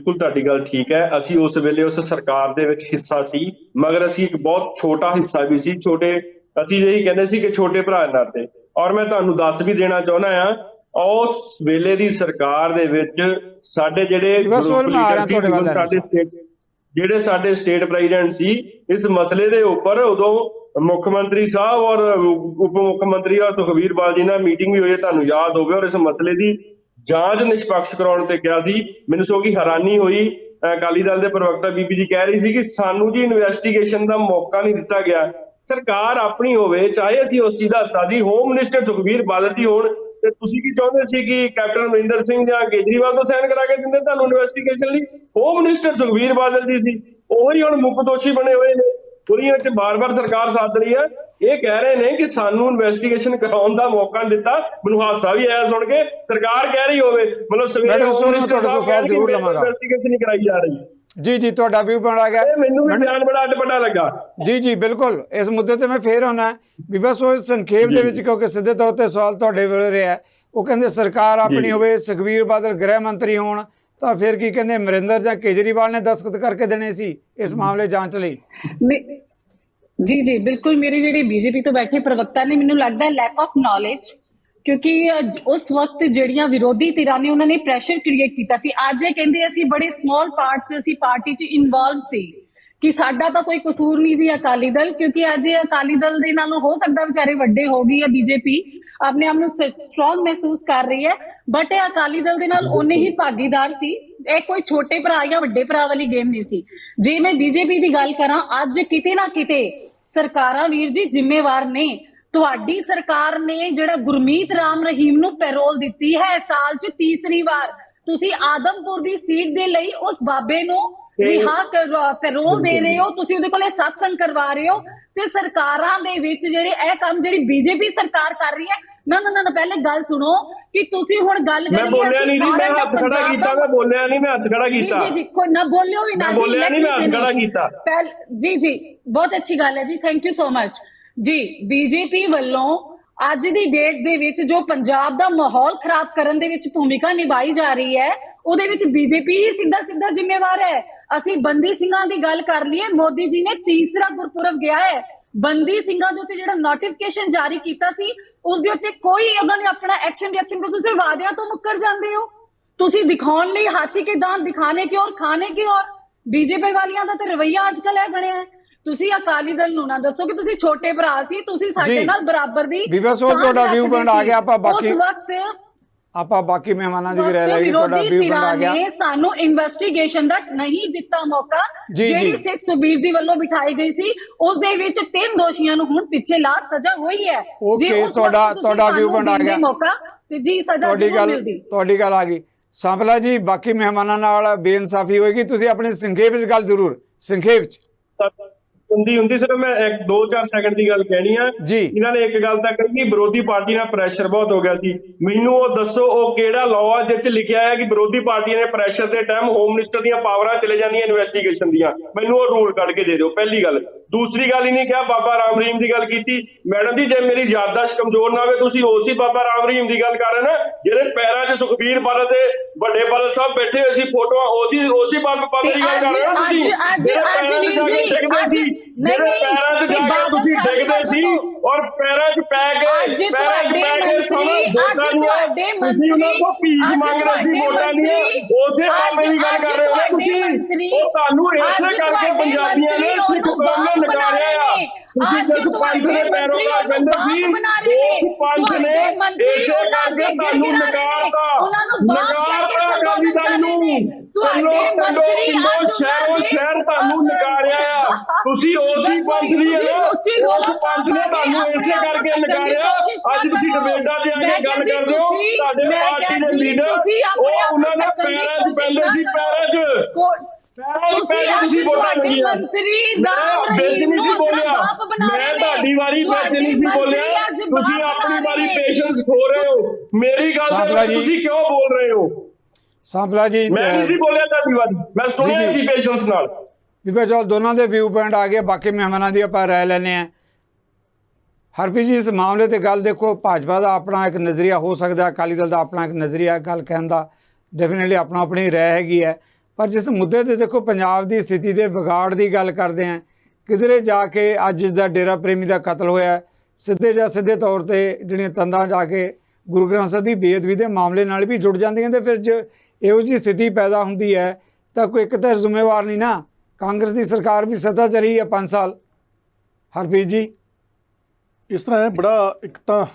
ਤੁਹਾਡੀ ਗੱਲ ਠੀਕ ਹੈ। ਅਸੀਂ ਉਸ ਵੇਲੇ ਉਸ ਸਰਕਾਰ ਦੇ ਵਿੱਚ ਹਿੱਸਾ ਸੀ, ਮਗਰ ਅਸੀਂ ਇੱਕ ਬਹੁਤ ਛੋਟਾ ਹਿੱਸਾ ਵੀ ਸੀ। ਅਸੀਂ ਇਹੀ ਕਹਿੰਦੇ ਸੀ ਕਿ ਛੋਟੇ ਭਰਾ ਨਾਤੇ। ਔਰ ਮੈਂ ਤੁਹਾਨੂੰ ਦੱਸ ਵੀ ਦੇਣਾ ਚਾਹੁੰਦਾ ਆ, ਉਸ ਵੇਲੇ ਦੀ ਸਰਕਾਰ ਦੇ ਵਿੱਚ ਸਾਡੇ ਜਿਹੜੇ ਸਾਡੇ ਸਟੇਟ ਪ੍ਰੈਜ਼ੀਡੈਂਟ ਸੀ, ਇਸ ਮਸਲੇ ਦੇ ਉੱਪਰ ਉਦੋਂ ਮੁੱਖ ਮੰਤਰੀ ਸਾਹਿਬ ਔਰ ਉਪ ਮੁੱਖ ਮੰਤਰੀ ਔਰ ਸੁਖਬੀਰ ਬਾਦਲ ਜੀ ਨਾਲ ਮੀਟਿੰਗ ਵੀ ਹੋਈ, ਤੁਹਾਨੂੰ ਯਾਦ ਹੋਵੇ, ਔਰ ਇਸ ਮਸਲੇ ਦੀ ਜਾਂਚ ਨਿਸ਼ਪਕਸ਼ ਕਰਾਉਣ ਤੇ ਕਿਹਾ ਸੀ। ਮੈਨੂੰ ਸੋ ਕਿ ਹੈਰਾਨੀ ਹੋਈ, ਅਕਾਲੀ ਦਲ ਦੇ ਪ੍ਰਵਕਤਾ ਬੀਬੀ ਜੀ ਕਹਿ ਰਹੀ ਸੀ ਕਿ ਸਾਨੂੰ ਜੀ ਇਨਵੈਸਟੀਗੇਸ਼ਨ ਦਾ ਮੌਕਾ ਨਹੀਂ ਦਿੱਤਾ ਗਿਆ। ਸਰਕਾਰ ਆਪਣੀ ਹੋਵੇ, ਚਾਹੇ ਅਸੀਂ ਉਸ ਚੀਜ਼ ਦਾ ਹਿੱਸਾ ਸੀ, ਹੋਮ ਮਿਨਿਸਟਰ ਸੁਖਬੀਰ ਬਾਦਲ ਜੀ ਹੋਣ, ਤੇ ਤੁਸੀਂ ਕੀ ਚਾਹੁੰਦੇ ਸੀ ਕਿ ਕੈਪਟਨ ਅਮਰਿੰਦਰ ਸਿੰਘ ਜਾਂ ਕੇਜਰੀਵਾਲ ਤੋਂ ਸਾਈਨ ਕਰਾ ਕੇ ਦਿੰਦੇ ਤੁਹਾਨੂੰ ਇਨਵੈਸਟੀਗੇਸ਼ਨ ਲਈ? ਹੋਮ ਮਿਨਿਸਟਰ ਸੁਖਬੀਰ ਬਾਦਲ ਜੀ ਸੀ, ਉਹੀ ਹੁਣ ਮੁੱਖ ਦੋਸ਼ੀ ਬਣੇ ਹੋਏ ਨੇ। ਉਹਦੀਆਂ ਵਿੱਚ ਬਾਰ-ਬਾਰ ਸਰਕਾਰ ਸਾਥ ਰਹੀ ਹੈ। ਇਹ ਕਹਿ ਰਹੇ ਨੇ ਕਿ ਸਾਨੂੰ ਇਨਵੈਸਟੀਗੇਸ਼ਨ ਕਰਾਉਣ ਦਾ ਮੌਕਾ ਨਹੀਂ ਦਿੱਤਾ। ਮੈਨੂੰ ਹਾਸਾ ਵੀ ਆਇਆ ਸੁਣ ਕੇ, ਸਰਕਾਰ ਕਹਿ ਰਹੀ ਹੋਵੇ, ਮਤਲਬ ਸਵੇਰੇ ਇਨਵੈਸਟੀਗੇਸ਼ਨ ਨਹੀਂ ਕਰਾਈ ਜਾ ਰਹੀ। ਜੀ ਤੁਹਾਡਾ ਵੀ ਬਣਾ ਗਿਆ, ਮੈਨੂੰ ਵੀ ਬਿਆਨ ਬੜਾ ਅੱਡ-ਪੱਡਾ ਲੱਗਾ। ਜੀ ਬਿਲਕੁਲ, ਇਸ ਮੁੱਦੇ ਤੇ ਮੈਂ ਫੇਰ ਆਉਣਾ ਵੀ ਬਸ ਉਹ ਸੰਖੇਪ ਦੇ ਵਿੱਚ, ਕਿਉਂਕਿ ਸਿੱਧੇ ਤੌਰ ਤੇ ਸਵਾਲ ਤੁਹਾਡੇ ਵੇਲੇ ਰਿਹਾ। ਉਹ ਕਹਿੰਦੇ ਸਰਕਾਰ ਆਪਣੀ ਹੋਵੇ, ਸੁਖਬੀਰ ਬਾਦਲ ਗ੍ਰਹਿ ਮੰਤਰੀ ਹੋਣ, ਤਾਂ ਫਿਰ ਕੀ ਕਹਿੰਦੇ ਅਮਰਿੰਦਰ ਜਾਂ ਕੇਜਰੀਵਾਲ ਨੇ ਦਸਤਖਤ ਕਰਕੇ ਦੇਣੇ ਸੀ ਇਸ ਮਾਮਲੇ ਜਾਂਚ ਲਈ? ਜੀ ਬਿਲਕੁਲ। ਮੇਰੀ ਜਿਹੜੀ ਬੀਜੇਪੀ ਤੋਂ ਬੈਠੇ ਪ੍ਰਵਕਤਾ ਨੇ, ਮੈਨੂੰ ਲੱਗਦਾ ਲੈਕ ਆਫ ਨੌਲੇਜ, ਕਿਉਂਕਿ ਉਸ ਵਕਤ ਜਿਹੜੀਆਂ ਵਿਰੋਧੀ ਧਿਰਾਂ ਨੇ ਉਹਨਾਂ ਨੇ ਪ੍ਰੈਸ਼ਰ ਕ੍ਰੀਏਟ ਕੀਤਾ ਸੀ। ਅੱਜ ਇਹ ਕਹਿੰਦੇ ਅਸੀਂ ਬੜੇ ਸਮਾਲ ਪਾਰਟ 'ਚ ਅਸੀਂ ਪਾਰਟੀ 'ਚ ਇਨਵੋਲਵ ਸੀ ਕਿ ਸਾਡਾ ਤਾਂ ਕੋਈ ਕਸੂਰ ਨਹੀਂ ਸੀ ਅਕਾਲੀ ਦਲ, ਕਿਉਂਕਿ ਅੱਜ ਇਹ ਅਕਾਲੀ ਦਲ ਦੇ ਨਾਲੋਂ ਹੋ ਸਕਦਾ ਵਿਚਾਰੇ ਵੱਡੇ ਹੋ ਗਈ ਹੈ, ਬੀਜੇਪੀ ਆਪਣੇ ਆਪ ਨੂੰ ਸਟਰੋਂਗ ਮਹਿਸੂਸ ਕਰ ਰਹੀ ਹੈ, ਬਟ ਇਹ ਅਕਾਲੀ ਦਲ ਦੇ ਨਾਲ ਉਹਨੇ ਹੀ ਭਾਗੀਦਾਰ ਸੀ। ਇਹ ਕੋਈ ਛੋਟੇ ਭਰਾ ਜਾਂ ਵੱਡੇ ਭਰਾ ਵਾਲੀ ਗੇਮ ਨਹੀਂ ਸੀ। ਜੇ ਮੈਂ ਬੀਜੇਪੀ ਦੀ ਗੱਲ ਕਰਾਂ, ਅੱਜ ਕਿਤੇ ਨਾ ਕਿਤੇ ਸਰਕਾਰਾਂ ਵੀਰ ਜੀ ਜ਼ਿੰਮੇਵਾਰ ਨੇ। ਤੁਹਾਡੀ ਸਰਕਾਰ ਨੇ ਜਿਹੜਾ ਗੁਰਮੀਤ ਰਾਮ ਰਹੀਮ ਨੂੰ ਪੈਰੋਲ ਦਿੱਤੀ ਹੈ ਸਾਲ 'ਚ ਤੀਸਰੀ ਵਾਰ, ਤੁਸੀਂ ਆਦਮਪੁਰ ਦੀ ਸੀਟ ਦੇ ਲਈ ਉਸ ਬਾਬੇ ਨੂੰ ਪੈਰੋਲ ਦੇ ਰਹੇ ਹੋ, ਤੁਸੀਂ ਉਹਦੇ ਕੋਲੇ ਸਤਸੰਗ ਕਰਵਾ ਰਹੇ ਹੋ। ਤੇ ਸਰਕਾਰਾਂ ਦੇ ਵਿੱਚ ਜਿਹੜੇ ਇਹ ਕੰਮ ਜਿਹੜੀ ਬੀਜੇਪੀ ਸਰਕਾਰ ਕਰ ਰਹੀ ਹੈ, ਨਾ ਪਹਿਲੇ ਗੱਲ ਸੁਣੋ ਕਿ ਤੁਸੀਂ ਹੁਣ ਗੱਲ ਕਰੀ, ਮੈਂ ਬੋਲਿਆ ਨਹੀਂ, ਮੈਂ ਹੱਥ ਖੜਾ ਕੀਤਾ, ਮੈਂ ਬੋਲਿਆ ਨਹੀਂ, ਮੈਂ ਹੱਥ ਖੜਾ ਕੀਤਾ। ਜੀ ਕੋਈ ਨਾ ਬੋਲਿਓ ਵੀ ਨਾ, ਬੋਲਿਆ ਨਹੀਂ, ਮੈਂ ਹੱਥ ਖੜਾ ਕੀਤਾ। ਜੀ ਬਹੁਤ ਅੱਛੀ ਗੱਲ ਹੈ ਜੀ, ਥੈਂਕ ਯੂ ਸੋ ਮਚ ਜੀ। ਬੀਜੇਪੀ ਵੱਲੋਂ ਅੱਜ ਦੀ ਡੇਟ ਦੇ ਵਿੱਚ ਜੋ ਪੰਜਾਬ ਦਾ ਮਾਹੌਲ ਖਰਾਬ ਕਰਨ ਦੇ ਵਿੱਚ ਭੂਮਿਕਾ ਨਿਭਾਈ ਜਾ ਰਹੀ ਹੈ, ਉਹਦੇ ਵਿੱਚ ਬੀਜੇਪੀ ਹੀ ਸਿੱਧਾ ਜ਼ਿੰਮੇਵਾਰ ਹੈ। ਅਸੀਂ ਬੰਦੀ ਸਿੰਘਾਂ ਦੀ ਗੱਲ ਕਰ ਲਈਏ, ਮੋਦੀ ਜੀ ਨੇ ਤੀਸਰਾ ਗੁਰਪੁਰਬ ਗਿਆ ਹੈ, ਬੰਦੀ ਸਿੰਘਾਂ ਦੇ ਉੱਤੇ ਜਿਹੜਾ ਨੋਟੀਫਿਕੇਸ਼ਨ ਜਾਰੀ ਕੀਤਾ ਸੀ ਉਸ ਦੇ ਉੱਤੇ ਕੋਈ ਉਹਨਾਂ ਨੇ ਆਪਣਾ ਐਕਸ਼ਨ ਰਿਐਕਸ਼ਨ ਕਰ, ਤੁਸੀਂ ਵਾਅਦਿਆਂ ਤੋਂ ਮੁੱਕਰ ਜਾਂਦੇ ਹੋ। ਤੁਸੀਂ ਦਿਖਾਉਣ ਲਈ ਹਾਥੀ ਕੇ ਦਾंत ਦਿਖਾਣੇ ਕੇ ਔਰ ਖਾਣੇ ਕੇ ਔਰ ਬੀਜੇਪੀ ਵਾਲਿਆਂ ਦਾ ਤੇ ਰਵਈਆ ਅੱਜ ਕੱਲ ਇਹ ਬਣਿਆ ਹੈ। ਤੁਸੀਂ ਅਕਾਲੀ ਦਲ ਨੂੰ ਨਾ ਦੱਸੋ ਕਿ ਤੁਸੀਂ ਛੋਟੇ ਭਰਾ ਸੀ, ਤੁਸੀਂ ਸਾਡੇ ਨਾਲ ਬਰਾਬਰ ਦੀ ਬੀਬਾ ਸੋਲ ਤੁਹਾਡਾ ਵਿਊ ਪੁਆਇੰਟ ਆ ਗਿਆ। ਆਪਾਂ ਬਾਕੀ ਬਾਕੀ ਮਹਿਮਾਨਾਂ ਦੀ ਵੀ ਰਹਿ ਲਈ, ਤੁਹਾਡਾ ਵਿਊ ਪੁਆਇੰਟ ਆ ਗਿਆ। ਸਾਨੂੰ ਇਨਵੈਸਟੀਗੇਸ਼ਨ ਦਾ ਨਹੀਂ ਦਿੱਤਾ ਮੌਕਾ। ਜਿਹੜੀ ਸਿੱਖ ਸੁਬੀਰ ਜੀ ਵੱਲੋਂ ਬਿਠਾਈ ਗਈ ਸੀ ਉਸ ਦੇ ਵਿੱਚ 3 ਦੋਸ਼ੀਆਂ ਨੂੰ ਹੁਣ ਪਿੱਛੇ ਲਾ ਸਜ਼ਾ ਹੋਈ ਹੈ। ਓਕੇ, ਤੁਹਾਡਾ ਵਿਊ ਪੁਆਇੰਟ ਆ ਗਿਆ ਮੌਕਾ ਤੇ ਜੀ ਸਜ਼ਾ ਤੁਹਾਡੀ ਗੱਲ ਆ ਗਈ। ਸਾਂਪਲਾ ਜੀ, ਬਾਕੀ ਮਹਿਮਾਨਾਂ ਨਾਲ ਬੇਇਨਸਾਫੀ ਹੋਏਗੀ, ਤੁਸੀਂ ਆਪਣੇ ਸੰਖੇਪ ਵਿੱਚ ਗੱਲ ਜ਼ਰੂਰ ਸੰਖੇਪ ਵਿੱਚ ਹੁੰਦੀ ਸਿਰਫ ਮੈਂ 2-4 ਸੈਕਿੰਡ ਦੀ ਗੱਲ ਕਹਿਣੀ ਆ ਜੀ। ਇਹਨਾਂ ਨੇ ਇੱਕ ਗੱਲ ਤਾਂ ਕਹੀ ਕਿ ਵਿਰੋਧੀ ਪਾਰਟੀ ਨਾਲ ਪ੍ਰੈਸ਼ਰ ਬਹੁਤ ਹੋ ਗਿਆ ਸੀ। ਮੈਨੂੰ ਉਹ ਦੱਸੋ ਉਹ ਕਿਹੜਾ ਲਾਅ ਆ ਜਿਸ 'ਚ ਲਿਖਿਆ ਹੈ ਕਿ ਵਿਰੋਧੀ ਪਾਰਟੀਆਂ ਦੇ ਪ੍ਰੈਸ਼ਰ ਦੇ ਟਾਈਮ ਹੋਮ ਮਿਨਿਸਟਰ ਦੀਆਂ ਪਾਵਰਾਂ ਚਲੇ ਜਾਂਦੀਆਂ ਇਨਵੈਸਟੀਗੇਸ਼ਨ ਦੀਆਂ। ਮੈਨੂੰ ਉਹ ਰੂਲ ਕੱਢ ਕੇ ਦੇ ਦਿਓ, ਪਹਿਲੀ ਗੱਲ। ਦੂਸਰੀ ਗੱਲ, ਹੀ ਨਹੀਂ ਕਿਹਾ ਬਾਬਾ ਰਾਮ ਰਹੀਮ ਦੀ ਗੱਲ ਕੀਤੀ। ਮੈਡਮ ਜੀ, ਜੇ ਮੇਰੀ ਯਾਦਦਾਸ਼ਤ ਕਮਜ਼ੋਰ ਨਾ ਹੋਵੇ, ਤੁਸੀਂ ਉਸੇ ਬਾਬਾ ਰਾਮ ਰਹੀਮ ਦੀ ਗੱਲ ਕਰ ਰਹੇ ਨਾ ਜਿਹੜੇ ਪੈਰਾਂ 'ਚ ਸੁਖਬੀਰ ਬਾਦਲ ਤੇ ਵੱਡੇ ਬਾਦਲ ਸਾਹਿਬ ਬੈਠੇ ਹੋਏ ਸੀ, ਫੋਟੋਆਂ ਉਸੇ ਬਾਬਾ ਬਾਦਲ ਦੀ ਗੱਲ ਕਰ ਰਹੇ ਹੋ ਤੁਸੀਂ। ਪੈਰਾਂ 'ਚ ਜਾ ਕੇ ਤੁਸੀਂ ਡਿੱਗਦੇ ਸੀ ਔਰ ਪੈਰਾਂ 'ਚ ਪੈ ਕੇ ਸਮਾਂ ਵੋਟਾਂ ਦੀਆਂ ਤੁਸੀਂ ਉਹਨਾਂ ਕੋਲ ਭੀਖ ਮੰਗ ਰਹੇ ਸੀ ਵੋਟਾਂ ਦੀਆਂ। ਉਸੇ ਬਾਬੇ ਦੀ ਗੱਲ ਕਰ ਰਹੇ ਹੋ ਤੁਸੀਂ। ਉਹ ਤੁਹਾਨੂੰ ਇਸੇ ਕਰਕੇ ਪੰਜਾਬੀਆਂ ਨੇ ਸਿੱਖ ਕੌਮ ਨੇ ਨਕਾਰਿਆ ਆ। ਤੁਸੀਂ ਜਿਸ ਪੰਥ ਦੇ ਪੈਰੋਕਾਰ ਕਹਿੰਦੇ ਸੀ, ਉਸ ਪੰਥ ਨੇ ਇਸੇ ਕਰਕੇ ਤੁਹਾਨੂੰ ਨਕਾਰਤਾ ਅਕਾਲੀ ਦਲ ਨੂੰ। ਪਿੰਡੋਂ ਸ਼ਹਿਰ ਤੁਹਾਨੂੰ ਨਕਾਰਿਆ ਆ। ਤੁਸੀਂ ਉਸੇ ਪੰਥ ਦੀ ਹੈ ਨਾ, ਉਸ ਪੰਥ ਨੇ ਤੁਹਾਨੂੰ ਇਸੇ ਕਰਕੇ ਨਕਾਰਿਆ। ਅੱਜ ਤੁਸੀਂ ਡਿਬੇਟਾਂ ਤੇ ਆ ਕੇ ਗੱਲ ਕਰਦੇ ਹੋ, ਤੁਹਾਡੇ ਪਾਰਟੀ ਦੇ ਲੀਡਰ ਉਹ ਉਹਨਾਂ ਨੇ ਪੈਰਾਂ 'ਚ ਪੈਂਦੇ ਸੀ, ਪੈਰਾਂ 'ਚ ਤੁਸੀਂ ਵੋਟਾਂ ਮੰਗੀਆਂ। ਮੈਂ ਵਿੱਚ ਨਹੀਂ ਸੀ ਬੋਲਿਆ, ਮੈਂ ਤੁਹਾਡੀ ਵਾਰੀ ਵਿੱਚ ਨਹੀਂ ਸੀ ਬੋਲਿਆ। ਤੁਸੀਂ ਆਪਣੀ ਵਾਰੀ ਪੇਸ਼ੈਂਸ ਖੋ ਰਹੇ ਹੋ। ਮੇਰੀ ਗੱਲ ਤੇ ਤੁਸੀਂ ਕਿਉਂ ਬੋਲ ਰਹੇ ਹੋ? ਸਾਂਪਲਾ ਜੀ, ਮੈਂ ਨਹੀਂ ਸੀ ਬੋਲਿਆ ਤੁਹਾਡੀ ਵਾਰੀ, ਮੈਂ ਸੁਣਿਆ ਸੀ ਪੇਸ਼ੈਂਸ ਨਾਲ। ਬੀਬਾ ਚੌਲ, ਦੋਨਾਂ ਦੇ ਵਿਊ ਪੁਆਇੰਟ ਆ ਗਏ, ਬਾਕੀ ਮਹਿਮਾਨਾਂ ਦੀ ਆਪਾਂ ਰਾਏ ਲੈਣੇ ਆ। ਹਰਪ੍ਰੀਤ ਜੀ, ਇਸ ਮਾਮਲੇ ਤੇ ਗੱਲ ਦੇਖੋ, ਭਾਜਪਾ ਦਾ ਆਪਣਾ ਇੱਕ ਨਜ਼ਰੀਆ ਹੋ ਸਕਦਾ, ਅਕਾਲੀ ਦਲ ਦਾ ਆਪਣਾ ਇੱਕ ਨਜ਼ਰੀਆ, ਗੱਲ ਕਹਿਣ ਦਾ ਡੈਫੀਨੇਟਲੀ ਆਪਣੀ ਰਾਏ ਹੈਗੀ ਹੈ। ਪਰ ਜਿਸ ਮੁੱਦੇ ਤੇ ਦੇਖੋ ਪੰਜਾਬ ਦੀ ਸਥਿਤੀ ਦੇ ਵਿਗਾੜ ਦੀ ਗੱਲ ਕਰਦੇ ਹਾਂ, ਕਿਧਰੇ ਜਾ ਕੇ ਅੱਜ ਦਾ ਡੇਰਾ ਪ੍ਰੇਮੀ ਦਾ ਕਤਲ ਹੋਇਆ, ਸਿੱਧੇ ਤੌਰ ਤੇ ਜਿਹੜੀਆਂ ਤੰਦਾਂ ਜਾ ਕੇ ਗੁਰੂ ਗ੍ਰੰਥ ਸਾਹਿਬ ਦੀ ਬੇਅਦਬੀ ਦੇ ਮਾਮਲੇ ਨਾਲ ਵੀ ਜੁੜ ਜਾਂਦੀਆਂ। ਤੇ ਫਿਰ ਜੇ ਇਹੋ ਜਿਹੀ ਸਥਿਤੀ ਪੈਦਾ ਹੁੰਦੀ ਹੈ ਤਾਂ ਕੋਈ ਇੱਕ ਤਾਂ ਜ਼ਿੰਮੇਵਾਰ ਨਹੀਂ ਨਾ। ਕਾਂਗਰਸ ਦੀ ਸਰਕਾਰ ਵੀ ਸੱਤਾ 'ਚ ਰਹੀ ਹੈ 5 ਸਾਲ। ਹਰਪ੍ਰੀਤ ਜੀ, ਇਸ ਤਰ੍ਹਾਂ ਹੈ, ਬੜਾ ਇੱਕ ਤਾਂ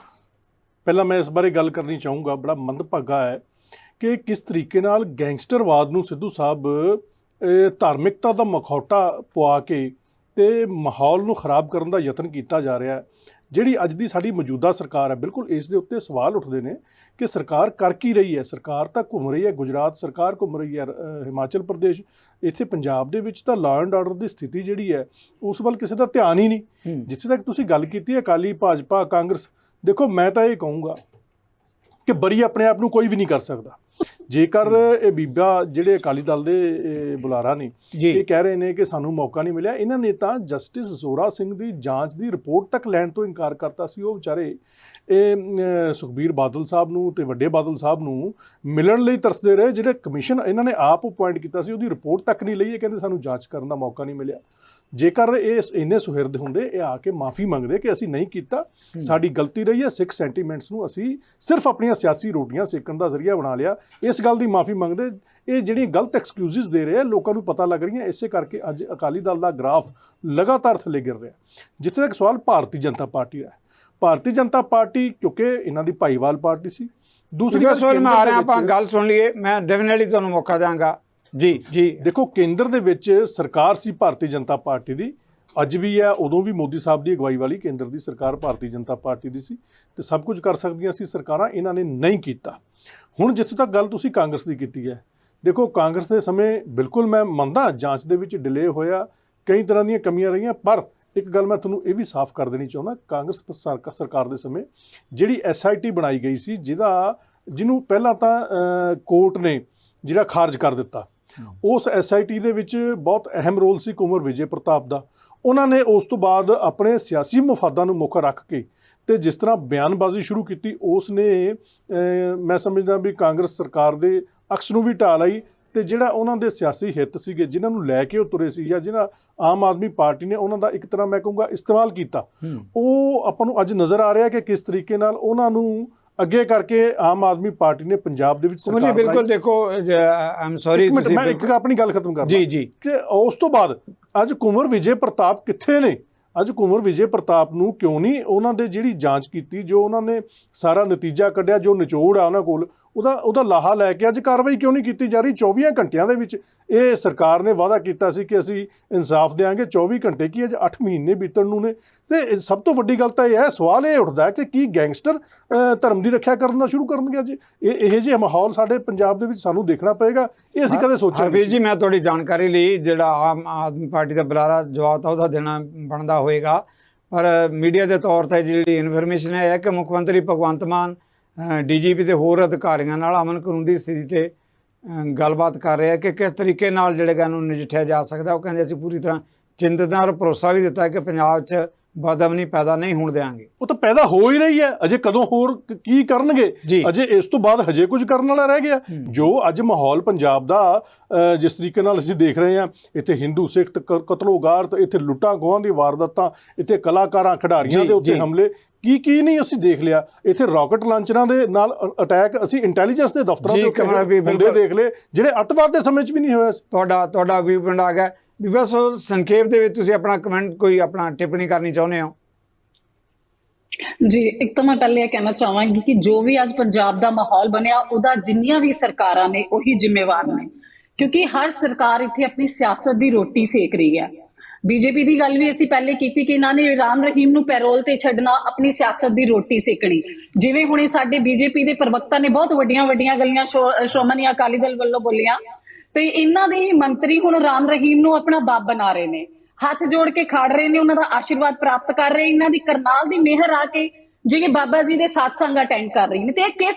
ਪਹਿਲਾਂ ਮੈਂ ਇਸ ਬਾਰੇ ਗੱਲ ਕਰਨੀ ਚਾਹੂੰਗਾ, ਬੜਾ ਮੰਦਭਾਗਾ ਹੈ ਕਿ ਕਿਸ ਤਰੀਕੇ ਨਾਲ ਗੈਂਗਸਟਰਵਾਦ ਨੂੰ ਸਿੱਧੂ ਸਾਹਿਬ ਧਾਰਮਿਕਤਾ ਦਾ ਮਖੌਟਾ ਪਵਾ ਕੇ ਤੇ ਮਾਹੌਲ ਨੂੰ ਖਰਾਬ ਕਰਨ ਦਾ ਯਤਨ ਕੀਤਾ ਜਾ ਰਿਹਾ ਹੈ। ਜਿਹੜੀ ਅੱਜ ਦੀ ਸਾਡੀ ਮੌਜੂਦਾ ਸਰਕਾਰ ਹੈ, ਬਿਲਕੁਲ ਇਸ ਦੇ ਉੱਤੇ ਸਵਾਲ ਉੱਠਦੇ ਨੇ ਕਿ ਸਰਕਾਰ ਕਰ ਕੀ ਰਹੀ ਹੈ। ਸਰਕਾਰ ਤਾਂ ਘੁੰਮ ਰਹੀ ਹੈ, ਗੁਜਰਾਤ ਸਰਕਾਰ ਘੁੰਮ ਰਹੀ ਹੈ, ਹਿਮਾਚਲ ਪ੍ਰਦੇਸ਼, ਇੱਥੇ ਪੰਜਾਬ ਦੇ ਵਿੱਚ ਤਾਂ ਲਾਅ ਐਂਡ ਆਰਡਰ ਦੀ ਸਥਿਤੀ ਜਿਹੜੀ ਹੈ ਉਸ ਵੱਲ ਕਿਸੇ ਦਾ ਧਿਆਨ ਹੀ ਨਹੀਂ। ਜਿੱਥੇ ਤੱਕ ਤੁਸੀਂ ਗੱਲ ਕੀਤੀ ਹੈ ਅਕਾਲੀ, ਭਾਜਪਾ, ਕਾਂਗਰਸ, ਦੇਖੋ ਮੈਂ ਤਾਂ ਇਹ ਕਹੂੰਗਾ ਕਿ ਬਰੀ ਆਪਣੇ ਆਪ ਨੂੰ ਕੋਈ ਵੀ ਨਹੀਂ ਕਰ ਸਕਦਾ। ਜੇਕਰ ਇਹ ਬੀਬਾ ਜਿਹੜੇ ਅਕਾਲੀ ਦਲ ਦੇ ਬੁਲਾਰਾ ਨੇ ਇਹ ਕਹਿ ਰਹੇ ਨੇ ਕਿ ਸਾਨੂੰ ਮੌਕਾ ਨਹੀਂ ਮਿਲਿਆ, ਇਹਨਾਂ ਨੇ ਤਾਂ ਜਸਟਿਸ ਜ਼ੋਰਾ ਸਿੰਘ ਦੀ ਜਾਂਚ ਦੀ ਰਿਪੋਰਟ ਤੱਕ ਲੈਣ ਤੋਂ ਇਨਕਾਰ ਕਰਤਾ ਸੀ। ਉਹ ਵਿਚਾਰੇ ਇਹ ਸੁਖਬੀਰ ਬਾਦਲ ਸਾਹਿਬ ਨੂੰ ਤੇ ਵੱਡੇ ਬਾਦਲ ਸਾਹਿਬ ਨੂੰ ਮਿਲਣ ਲਈ ਤਰਸਦੇ ਰਹੇ। ਜਿਹੜੇ ਕਮਿਸ਼ਨ ਇਹਨਾਂ ਨੇ ਆਪ ਅਪੁਆਇੰਟ ਕੀਤਾ ਸੀ ਉਹਦੀ ਰਿਪੋਰਟ ਤੱਕ ਨਹੀਂ ਲਈ। ਇਹ ਕਹਿੰਦੇ ਸਾਨੂੰ ਜਾਂਚ ਕਰਨ ਦਾ ਮੌਕਾ ਨਹੀਂ ਮਿਲਿਆ। ਜੇਕਰ ਇਹ ਇੰਨੇ ਸੁਹਿਰਦ ਹੁੰਦੇ, ਇਹ ਆ ਕੇ ਮਾਫੀ ਮੰਗਦੇ ਕਿ ਅਸੀਂ ਨਹੀਂ ਕੀਤਾ, ਸਾਡੀ ਗਲਤੀ ਰਹੀ ਹੈ, ਸਿੱਖ ਸੈਂਟੀਮੈਂਟਸ ਨੂੰ ਅਸੀਂ ਸਿਰਫ ਆਪਣੀਆਂ ਸਿਆਸੀ ਰੋਟੀਆਂ ਸੇਕਣ ਦਾ ਜ਼ਰੀਆ ਬਣਾ ਲਿਆ, ਇਸ ਗੱਲ ਦੀ ਮਾਫੀ ਮੰਗਦੇ। ਇਹ ਜਿਹੜੀਆਂ ਗਲਤ ਐਕਸਕਿਊਜ਼ਸ ਦੇ ਰਹੇ ਆ, ਲੋਕਾਂ ਨੂੰ ਪਤਾ ਲੱਗ ਰਹੀਆਂ। ਇਸੇ ਕਰਕੇ ਅੱਜ ਅਕਾਲੀ ਦਲ ਦਾ ਗ੍ਰਾਫ ਲਗਾਤਾਰ ਥੱਲੇ ਗਿਰ ਰਿਹਾ। ਜਿੱਥੇ ਤੱਕ ਸਵਾਲ ਭਾਰਤੀ ਜਨਤਾ ਪਾਰਟੀ ਦਾ ਹੈ, ਭਾਰਤੀ ਜਨਤਾ ਪਾਰਟੀ ਕਿਉਂਕਿ ਇਹਨਾਂ ਦੀ ਭਾਈਵਾਲ ਪਾਰਟੀ ਸੀ। ਦੂਸਰੀ ਸਵਾਲ ਮੈਂ ਆ ਰਿਹਾ, ਆਪਾਂ ਗੱਲ ਸੁਣ ਲਈਏ, ਮੈਂ ਡੈਫੀਨੇਟਲੀ ਤੁਹਾਨੂੰ ਮੌਕਾ ਦਿਆਂਗਾ। ਜੀ ਦੇਖੋ, ਕੇਂਦਰ ਦੇ ਵਿੱਚ ਸਰਕਾਰ ਸੀ ਭਾਰਤੀ ਜਨਤਾ ਪਾਰਟੀ ਦੀ, ਅੱਜ ਵੀ ਹੈ, ਉਦੋਂ ਵੀ ਮੋਦੀ ਸਾਹਿਬ ਦੀ ਅਗਵਾਈ ਵਾਲੀ ਕੇਂਦਰ ਦੀ ਸਰਕਾਰ ਭਾਰਤੀ ਜਨਤਾ ਪਾਰਟੀ ਦੀ ਸੀ ਤੇ ਸਭ ਕੁਝ ਕਰ ਸਕਦੀਆਂ ਸੀ ਸਰਕਾਰਾਂ, ਇਹਨਾਂ ਨੇ ਨਹੀਂ ਕੀਤਾ। ਹੁਣ ਜਿੱਥੇ ਤੱਕ ਗੱਲ ਤੁਸੀਂ ਕਾਂਗਰਸ ਦੀ ਕੀਤੀ ਹੈ, ਦੇਖੋ ਕਾਂਗਰਸ ਦੇ ਸਮੇਂ ਬਿਲਕੁਲ ਮੈਂ ਮੰਨਦਾ ਜਾਂਚ ਦੇ ਵਿੱਚ ਡਿਲੇ ਹੋਇਆ, ਕਈ ਤਰ੍ਹਾਂ ਦੀਆਂ ਕਮੀਆਂ ਰਹੀਆਂ, ਪਰ ਇੱਕ ਗੱਲ ਮੈਂ ਤੁਹਾਨੂੰ ਇਹ ਵੀ ਸਾਫ਼ ਕਰ ਦੇਣੀ ਚਾਹੁੰਦਾ, ਕਾਂਗਰਸ ਸਰਕਾਰ ਦੇ ਸਮੇਂ ਜਿਹੜੀ SIT ਬਣਾਈ ਗਈ ਸੀ, ਜਿਹਨੂੰ ਪਹਿਲਾਂ ਤਾਂ ਕੋਰਟ ਨੇ ਜਿਹੜਾ ਖਾਰਜ ਕਰ ਦਿੱਤਾ, ਉਸ SIT ਦੇ ਵਿੱਚ ਬਹੁਤ ਅਹਿਮ ਰੋਲ ਸੀ ਕੁੰਵਰ ਵਿਜੇ ਪ੍ਰਤਾਪ ਦਾ। ਉਹਨਾਂ ਨੇ ਉਸ ਤੋਂ ਬਾਅਦ ਆਪਣੇ ਸਿਆਸੀ ਮਫਾਦਾਂ ਨੂੰ ਮੁੱਖ ਰੱਖ ਕੇ ਤੇ ਜਿਸ ਤਰ੍ਹਾਂ ਬਿਆਨਬਾਜ਼ੀ ਸ਼ੁਰੂ ਕੀਤੀ, ਉਸ ਨੇ ਮੈਂ ਸਮਝਦਾ ਵੀ ਕਾਂਗਰਸ ਸਰਕਾਰ ਦੇ ਅਕਸ ਨੂੰ ਵੀ ਢਾਹ ਲਾਈ ਤੇ ਜਿਹੜਾ ਉਹਨਾਂ ਦੇ ਸਿਆਸੀ ਹਿੱਤ ਸੀਗੇ ਜਿਨ੍ਹਾਂ ਨੂੰ ਲੈ ਕੇ ਉਹ ਤੁਰੇ ਸੀ ਜਾਂ ਜਿਹਨਾਂ ਆਮ ਆਦਮੀ ਪਾਰਟੀ ਨੇ ਉਹਨਾਂ ਦਾ ਇੱਕ ਤਰ੍ਹਾਂ ਮੈਂ ਕਹੂੰਗਾ ਇਸਤੇਮਾਲ ਕੀਤਾ, ਉਹ ਆਪਾਂ ਨੂੰ ਅੱਜ ਨਜ਼ਰ ਆ ਰਿਹਾ ਕਿ ਕਿਸ ਤਰੀਕੇ ਨਾਲ ਉਹਨਾਂ ਨੂੰ ਅੱਗੇ ਕਰਕੇ ਆਮ ਆਦਮੀ ਪਾਰਟੀ ਨੇ ਪੰਜਾਬ ਦੇ ਵਿੱਚ ਕੁਮਰ ਜੀ ਬਿਲਕੁਲ ਦੇਖੋ ਆਮ ਸੌਰੀ ਤੁਸੀਂ ਮੈਂ ਇੱਕ ਆਪਣੀ ਗੱਲ ਖਤਮ ਕਰਦਾ ਜੀ ਜੀ ਕਿ ਉਸ ਤੋਂ ਬਾਅਦ ਅੱਜ ਕੁੰਵਰ ਵਿਜੇ ਪ੍ਰਤਾਪ ਕਿੱਥੇ ਨੇ? ਅੱਜ ਕੁੰਵਰ ਵਿਜੇ ਪ੍ਰਤਾਪ ਨੂੰ ਕਿਉਂ ਨਹੀਂ ਉਹਨਾਂ ਦੇ ਜਿਹੜੀ ਜਾਂਚ ਕੀਤੀ, ਜੋ ਉਹਨਾਂ ਨੇ ਸਾਰਾ ਨਤੀਜਾ ਕੱਢਿਆ, ਜੋ ਨਿਚੋੜ ਆ ਉਹਨਾਂ ਕੋਲ, ਉਹਦਾ ਲਾਹਾ ਲੈ ਕੇ ਅੱਜ ਕਾਰਵਾਈ ਕਿਉਂ ਨਹੀਂ ਕੀਤੀ ਜਾ ਰਹੀ? 24 ਘੰਟਿਆਂ ਦੇ ਵਿੱਚ ਇਹ ਸਰਕਾਰ ਨੇ ਵਾਅਦਾ ਕੀਤਾ ਸੀ ਕਿ ਅਸੀਂ ਇਨਸਾਫ ਦੇਵਾਂਗੇ, 24 ਘੰਟੇ ਕੀ ਅੱਜ 8 ਮਹੀਨੇ ਬੀਤਣ ਨੂੰ ਨੇ। ਤੇ ਸਭ ਤੋਂ ਵੱਡੀ ਗੱਲ ਤਾਂ ਇਹ ਹੈ, ਸਵਾਲ ਇਹ ਉੱਠਦਾ ਕਿ ਕੀ ਗੈਂਗਸਟਰ ਧਰਮ ਦੀ ਰੱਖਿਆ ਕਰਨਾ ਸ਼ੁਰੂ ਕਰਨਗੇ? ਅੱਜ ਇਹ ਜਿਹੇ ਮਾਹੌਲ ਸਾਡੇ ਪੰਜਾਬ ਦੇ ਵਿੱਚ ਸਾਨੂੰ ਦੇਖਣਾ ਪਏਗਾ, ਇਹ ਅਸੀਂ ਕਦੇ ਸੋਚਿਆ ਹਰਵੀਰ ਜੀ ਮੈਂ ਤੁਹਾਡੀ ਜਾਣਕਾਰੀ ਲਈ ਜਿਹੜਾ ਆਮ ਆਦਮੀ ਪਾਰਟੀ ਦਾ ਬੁਲਾਰਾ ਜਵਾਬ ਤਾਂ ਉਹਦਾ ਦੇਣਾ ਬਣਦਾ ਹੋਏਗਾ, ਪਰ ਮੀਡੀਆ ਦੇ ਤੌਰ ਤੇ ਜਿਹੜੀ ਇਨਫੋਰਮੇਸ਼ਨ ਹੈ ਕਿ ਮੁੱਖ ਮੰਤਰੀ ਭਗਵੰਤ ਮਾਨ ਡੀਜੀਪੀ ਤੇ ਹੋਰ ਅਧਿਕਾਰੀਆਂ ਨਾਲ ਅਮਨ ਕਾਨੂੰਨ ਦੀ ਸਥਿਤੀ ਤੇ ਗੱਲਬਾਤ ਕਰ ਰਿਹਾ ਕਿ ਕਿਸ ਤਰੀਕੇ ਨਾਲ ਜਿਹੜੇ ਨੂੰ ਨਜਿੱਠਿਆ ਜਾ ਸਕਦਾ। ਉਹ ਕਹਿੰਦੇ ਅਸੀਂ ਪੂਰੀ ਤਰ੍ਹਾਂ ਚਿੰਤਤ ਹਾਂ ਔਰ ਭਰੋਸਾ ਵੀ ਦਿੱਤਾ ਕਿ ਪੰਜਾਬ 'ਚ ਬਦਅਮਨੀ ਪੈਦਾ ਨਹੀਂ ਹੋਣ ਦੇਵਾਂਗੇ। ਉਹ ਤਾਂ ਪੈਦਾ ਹੋ ਹੀ ਰਹੀ ਹੈ, ਅਜੇ ਕਦੋਂ ਹੋਰ ਕੀ ਕਰਨਗੇ? ਅਜੇ ਇਸ ਤੋਂ ਬਾਅਦ ਹਜੇ ਕੁਝ ਕਰਨ ਵਾਲਾ ਰਹਿ ਗਿਆ? ਜੋ ਅੱਜ ਮਾਹੌਲ ਪੰਜਾਬ ਦਾ ਜਿਸ ਤਰੀਕੇ ਨਾਲ ਅਸੀਂ ਦੇਖ ਰਹੇ ਹਾਂ, ਇੱਥੇ ਹਿੰਦੂ ਸਿੱਖ ਕਤਲੋਗਾਰਤ, ਇੱਥੇ ਲੁੱਟਾਂ ਖੋਹਾਂ ਦੀ ਵਾਰਦਾਤਾਂ, ਇੱਥੇ ਕਲਾਕਾਰਾਂ ਖਿਡਾਰੀਆਂ ਦੇ ਉੱਤੇ ਹਮਲੇ, ਕੀ ਨਹੀਂ ਅਸੀਂ ਦੇਖ ਲਿਆ। ਇੱਥੇ ਰਾਕਟ ਲਾਂਚਰਾਂ ਦੇ ਨਾਲ ਅਟੈਕ ਅਸੀਂ ਇੰਟੈਲੀਜੈਂਸ ਦੇ ਦਫ਼ਤਰਾਂ ਦੇ ਉੱਤੇ ਦੇਖ ਲਏ, ਜਿਹੜੇ ਅੱਤਵਾਦ ਦੇ ਸਮੇਂ 'ਚ ਵੀ ਨਹੀਂ ਹੋਇਆ ਸੀ। ਤੁਹਾਡਾ ਵੀ ਪਿੰਡ ਆ ਗਿਆ ਵੀ ਬਸ ਸੰਖੇਪ ਦੇ ਵਿੱਚ ਤੁਸੀਂ ਆਪਣਾ ਕਮੈਂਟ ਕੋਈ ਆਪਣਾ ਟਿੱਪਣੀ ਕਰਨੀ ਚਾਹੁੰਦੇ ਹੋ? ਜੀ ਇੱਕ ਤਾਂ ਮੈਂ ਪਹਿਲੇ ਇਹ ਕਹਿਣਾ ਚਾਹਾਂਗੀ ਕਿ ਜੋ ਵੀ ਅੱਜ ਪੰਜਾਬ ਦਾ ਮਾਹੌਲ ਬਣਿਆ ਉਹਦਾ ਜਿੰਨੀਆਂ ਵੀ ਸਰਕਾਰਾਂ ਨੇ ਉਹੀ ਜ਼ਿੰਮੇਵਾਰ ਨੇ, ਕਿਉਂਕਿ ਹਰ ਸਰਕਾਰ ਇੱਥੇ ਆਪਣੀ ਸਿਆਸਤ ਦੀ ਰੋਟੀ ਸੇਕ ਰਹੀ ਹੈ। ਬੀਜੇਪੀ ਦੀ ਗੱਲ ਵੀ ਅਸੀਂ ਪਹਿਲੇ ਕੀਤੀ ਕਿ ਇਹਨਾਂ ਨੇ ਰਾਮ ਰਹੀਮ ਨੂੰ ਪੈਰੋਲ ਤੇ ਛੱਡਣਾ, ਆਪਣੀ ਸਿਆਸਤ ਦੀ ਰੋਟੀ ਸੇਕਣੀ। ਜਿਵੇਂ ਹੁਣੇ ਸਾਡੇ ਬੀਜੇਪੀ ਦੇ ਪ੍ਰਵਕਤਾ ਨੇ ਬਹੁਤ ਵੱਡੀਆਂ ਗੱਲਾਂ ਸ਼੍ਰੋਮਣੀ ਅਕਾਲੀ ਦਲ ਵੱਲੋਂ ਬੋਲੀਆਂ, ਤੇ ਇਹਨਾਂ ਦੇ ਹੀ ਮੰਤਰੀ ਹੁਣ ਰਾਮ ਰਹੀਮ ਨੂੰ ਆਪਣਾ ਬਾਪ ਬਣਾ ਰਹੇ ਨੇ, ਹੱਥ ਜੋੜ ਕੇ ਖੜ ਰਹੇ ਨੇ, ਉਹਨਾਂ ਦਾ ਆਸ਼ੀਰਵਾਦ ਪ੍ਰਾਪਤ ਕਰ ਰਹੇ, ਇਹਨਾਂ ਦੀ ਕਰਨਾਲ ਦੀ ਮਿਹਰ ਆ ਕੇ ਜਿਹੜੇ ਬਾਬਾ ਜੀ ਦੇ ਸਤਸੰਗ ਅਟੈਂਡ ਕਰ ਰਹੇ ਨੇ। ਤੇ ਇਹ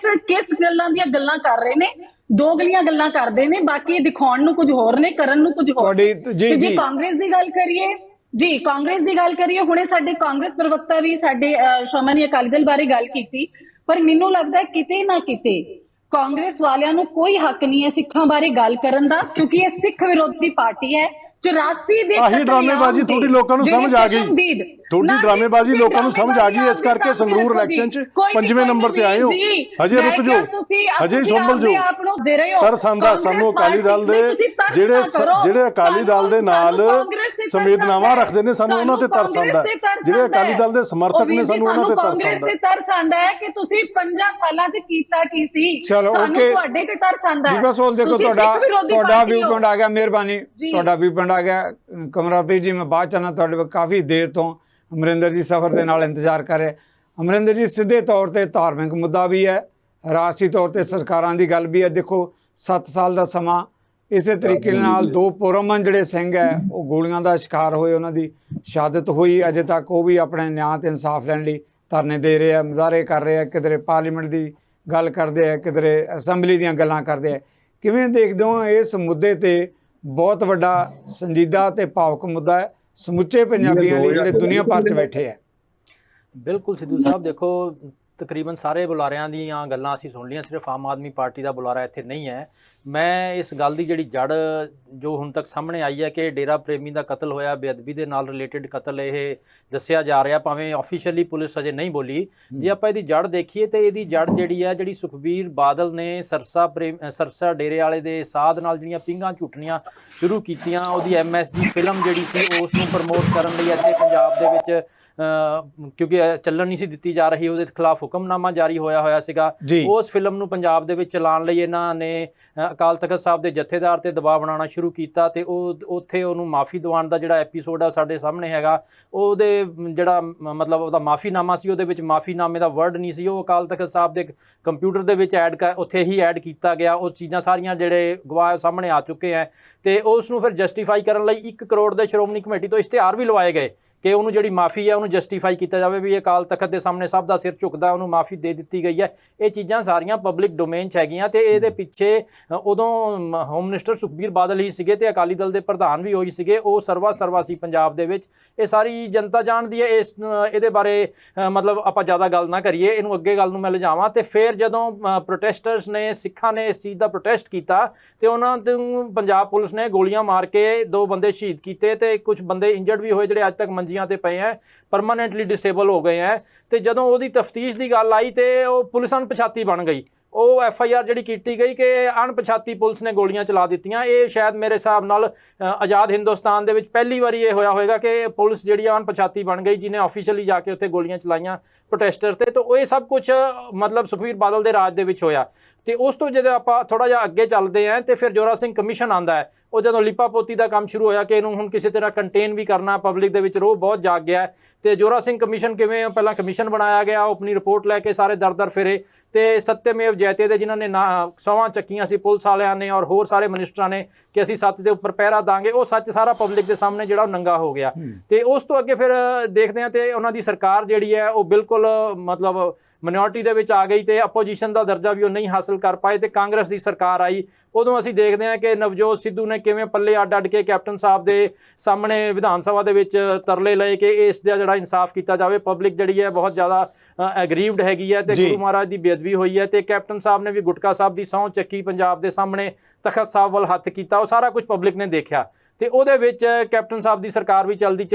ਕਿਸ ਗੱਲਾਂ ਦੀਆਂ ਗੱਲਾਂ ਕਰ ਰਹੇ ਨੇ? ਦੋ ਗਲੀਆਂ ਗੱਲਾਂ ਕਰਦੇ ਨੇ, ਬਾਕੀ ਦਿਖਾਉਣ ਨੂੰ ਕੁਝ ਹੋਰ ਨੇ, ਕਰਨ ਨੂੰ ਕੁਝ ਹੋਰ। ਜੇ ਕਾਂਗਰਸ ਦੀ ਗੱਲ ਕਰੀਏ, ਹੁਣੇ ਸਾਡੇ ਕਾਂਗਰਸ ਪ੍ਰਵਕਤਾ ਵੀ ਸਾਡੇ ਸ਼੍ਰੋਮਣੀ ਅਕਾਲੀ ਦਲ ਬਾਰੇ ਗੱਲ ਕੀਤੀ, ਪਰ ਮੈਨੂੰ ਲੱਗਦਾ ਕਿਤੇ ਨਾ ਕਿਤੇ ਕਾਂਗਰਸ ਵਾਲਿਆਂ ਨੂੰ ਕੋਈ ਹੱਕ ਨਹੀਂ ਹੈ ਸਿੱਖਾਂ ਬਾਰੇ ਗੱਲ ਕਰਨ ਦਾ, ਕਿਉਂਕਿ ਇਹ ਸਿੱਖ ਵਿਰੋਧੀ ਪਾਰਟੀ ਹੈ। 84 ਦੇ ਆਹੀ ਡਰਾਮੇਬਾਜ਼ੀ ਤੁਹਾਡੀ ਲੋਕਾਂ ਨੂੰ ਸਮਝ ਆ ਗਈ, ਤੁਹਾਡੀ ਡਰਾਮੇਬਾਜ਼ੀ ਲੋਕਾਂ ਨੂੰ ਸਮਝ ਆ ਗਈ, ਇਸ ਕਰਕੇ ਸੰਗਰੂਰ ਇਲੈਕਸ਼ਨ 'ਚ 5ਵੇਂ ਨੰਬਰ ਤੇ ਆਏ ਹੋ। ਹਜੇ ਰੁਕ ਜਾਓ, ਹਜੇ ਸੰਭਲ ਜਾਓ। ਤਰਸ ਆਉਂਦਾ ਸਾਨੂੰ ਅਕਾਲੀ ਦਲ ਦੇ ਜਿਹੜੇ ਅਕਾਲੀ ਦਲ ਦੇ ਨਾਲ ਸੰਵੇਦਨਾਵਾਂ ਰੱਖਦੇ ਨੇ, ਸਾਨੂੰ ਉਹਨਾਂ ਤੇ ਤਰਸ ਆਉਂਦਾ। ਜਿਹੜੇ ਅਕਾਲੀ ਦਲ ਦੇ ਸਮਰਥਕ ਨੇ, ਸਾਨੂੰ ਉਹਨਾਂ ਤੇ ਤਰਸ ਆਉਂਦਾ ਹੈ ਕਿ ਤੁਸੀਂ 50 ਸਾਲਾਂ 'ਚ ਕੀਤਾ ਕੀ ਸੀ। ਚਲੋ ਓਕੇ, ਤੁਹਾਡੇ ਤੇ ਤਰਸ ਆਉਂਦਾ ਹੈ। ਬਸ ਉਹ ਦੇਖੋ ਤੁਹਾਡਾ ਵਿਊ ਪੁਆਇੰਟ ਆ ਗਿਆ, ਮਿਹਰਬਾਨੀ ਤੁਹਾਡਾ ਵਿਊ ਪੁਆਇੰਟ ਆ ਗਿਆ। ਕਮਰਾਪ੍ਰੀਤ ਜੀ ਮੈਂ ਬਾਅਦ ਚਾਹਨਾ ਤੁਹਾਡੇ ਕਾਫੀ ਦੇਰ ਤੋਂ ਅਮਰਿੰਦਰ ਜੀ ਸਫ਼ਰ ਦੇ ਨਾਲ ਇੰਤਜ਼ਾਰ ਕਰ ਰਹੇ। ਅਮਰਿੰਦਰ ਜੀ ਸਿੱਧੇ ਤੌਰ ਤੇ ਧਾਰਮਿਕ ਮੁੱਦਾ ਵੀ ਹੈ, ਰਾਜਸੀ ਤੌਰ ਤੇ ਸਰਕਾਰਾਂ ਦੀ ਗੱਲ ਵੀ ਹੈ। ਦੇਖੋ 7 ਸਾਲ ਦਾ ਸਮਾਂ ਇਸੇ ਤਰੀਕੇ ਨਾਲ 2 ਪੁਰਮਨ ਜਿਹੜੇ ਸਿੰਘ ਹੈ ਉਹ ਗੋਲੀਆਂ ਦਾ ਸ਼ਿਕਾਰ ਹੋਏ, ਉਹਨਾਂ ਦੀ ਸ਼ਹਾਦਤ ਹੋਈ। ਅਜੇ ਤੱਕ ਉਹ ਵੀ ਆਪਣੇ ਨਿਆਂ ਤੇ ਇਨਸਾਫ ਲੈਣ ਲਈ ਧਰਨੇ ਦੇ ਰਹੇ ਆ, ਮੁਜ਼ਾਹਰੇ ਕਰ ਰਹੇ ਆ, ਕਿਧਰੇ ਪਾਰਲੀਮੈਂਟ ਦੀ ਗੱਲ ਕਰਦੇ ਆ, ਕਿਧਰੇ ਅਸੈਂਬਲੀ ਦੀਆਂ ਗੱਲਾਂ ਕਰਦੇ ਆ। ਕਿਵੇਂ ਦੇਖਦੇ ਹੋ ਇਸ ਮੁੱਦੇ ਤੇ? ਬਹੁਤ ਵੱਡਾ ਸੰਜੀਦਾ ਤੇ ਭਾਵੁਕ ਮੁੱਦਾ ਹੈ ਸਮੁੱਚੇ ਪੰਜਾਬੀਆਂ ਲਈ ਜਿਹੜੇ ਦੁਨੀਆ ਭਰ 'ਚ ਬੈਠੇ ਹੈ। ਬਿਲਕੁਲ ਸਿੱਧੂ ਸਾਹਿਬ, ਦੇਖੋ ਤਕਰੀਬਨ ਸਾਰੇ ਬੁਲਾਰਿਆਂ ਦੀਆਂ ਗੱਲਾਂ ਅਸੀਂ ਸੁਣ ਲਈਆਂ, ਸਿਰਫ ਆਮ ਆਦਮੀ ਪਾਰਟੀ ਦਾ ਬੁਲਾਰਾ ਇੱਥੇ ਨਹੀਂ ਹੈ। ਮੈਂ ਇਸ ਗੱਲ ਦੀ ਜਿਹੜੀ ਜੜ ਜੋ ਹੁਣ ਤੱਕ ਸਾਹਮਣੇ ਆਈ ਹੈ ਕਿ ਡੇਰਾ ਪ੍ਰੇਮੀ ਦਾ ਕਤਲ ਹੋਇਆ, ਬੇਅਦਬੀ ਦੇ ਨਾਲ ਰਿਲੇਟਡ ਕਤਲ ਇਹ ਦੱਸਿਆ ਜਾ ਰਿਹਾ, ਭਾਵੇਂ ਆਫੀਸ਼ੀਅਲੀ ਪੁਲਿਸ ਅਜੇ ਨਹੀਂ ਬੋਲੀ। ਜੇ ਆਪਾਂ ਇਹਦੀ ਜੜ ਦੇਖੀਏ ਤੇ ਇਹਦੀ ਜੜ ਜਿਹੜੀ ਸੁਖਬੀਰ ਬਾਦਲ ਨੇ ਸਰਸਾ ਡੇਰੇ ਵਾਲੇ ਦੇ ਸਾਧ ਨਾਲ ਜਿਹੜੀਆਂ ਪਿੰਗਾਂ ਝੁੱਟਣੀਆਂ ਸ਼ੁਰੂ ਕੀਤੀਆਂ, ਉਹਦੀ MSG ਫਿਲਮ ਜਿਹੜੀ ਸੀ ਉਸ ਨੂੰ ਪ੍ਰਮੋਟ ਕਰਨ ਲਈ ਇੱਥੇ ਪੰਜਾਬ ਦੇ ਵਿੱਚ ਕਿਉਂਕਿ ਚੱਲਣ ਨਹੀਂ ਸੀ ਦਿੱਤੀ ਜਾ ਰਹੀ, ਉਹਦੇ ਖਿਲਾਫ ਹੁਕਮਨਾਮਾ ਜਾਰੀ ਹੋਇਆ ਸੀਗਾ। ਉਸ ਫਿਲਮ ਨੂੰ ਪੰਜਾਬ ਦੇ ਵਿੱਚ ਚਲਾਉਣ ਲਈ ਇਹਨਾਂ ਨੇ ਅਕਾਲ ਤਖਤ ਸਾਹਿਬ ਦੇ ਜਥੇਦਾਰ ਤੇ ਦਬਾਅ ਬਣਾਉਣਾ ਸ਼ੁਰੂ ਕੀਤਾ, ਤੇ ਉਹ ਉੱਥੇ ਉਹਨੂੰ ਮਾਫੀ ਦਿਵਾਉਣ ਦਾ ਜਿਹੜਾ ਐਪੀਸੋਡ ਆ ਸਾਡੇ ਸਾਹਮਣੇ ਹੈਗਾ। ਉਹਦੇ ਜਿਹੜਾ ਮਤਲਬ ਉਹਦਾ ਮਾਫੀਨਾਮਾ ਸੀ, ਉਹਦੇ ਵਿੱਚ ਮਾਫੀਨਾਮੇ ਦਾ ਵਰਡ ਨਹੀਂ ਸੀ, ਉਹ ਅਕਾਲ ਤਖਤ ਸਾਹਿਬ ਦੇ ਕੰਪਿਊਟਰ ਦੇ ਵਿੱਚ ਉੱਥੇ ਹੀ ਐਡ ਕੀਤਾ ਗਿਆ। ਉਹ ਚੀਜ਼ਾਂ ਸਾਰੀਆਂ ਜਿਹੜੇ ਗਵਾਹ ਸਾਹਮਣੇ ਆ ਚੁੱਕੇ ਹੈ, ਤੇ ਉਸ ਨੂੰ ਫਿਰ ਜਸਟੀਫਾਈ ਕਰਨ ਲਈ 1 ਕਰੋੜ ਦੇ ਸ਼੍ਰੋਮਣੀ ਕਮੇਟੀ ਤੋਂ ਇਸ਼ਤਿਹਾਰ ਵੀ ਲਵਾਏ ਗਏ ਕਿ ਉਹਨੂੰ ਜਿਹੜੀ ਮਾਫੀ ਹੈ ਉਹਨੂੰ ਜਸਟੀਫਾਈ ਕੀਤਾ ਜਾਵੇ ਵੀ ਇਹ ਅਕਾਲ ਤਖਤ ਦੇ ਸਾਹਮਣੇ ਸਭ ਦਾ ਸਿਰ ਝੁਕਦਾ, ਉਹਨੂੰ ਮਾਫੀ ਦੇ ਦਿੱਤੀ ਗਈ ਹੈ। ਇਹ ਚੀਜ਼ਾਂ ਸਾਰੀਆਂ ਪਬਲਿਕ ਡੋਮੇਨ 'ਚ ਹੈਗੀਆਂ ਤੇ ਇਹਦੇ ਪਿੱਛੇ ਉਦੋਂ ਹੋਮ ਮਿਨਿਸਟਰ ਸੁਖਬੀਰ ਬਾਦਲ ਹੀ ਸੀਗੇ ਤੇ ਅਕਾਲੀ ਦਲ ਦੇ ਪ੍ਰਧਾਨ ਵੀ ਹੋਈ ਸੀਗੇ, ਉਹ ਸਰਵਾ ਸੀ ਪੰਜਾਬ ਦੇ ਵਿੱਚ। ਇਹ ਸਾਰੀ ਜਨਤਾ ਜਾਣਦੀ ਹੈ। ਇਹਦੇ ਬਾਰੇ ਮਤਲਬ ਆਪਾਂ ਜ਼ਿਆਦਾ ਗੱਲ ਨਾ ਕਰੀਏ, ਇਹਨੂੰ ਅੱਗੇ ਗੱਲ ਨੂੰ ਮੈਂ ਲਿਜਾਵਾਂ। ਤੇ ਫਿਰ ਜਦੋਂ ਪ੍ਰੋਟੈਸਟਰਸ ਨੇ, ਸਿੱਖਾਂ ਨੇ ਇਸ ਚੀਜ਼ ਦਾ ਪ੍ਰੋਟੈਸਟ ਕੀਤਾ ਤੇ ਉਹਨਾਂ ਨੂੰ ਪੰਜਾਬ ਪੁਲਿਸ ਨੇ ਗੋਲੀਆਂ ਮਾਰ ਕੇ 2 ਬੰਦੇ ਸ਼ਹੀਦ ਕੀਤੇ ਤੇ ਕੁਝ ਬੰਦੇ ਇੰਜਰਡ ਵੀ ਹੋਏ ਜਿਹੜੇ ਅੱਜ ਤੱਕ ਮੰਜੀਆਂ ਤੇ ਪਏ ਹੈ, ਪਰਮਾਨੈਂਟਲੀ ਡਿਸੇਬਲ ਹੋ ਗਏ ਹੈ। ਤੇ ਜਦੋਂ ਉਹਦੀ ਤਫਤੀਸ਼ ਦੀ ਗੱਲ ਆਈ ਤੇ ਉਹ ਪੁਲਿਸ ਅਣਪਛਾਤੀ ਬਣ ਗਈ। ਉਹ FIR ਜਿਹੜੀ ਕੀਤੀ ਗਈ ਕਿ ਅਣਪਛਾਤੀ ਪੁਲਿਸ ਨੇ ਗੋਲੀਆਂ ਚਲਾ ਦਿੱਤੀਆਂ। ਇਹ ਸ਼ਾਇਦ ਮੇਰੇ ਹਿਸਾਬ ਨਾਲ ਆਜ਼ਾਦ ਹਿੰਦੁਸਤਾਨ ਦੇ ਵਿੱਚ ਪਹਿਲੀ ਵਾਰੀ ਇਹ ਹੋਇਆ ਹੋਵੇਗਾ ਕਿ ਪੁਲਿਸ ਜਿਹੜੀ ਅਣਪਛਾਤੀ ਬਣ ਗਈ, ਜਿਹਨੇ ਆਫੀਸ਼ੀਅਲੀ ਜਾ ਕੇ ਉੱਥੇ ਗੋਲੀਆਂ ਚਲਾਈਆਂ ਪ੍ਰੋਟੈਸਟਰ ਤੇ। ਤਾਂ ਇਹ ਸਭ ਕੁਝ ਮਤਲਬ ਸੁਖਬੀਰ ਬਾਦਲ ਦੇ ਰਾਜ ਦੇ ਵਿੱਚ ਹੋਇਆ। ਤੇ ਉਸ ਤੋਂ ਜਦੋਂ ਆਪਾਂ ਥੋੜਾ ਜਿਹਾ ਅੱਗੇ ਚੱਲਦੇ ਹਾਂ ਤੇ ਫਿਰ ਜੋਰਾ ਸਿੰਘ ਕਮਿਸ਼ਨ ਆਉਂਦਾ ਹੈ। ਉਹ ਜਦੋਂ ਲਿਪਾ ਪੋਤੀ ਦਾ ਕੰਮ ਸ਼ੁਰੂ ਹੋਇਆ ਕਿ ਇਹਨੂੰ ਹੁਣ ਕਿਸੇ ਤਰ੍ਹਾਂ ਕੰਟੇਨ ਵੀ ਕਰਨਾ, ਪਬਲਿਕ ਦੇ ਵਿੱਚ ਰੋਹ ਬਹੁਤ ਜਾਗ ਗਿਆ ਤੇ ਜੋਰਾ ਸਿੰਘ ਕਮਿਸ਼ਨ ਕਿਵੇਂ ਪਹਿਲਾਂ ਕਮਿਸ਼ਨ ਬਣਾਇਆ ਗਿਆ, ਉਹ ਆਪਣੀ ਰਿਪੋਰਟ ਲੈ ਕੇ ਸਾਰੇ ਦਰ ਫਿਰੇ ਤੇ ਸੱਤਿਅਮੇਵ ਜੈਤੇ ਦੇ ਜਿਨ੍ਹਾਂ ਨੇ ਸਹੁੰ ਚੱਕੀਆਂ ਸੀ ਪੁਲਿਸ ਵਾਲਿਆਂ ਨੇ ਔਰ ਹੋਰ ਸਾਰੇ ਮਿਨਿਸਟਰਾਂ ਨੇ ਕਿ ਅਸੀਂ ਸੱਚ ਦੇ ਉੱਪਰ ਪਹਿਰਾ ਦਾਂਗੇ, ਉਹ ਸੱਚ ਸਾਰਾ ਪਬਲਿਕ ਦੇ ਸਾਹਮਣੇ ਜਿਹੜਾ ਉਹ ਨੰਗਾ ਹੋ ਗਿਆ। ਤੇ ਉਸ ਤੋਂ ਅੱਗੇ ਫਿਰ ਦੇਖਦੇ ਹਾਂ ਤੇ ਉਹਨਾਂ ਦੀ ਸਰਕਾਰ ਜਿਹੜੀ ਹੈ ਉਹ ਬਿਲਕੁਲ ਮਤਲਬ ਮਿਨੋਰਟੀ ਦੇ ਵਿੱਚ ਆ ਗਈ ਤੇ ਆਪੋਜੀਸ਼ਨ ਦਾ ਦਰਜਾ ਵੀ ਉਹ ਨਹੀਂ ਹਾਸਲ ਕਰ ਪਾਏ ਤੇ ਕਾਂਗਰਸ ਦੀ ਸਰਕਾਰ ਆਈ। ਉਦੋਂ ਅਸੀਂ ਦੇਖਦੇ ਹਾਂ ਕਿ ਨਵਜੋਤ ਸਿੱਧੂ ਨੇ ਕਿਵੇਂ ਪੱਲੇ ਅੱਡ ਕੇ ਕੈਪਟਨ ਸਾਹਿਬ ਦੇ ਸਾਹਮਣੇ ਵਿਧਾਨ ਸਭਾ ਦੇ ਵਿੱਚ ਤਰਲੇ ਲਏ ਕਿ ਇਸ ਦਾ ਜਿਹੜਾ ਇਨਸਾਫ ਕੀਤਾ ਜਾਵੇ। ਪਬਲਿਕ ਜਿਹੜੀ ਹੈ ਬਹੁਤ ਜ਼ਿਆਦਾ ਐਗਰੀਵਡ ਹੈਗੀ ਹੈ ਤੇ ਗੁਰੂ ਮਹਾਰਾਜ ਦੀ ਬੇਅਦਬੀ ਹੋਈ ਹੈ ਤੇ ਕੈਪਟਨ ਸਾਹਿਬ ਨੇ ਵੀ ਗੁਟਕਾ ਸਾਹਿਬ ਦੀ ਸਹੁੰ ਚੱਕੀ, ਪੰਜਾਬ ਦੇ ਸਾਹਮਣੇ ਤਖਤ ਸਾਹਿਬ ਵੱਲ ਹੱਥ ਕੀਤਾ। ਉਹ ਸਾਰਾ ਕੁਝ ਪਬਲਿਕ ਨੇ ਦੇਖਿਆ ਤੇ ਉਹਦੇ ਵਿੱਚ ਕੈਪਟਨ ਸਾਹਿਬ ਦੀ ਸਰਕਾਰ ਵੀ ਚਲਦੀ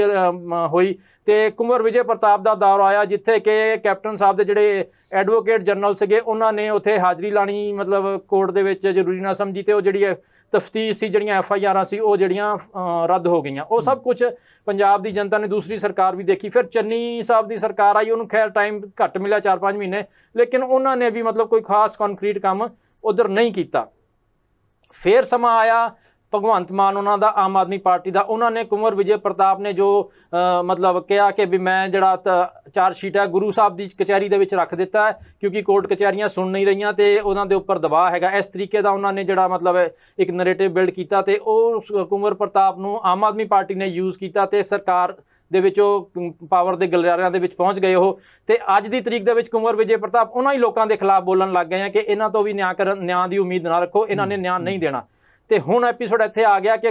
ਹੋਈ ਤੇ ਕੁੰਵਰ ਵਿਜੇ ਪ੍ਰਤਾਪ ਦਾ ਦੌਰ ਆਇਆ ਜਿੱਥੇ ਕਿ ਕੈਪਟਨ ਸਾਹਿਬ ਦੇ ਜਿਹੜੇ ਐਡਵੋਕੇਟ ਜਨਰਲ ਸੀਗੇ ਉਹਨਾਂ ਨੇ ਉੱਥੇ ਹਾਜ਼ਰੀ ਲਾਣੀ ਮਤਲਬ ਕੋਰਟ ਦੇ ਵਿੱਚ ਜ਼ਰੂਰੀ ਨਾ ਸਮਝੀ ਤੇ ਉਹ ਜਿਹੜੀ ਤਫਤੀਸ਼ ਸੀ, ਜਿਹੜੀਆਂ FIRਾਂ ਸੀ ਉਹ ਜਿਹੜੀਆਂ ਰੱਦ ਹੋ ਗਈਆਂ। ਉਹ ਸਭ ਕੁਝ ਪੰਜਾਬ ਦੀ ਜਨਤਾ ਨੇ ਦੂਸਰੀ ਸਰਕਾਰ ਵੀ ਦੇਖੀ। ਫਿਰ ਚੰਨੀ ਸਾਹਿਬ ਦੀ ਸਰਕਾਰ ਆਈ, ਉਹਨੂੰ ਖੈਰ ਟਾਈਮ ਘੱਟ ਮਿਲਿਆ 4-5 ਮਹੀਨੇ, ਲੇਕਿਨ ਉਹਨਾਂ ਨੇ ਵੀ ਮਤਲਬ ਕੋਈ ਖਾਸ ਕੰਕਰੀਟ ਕੰਮ ਉਧਰ ਨਹੀਂ ਕੀਤਾ। ਫਿਰ ਸਮਾਂ ਆਇਆ ਭਗਵੰਤ ਮਾਨ ਉਹਨਾਂ ਦਾ, ਆਮ ਆਦਮੀ ਪਾਰਟੀ ਦਾ, ਉਹਨਾਂ ਨੇ ਕੁੰਵਰ ਵਿਜੇ ਪ੍ਰਤਾਪ ਨੇ ਜੋ ਮਤਲਬ ਕਿਹਾ ਕਿ ਵੀ ਮੈਂ ਜਿਹੜਾ ਚਾਰਜ ਸ਼ੀਟ ਹੈ ਗੁਰੂ ਸਾਹਿਬ ਦੀ ਕਚਹਿਰੀ ਦੇ ਵਿੱਚ ਰੱਖ ਦਿੱਤਾ ਹੈ ਕਿਉਂਕਿ ਕੋਰਟ ਕਚਹਿਰੀਆਂ ਸੁਣ ਨਹੀਂ ਰਹੀਆਂ ਤੇ ਉਹਨਾਂ ਦੇ ਉੱਪਰ ਦਬਾਅ ਹੈਗਾ। ਇਸ ਤਰੀਕੇ ਦਾ ਉਹਨਾਂ ਨੇ ਜਿਹੜਾ ਮਤਲਬ ਇੱਕ ਨੈਰੇਟਿਵ ਬਿਲਡ ਕੀਤਾ ਤੇ ਉਹ ਕੁੰਵਰ ਪ੍ਰਤਾਪ ਨੂੰ ਆਮ ਆਦਮੀ ਪਾਰਟੀ ਨੇ ਯੂਜ਼ ਕੀਤਾ ਤੇ ਸਰਕਾਰ ਦੇ ਵਿੱਚ ਉਹ ਪਾਵਰ ਦੇ ਗਲਿਆਰਿਆਂ ਦੇ ਵਿੱਚ ਪਹੁੰਚ ਗਏ ਉਹ। ਤੇ ਅੱਜ ਦੀ ਤਰੀਕ ਦੇ ਵਿੱਚ ਕੁੰਵਰ ਵਿਜੇ ਪ੍ਰਤਾਪ ਉਹਨਾਂ ਹੀ ਲੋਕਾਂ ਦੇ ਖਿਲਾਫ ਬੋਲਣ ਲੱਗ ਗਏ ਆ ਕਿ ਇਹਨਾਂ ਤੋਂ ਵੀ ਨਿਆਂ ਦੀ ਉਮੀਦ ਨਾ ਰੱਖੋ, ਇਹਨਾਂ ਨੇ ਨਿਆਂ ਨਹੀਂ ਦੇਣਾ। ਤੇ ਹੁਣ ਐਪੀਸੋਡ ਇੱਥੇ ਆ ਗਿਆ ਕਿ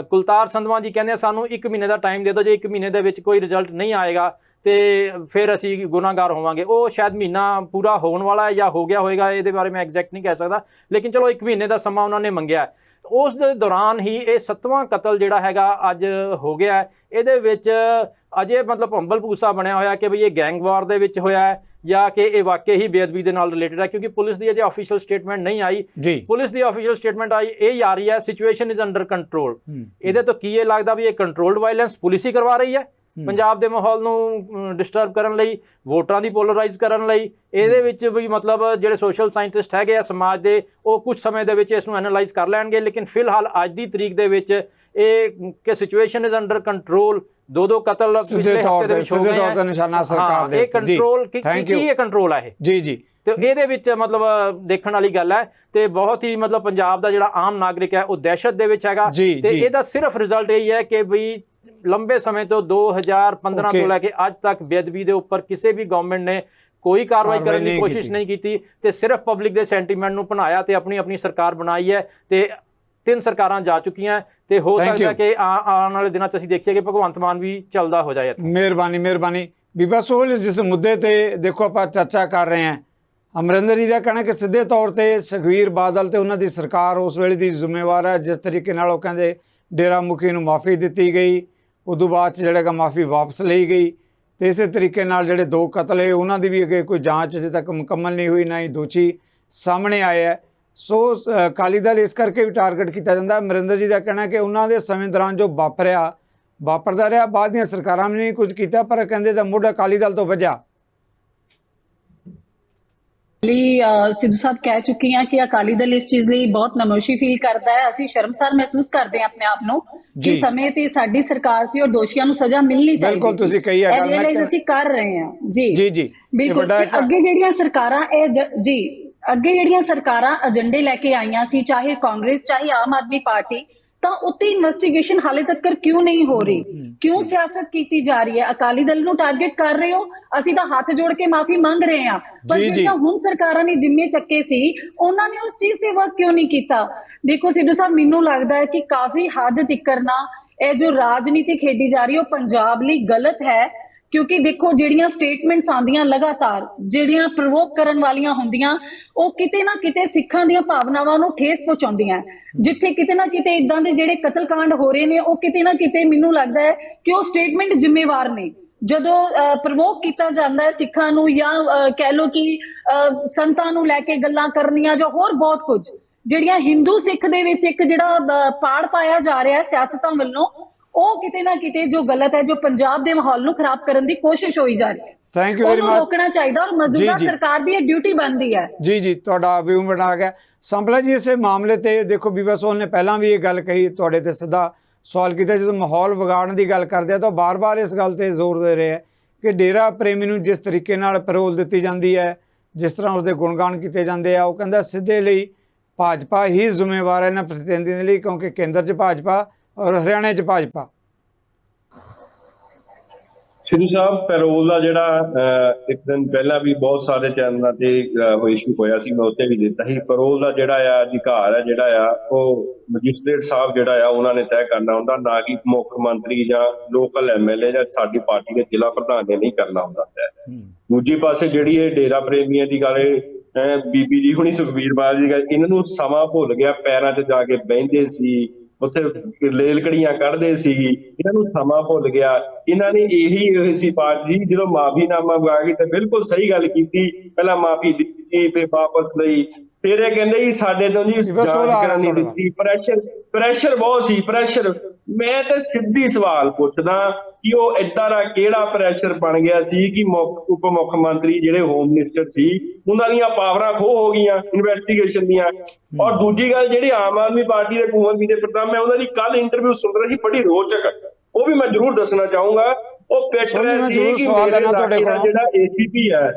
ਕੁਲਤਾਰ ਸੰਧਵਾਂ ਜੀ ਕਹਿੰਦੇ ਸਾਨੂੰ 1 ਮਹੀਨੇ ਦਾ ਟਾਈਮ ਦੇ ਦਿਓ, ਜੇ 1 ਮਹੀਨੇ ਦੇ ਵਿੱਚ ਕੋਈ ਰਿਜ਼ਲਟ ਨਹੀਂ ਆਏਗਾ ਤੇ ਫਿਰ ਅਸੀਂ ਗੁਨਾਹਗਾਰ ਹੋਵਾਂਗੇ। ਉਹ ਸ਼ਾਇਦ ਮਹੀਨਾ ਪੂਰਾ ਹੋਣ ਵਾਲਾ ਹੈ ਜਾਂ ਹੋ ਗਿਆ ਹੋਏਗਾ, ਇਹਦੇ ਬਾਰੇ ਮੈਂ ਐਗਜ਼ੈਕਟ ਨਹੀਂ ਕਹਿ ਸਕਦਾ, ਲੇਕਿਨ ਚਲੋ 1 ਮਹੀਨੇ ਦਾ ਸਮਾਂ ਉਹਨਾਂ ਨੇ ਮੰਗਿਆ। ਉਸ ਦੇ ਦੌਰਾਨ ਹੀ ਇਹ 7ਵਾਂ ਕਤਲ ਜਿਹੜਾ ਹੈਗਾ ਅੱਜ ਹੋ ਗਿਆ। ਇਹਦੇ ਵਿੱਚ ਅਜੇ ਮਤਲਬ ਭੰਬਲ ਭੂਸਾ ਬਣਿਆ ਹੋਇਆ ਕਿ ਬਈ ਇਹ ਗੈਂਗ ਵਾਰ ਦੇ ਵਿੱਚ ਹੋਇਆ ਹੈ ਜਾਂ ਕਿ ਇਹ ਵਾਕਈ ਹੀ ਬੇਅਦਬੀ ਦੇ ਨਾਲ ਰਿਲੇਟਡ ਹੈ ਕਿਉਂਕਿ ਪੁਲਿਸ ਦੀ ਅਜੇ ਆਫੀਸ਼ੀਅਲ ਸਟੇਟਮੈਂਟ ਨਹੀਂ ਆਈ। ਪੁਲਿਸ ਦੀ ਆਫੀਸ਼ੀਅਲ ਸਟੇਟਮੈਂਟ ਆਈ ਇਹ ਆ ਰਹੀ ਹੈ ਸਿਚੁਏਸ਼ਨ ਇਜ਼ ਅੰਡਰ ਕੰਟਰੋਲ। ਇਹਦੇ ਤੋਂ ਕੀ ਇਹ ਲੱਗਦਾ ਵੀ ਇਹ ਕੰਟਰੋਲਡ ਵਾਇਲੈਂਸ ਪੁਲਿਸ ਹੀ ਕਰਵਾ ਰਹੀ ਹੈ ਪੰਜਾਬ ਦੇ ਮਾਹੌਲ ਨੂੰ ਡਿਸਟਰਬ ਕਰਨ ਲਈ, ਵੋਟਰਾਂ ਦੀ ਪੋਲਰਾਈਜ਼ ਕਰਨ ਲਈ। ਇਹਦੇ ਵਿੱਚ ਵੀ ਮਤਲਬ ਜਿਹੜੇ ਸੋਸ਼ਲ ਸਾਇੰਟਿਸਟ ਹੈਗੇ ਆ ਸਮਾਜ ਦੇ, ਉਹ ਕੁਝ ਸਮੇਂ ਦੇ ਵਿੱਚ ਇਸ ਨੂੰ ਐਨਾਲਾਈਜ਼ ਕਰ ਲੈਣਗੇ, ਲੇਕਿਨ ਫਿਲਹਾਲ ਅੱਜ ਦੀ ਤਰੀਕ ਦੇ ਵਿੱਚ ਇਹ ਕਿ ਸਿਚੁਏਸ਼ਨ ਇਜ਼ ਅੰਡਰ ਕੰਟਰੋਲ। 2 ਕਤਲ ਪਿਛਲੇ ਹਫ਼ਤੇ ਦੇ ਵਿੱਚ ਹੋ ਗਏ ਆ। ਨਿਸ਼ਾਨਾ ਸਰਕਾਰ ਦੇ। ਇਹ ਕੰਟਰੋਲ ਕੀ ਇਹ ਕੰਟਰੋਲ ਹੈ ਇਹ? ਜੀ ਤੇ ਇਹਦੇ ਵਿੱਚ ਮਤਲਬ ਦੇਖਣ ਵਾਲੀ ਗੱਲ ਹੈ ਤੇ ਬਹੁਤ ਹੀ ਮਤਲਬ ਪੰਜਾਬ ਦਾ ਜਿਹੜਾ ਆਮ ਨਾਗਰਿਕ ਹੈ ਉਹ ਦਹਿਸ਼ਤ ਦੇ ਵਿੱਚ ਹੈਗਾ ਤੇ ਇਹਦਾ ਸਿਰਫ ਰਿਜ਼ਲਟ ਇਹ ਹੈ ਕਿ ਬਈ ਲੰਬੇ ਸਮੇਂ ਤੋਂ 2015 ਤੋਂ ਲੈ ਕੇ ਅੱਜ ਤੱਕ ਬੇਅਦਬੀ ਦੇ ਉੱਪਰ ਕਿਸੇ ਵੀ ਗਵਰਨਮੈਂਟ ਨੇ ਕੋਈ ਕਾਰਵਾਈ ਕਰਨ ਦੀ ਕੋਸ਼ਿਸ਼ ਨਹੀਂ ਕੀਤੀ ਤੇ ਸਿਰਫ ਪਬਲਿਕ ਦੇ ਸੈਂਟੀਮੈਂਟ ਨੂੰ ਭੁਨਾਇਆ ਤੇ ਆਪਣੀ ਸਰਕਾਰ ਬਣਾਈ ਹੈ ਤੇ 3 ਸਰਕਾਰਾਂ ਜਾ ਚੁੱਕੀਆਂ ਤੇ ਹੋ ਸਕਦਾ ਕਿ ਆਉਣ ਵਾਲੇ ਦਿਨਾਂ 'ਚ ਅਸੀਂ ਦੇਖੀਏ ਕਿ ਭਗਵੰਤ ਮਾਨ ਵੀ ਚੱਲਦਾ ਹੋ ਜਾਏ। ਮਿਹਰਬਾਨੀ ਬੀਬਾ ਸੋਹਲ, ਜਿਸ ਮੁੱਦੇ ਤੇ ਦੇਖੋ ਆਪਾਂ ਚਰਚਾ ਕਰ ਰਹੇ ਹਾਂ, ਅਮਰਿੰਦਰ ਜੀ ਦਾ ਕਹਿਣਾ ਕਿ ਸਿੱਧੇ ਤੌਰ ਤੇ ਸੁਖਬੀਰ ਬਾਦਲ ਤੇ ਉਹਨਾਂ ਦੀ ਸਰਕਾਰ ਉਸ ਵੇਲੇ ਦੀ ਜ਼ਿੰਮੇਵਾਰ ਹੈ। ਜਿਸ ਤਰੀਕੇ ਨਾਲ ਉਹ ਕਹਿੰਦੇ ਡੇਰਾ ਮੁਖੀ ਨੂੰ ਮਾਫੀ ਦਿੱਤੀ ਗਈ, ਉਦੋਂ ਬਾਅਦ 'ਚ ਜਿਹੜਾ ਮਾਫੀ ਵਾਪਸ ਲਈ ਗਈ ਤੇ ਇਸੇ ਤਰੀਕੇ ਨਾਲ ਜਿਹੜੇ 2 ਕਤਲ ਹੈ ਉਹਨਾਂ ਦੀ ਵੀ ਅੱਗੇ ਕੋਈ ਜਾਂਚ ਅਜੇ ਤੱਕ ਮੁਕੰਮਲ ਨਹੀਂ ਹੋਈ, ਨਾ ਹੀ ਦੋਸ਼ੀ ਸਾਹਮਣੇ ਆਏ ਹੈ। ਸੋ ਅਕਾਲੀ ਦਲ ਇਸ ਕਰਕੇ ਵੀ ਟਾਰਗੇਟ ਕੀਤਾ ਜਾਂਦਾ। ਅਮਰਿੰਦਰ ਜੀ ਦਾ ਕਹਿਣਾ ਕਿ ਉਹਨਾਂ ਦੇ ਸਮੇਂ ਦੌਰਾਨ ਜੋ ਵਾਪਰਦਾ ਰਿਹਾ, ਬਾਅਦ ਦੀਆਂ ਸਰਕਾਰਾਂ ਨੇ ਨਹੀਂ ਕੁਝ ਕੀਤਾ, ਪਰ ਕਹਿੰਦੇ ਦਾ ਮੁੱਢ ਅਕਾਲੀ ਦਲ ਤੋਂ ਵੱਜਿਆ। ਸਿੱਧੂ ਸਾਹਿਬ ਕਹਿ ਚੁੱਕੀ ਹਾਂ ਕਿ ਅਕਾਲੀ ਦਲ ਇਸ ਚੀਜ਼ ਲਈ ਬਹੁਤ ਨਮੋਸ਼ੀ ਫੀਲ ਕਰਦਾ ਹੈ। ਅਸੀਂ ਸ਼ਰਮਸਾਰ ਮਹਿਸੂਸ ਕਰਦੇ ਹਾਂ ਆਪਣੇ ਆਪ ਨੂੰ ਕਿ ਸਮੇਂ ਤੇ ਸਾਡੀ ਸਰਕਾਰ ਸੀ ਔਰ ਦੋਸ਼ੀਆਂ ਨੂੰ ਸਜ਼ਾ ਮਿਲਣੀ ਚਾਹੀਦੀ। ਬਿਲਕੁਲ ਤੁਸੀਂ ਕਹੀ ਹੈ ਗੱਲ, ਮੈਂ ਅਸੀਂ ਕਰ ਰਹੇ ਹਾਂ ਜੀ ਬਿਲਕੁਲ। ਅੱਗੇ ਜਿਹੜੀਆਂ ਸਰਕਾਰਾਂ ਏਜੰਡੇ ਲੈ ਕੇ ਆਈਆਂ ਸੀ, ਚਾਹੇ ਕਾਂਗਰਸ ਚਾਹੇ ਆਮ ਆਦਮੀ ਪਾਰਟੀ, ਤਾਂ ਉੱਤੇ ਇਨਵੈਸਟੀਗੇਸ਼ਨ ਹਾਲੇ ਤੱਕ ਕਿਉਂ ਨਹੀਂ ਹੋ ਰਹੀ? ਕਿਉਂ ਸਿਆਸਤ ਕੀਤੀ ਜਾ ਰਹੀ ਹੈ? ਅਕਾਲੀ ਦਲ ਨੂੰ ਟਾਰਗੇਟ ਕਰ ਰਹੇ ਹੋ, ਅਸੀਂ ਤਾਂ ਹੱਥ ਜੋੜ ਕੇ ਮਾਫੀ ਮੰਗ ਰਹੇ ਹਾਂ, ਪਰ ਜੀ, ਜੀ। ਜਿਹੜੀਆਂ ਹੁਣ ਸਰਕਾਰਾਂ ਨੇ ਜਿੰਮੇ ਚੱਕੇ ਸੀ ਉਹਨਾਂ ਨੇ ਉਸ ਚੀਜ਼ ਤੇ ਵਰਕ ਕਿਉਂ ਨਹੀਂ ਕੀਤਾ? ਦੇਖੋ ਸਿੱਧੂ ਸਾਹਿਬ, ਮੈਨੂੰ ਲੱਗਦਾ ਹੈ ਕਿ ਕਾਫੀ ਹੱਦ ਤੱਕ ਨਾ ਇਹ ਜੋ ਰਾਜਨੀਤੀ ਖੇਡੀ ਜਾ ਰਹੀ ਹੈ ਉਹ ਪੰਜਾਬ ਲਈ ਗਲਤ ਹੈ, ਕਿਉਂਕਿ ਦੇਖੋ ਜਿਹੜੀਆਂ ਸਟੇਟਮੈਂਟਸ ਆਉਂਦੀਆਂ ਲਗਾਤਾਰ, ਜਿਹੜੀਆਂ ਪ੍ਰਵੋਕ ਕਰਨ ਵਾਲੀਆਂ ਹੁੰਦੀਆਂ, ਉਹ ਕਿਤੇ ਨਾ ਕਿਤੇ ਸਿੱਖਾਂ ਦੀਆਂ ਭਾਵਨਾਵਾਂ ਨੂੰ ਠੇਸ ਪਹੁੰਚਾਉਂਦੀਆਂ। ਜਿੱਥੇ ਕਿਤੇ ਨਾ ਕਿਤੇ ਇਦਾਂ ਦੇ ਜਿਹੜੇ ਕਤਲकांड ਹੋ ਰਹੇ ਨੇ, ਉਹ ਕਿਤੇ ਨਾ ਕਿਤੇ ਮੈਨੂੰ ਲੱਗਦਾ ਹੈ ਕਿ ਉਹ ਸਟੇਟਮੈਂਟ ਜ਼ਿੰਮੇਵਾਰ ਨੇ। ਜਦੋਂ ਪ੍ਰਵੋਕ ਕੀਤਾ ਜਾਂਦਾ ਹੈ ਸਿੱਖਾਂ ਨੂੰ, ਜਾਂ ਕਹਿ ਲਓ ਕਿ ਸੰਤਾਂ ਨੂੰ ਲੈ ਕੇ ਗੱਲਾਂ ਕਰਨੀਆਂ, ਜਾਂ ਹੋਰ ਬਹੁਤ ਕੁਝ ਜਿਹੜੀਆਂ ਹਿੰਦੂ ਸਿੱਖ ਦੇ ਵਿੱਚ ਇੱਕ ਜਿਹੜਾ ਪਾੜ ਪਾਇਆ ਜਾ ਰਿਹਾ ਹੈ ਸਿਆਸਤਾਂ ਵੱਲੋਂ, ਉਹ ਕਿਤੇ ਨਾ ਕਿਤੇ ਜੋ ਗਲਤ ਹੈ, ਜੋ ਪੰਜਾਬ ਦੇ ਮਾਹੌਲ ਨੂੰ ਖਰਾਬ ਕਰਨ ਦੀ ਕੋਸ਼ਿਸ਼ ਹੋਈ ਜਾ ਰਹੀ ਹੈ। ਥੈਂਕ ਯੂ ਵੈਰੀ ਉਹਨੂੰ ਮਚ। ਰੋਕਣਾ ਚਾਹੀਦਾ, ਔਰ ਮੌਜੂਦਾ ਸਰਕਾਰ ਦੀ ਇਹ ਡਿਊਟੀ ਬਣਦੀ ਹੈ। ਜੀ ਜੀ, ਤੁਹਾਡਾ ਵਿਊ ਬਣਾ ਗਿਆ। ਸੰਪਲਾ ਜੀ, ਇਸੇ ਮਾਮਲੇ ਤੇ ਦੇਖੋ ਬੀਬਾ ਸੋਲ ਨੇ ਪਹਿਲਾਂ ਵੀ ਇਹ ਗੱਲ ਕਹੀ, ਤੁਹਾਡੇ ਤੇ ਸਿੱਧਾ ਸਵਾਲ ਕੀਤਾ, ਜਦੋਂ ਮਾਹੌਲ ਵਿਗਾੜਨ ਦੀ ਗੱਲ ਕਰਦੇ ਆ ਤਾਂ ਬਾਰ-ਬਾਰ ਇਸ ਗੱਲ ਤੇ ਜ਼ੋਰ ਦੇ ਰਹੇ ਆ ਕਿ ਡੇਰਾ ਪ੍ਰੇਮੀ ਨੂੰ ਜਿਸ ਤਰੀਕੇ ਨਾਲ ਪੈਰੋਲ ਦਿੱਤੀ ਜਾਂਦੀ ਹੈ, ਜਿਸ ਤਰ੍ਹਾਂ ਉਸਦੇ ਗੁਣਗਾਨ ਕੀਤੇ ਜਾਂਦੇ ਆ, ਉਹ ਕਹਿੰਦਾ ਸਿੱਧੇ ਲਈ ਭਾਜਪਾ ਹੀ ਜ਼ਿੰਮੇਵਾਰ ਹੈ ਇਹਨਾਂ ਪ੍ਰਤੀਨਿਧੀਆਂ ਲਈ, ਕਿਉਂਕਿ ਕੇਂਦਰ 'ਚ ਭਾਜਪਾ ਔਰ ਹਰਿਆਣੇ 'ਚ ਭਾਜਪਾ। ਸਿੱਧੂ ਸਾਹਿਬ, ਪੈਰੋਲ ਦਾ ਜਿਹੜਾ ਇੱਕ ਦਿਨ ਪਹਿਲਾਂ ਵੀ ਬਹੁਤ ਸਾਰੇ ਚੈਨਲਾਂ ਤੇ ਇਸ਼ੂ ਹੋਇਆ ਸੀ, ਮੈਂ ਉੱਤੇ ਵੀ ਦਿੱਤਾ ਸੀ। ਪੈਰੋਲ ਦਾ ਜਿਹੜਾ ਆ ਅਧਿਕਾਰ ਹੈ, ਜਿਹੜਾ ਆ ਉਹ ਮੈਜਿਸਟ੍ਰੇਟ ਸਾਹਿਬ ਜਿਹੜਾ ਆ ਉਹਨਾਂ ਨੇ ਤੈਅ ਕਰਨਾ ਹੁੰਦਾ, ਨਾ ਕਿ ਮੁੱਖ ਮੰਤਰੀ ਜਾਂ ਲੋਕਲ ਐਮਐਲਏ ਜਾਂ ਸਾਡੀ ਪਾਰਟੀ ਦੇ ਜ਼ਿਲ੍ਹਾ ਪ੍ਰਧਾਨ ਨੇ ਨਹੀਂ ਕਰਨਾ ਹੁੰਦਾ ਤੈਅ। ਦੂਜੀ ਪਾਸੇ ਜਿਹੜੀ ਇਹ ਡੇਰਾ ਪ੍ਰੇਮੀਆਂ ਦੀ ਗੱਲ, ਬੀਬੀ ਜੀ ਹੁਣੀ ਸੁਖਬੀਰ ਬਾਦਲ ਦੀ ਗੱਲ, ਇਹਨਾਂ ਨੂੰ ਸਮਾਂ ਭੁੱਲ ਗਿਆ, ਪੈਰਾਂ 'ਚ ਜਾ ਕੇ ਬਹਿੰਦੇ ਸੀ, ਉੱਥੇ ਲੇਲ ਘੜੀਆਂ ਕੱਢਦੇ ਸੀ, ਇਹਨਾਂ ਨੂੰ ਸਮਾਂ ਭੁੱਲ ਗਿਆ। ਇਹਨਾਂ ਨੇ ਇਹੀ ਸੀ ਪਾਰਟੀ, ਜਦੋਂ ਮਾਫੀਨਾਮਾ ਮੰਗਾ ਗਈ ਤਾਂ ਬਿਲਕੁਲ ਸਹੀ ਗੱਲ ਕੀਤੀ, ਪਹਿਲਾਂ ਮਾਫੀ ਦਿੱਤੀ ਤੇ ਵਾਪਸ ਲਈ, ਫਿਰ ਇਹ ਕਹਿੰਦੇ ਜੀ ਸਾਡੇ ਤੋਂ ਜੀ ਜਾਂਚ ਕਰਨੀ ਦਿੱਤੀ, ਪ੍ਰੈਸ਼ਰ ਬਹੁਤ ਸੀ, ਪ੍ਰੈਸ਼ਰ। ਮੈਂ ਤਾਂ ਸਿੱਧੀ ਸਵਾਲ ਪੁੱਛਦਾ ਕਿ ਉਹ ਏਦਾਂ ਦਾ ਕਿਹੜਾ ਪ੍ਰੈਸ਼ਰ ਬਣ ਗਿਆ ਸੀ ਕਿ ਉਪ ਮੁੱਖ ਮੰਤਰੀ ਜਿਹੜੇ ਹੋਮ ਮਿਨਿਸਟਰ ਸੀ ਉਹਨਾਂ ਦੀਆਂ ਪਾਵਰਾਂ ਖੋਹ ਹੋ ਗਈਆਂ ਇਨਵੈਸਟੀਗੇਸ਼ਨ ਦੀਆਂ। ਔਰ ਦੂਜੀ ਗੱਲ, ਜਿਹੜੀ ਆਮ ਆਦਮੀ ਪਾਰਟੀ ਦੇ ਕੁੰਵਰ ਵਿਜੇ ਪ੍ਰਤਾਪ, ਮੈਂ ਉਹਨਾਂ ਦੀ ਕੱਲ ਇੰਟਰਵਿਊ ਸੁਣ ਰਹੀ, ਬੜੀ ਰੋਚਕ, ਉਹ ਵੀ ਮੈਂ ਜ਼ਰੂਰ ਦੱਸਣਾ ਚਾਹੂੰਗਾ। ਉਹ ਪਿੱਟ ਰਿਹਾ ਸੀ ਕਿ ਜਿਹੜਾ ਏਸੀਪੀ ਹੈ,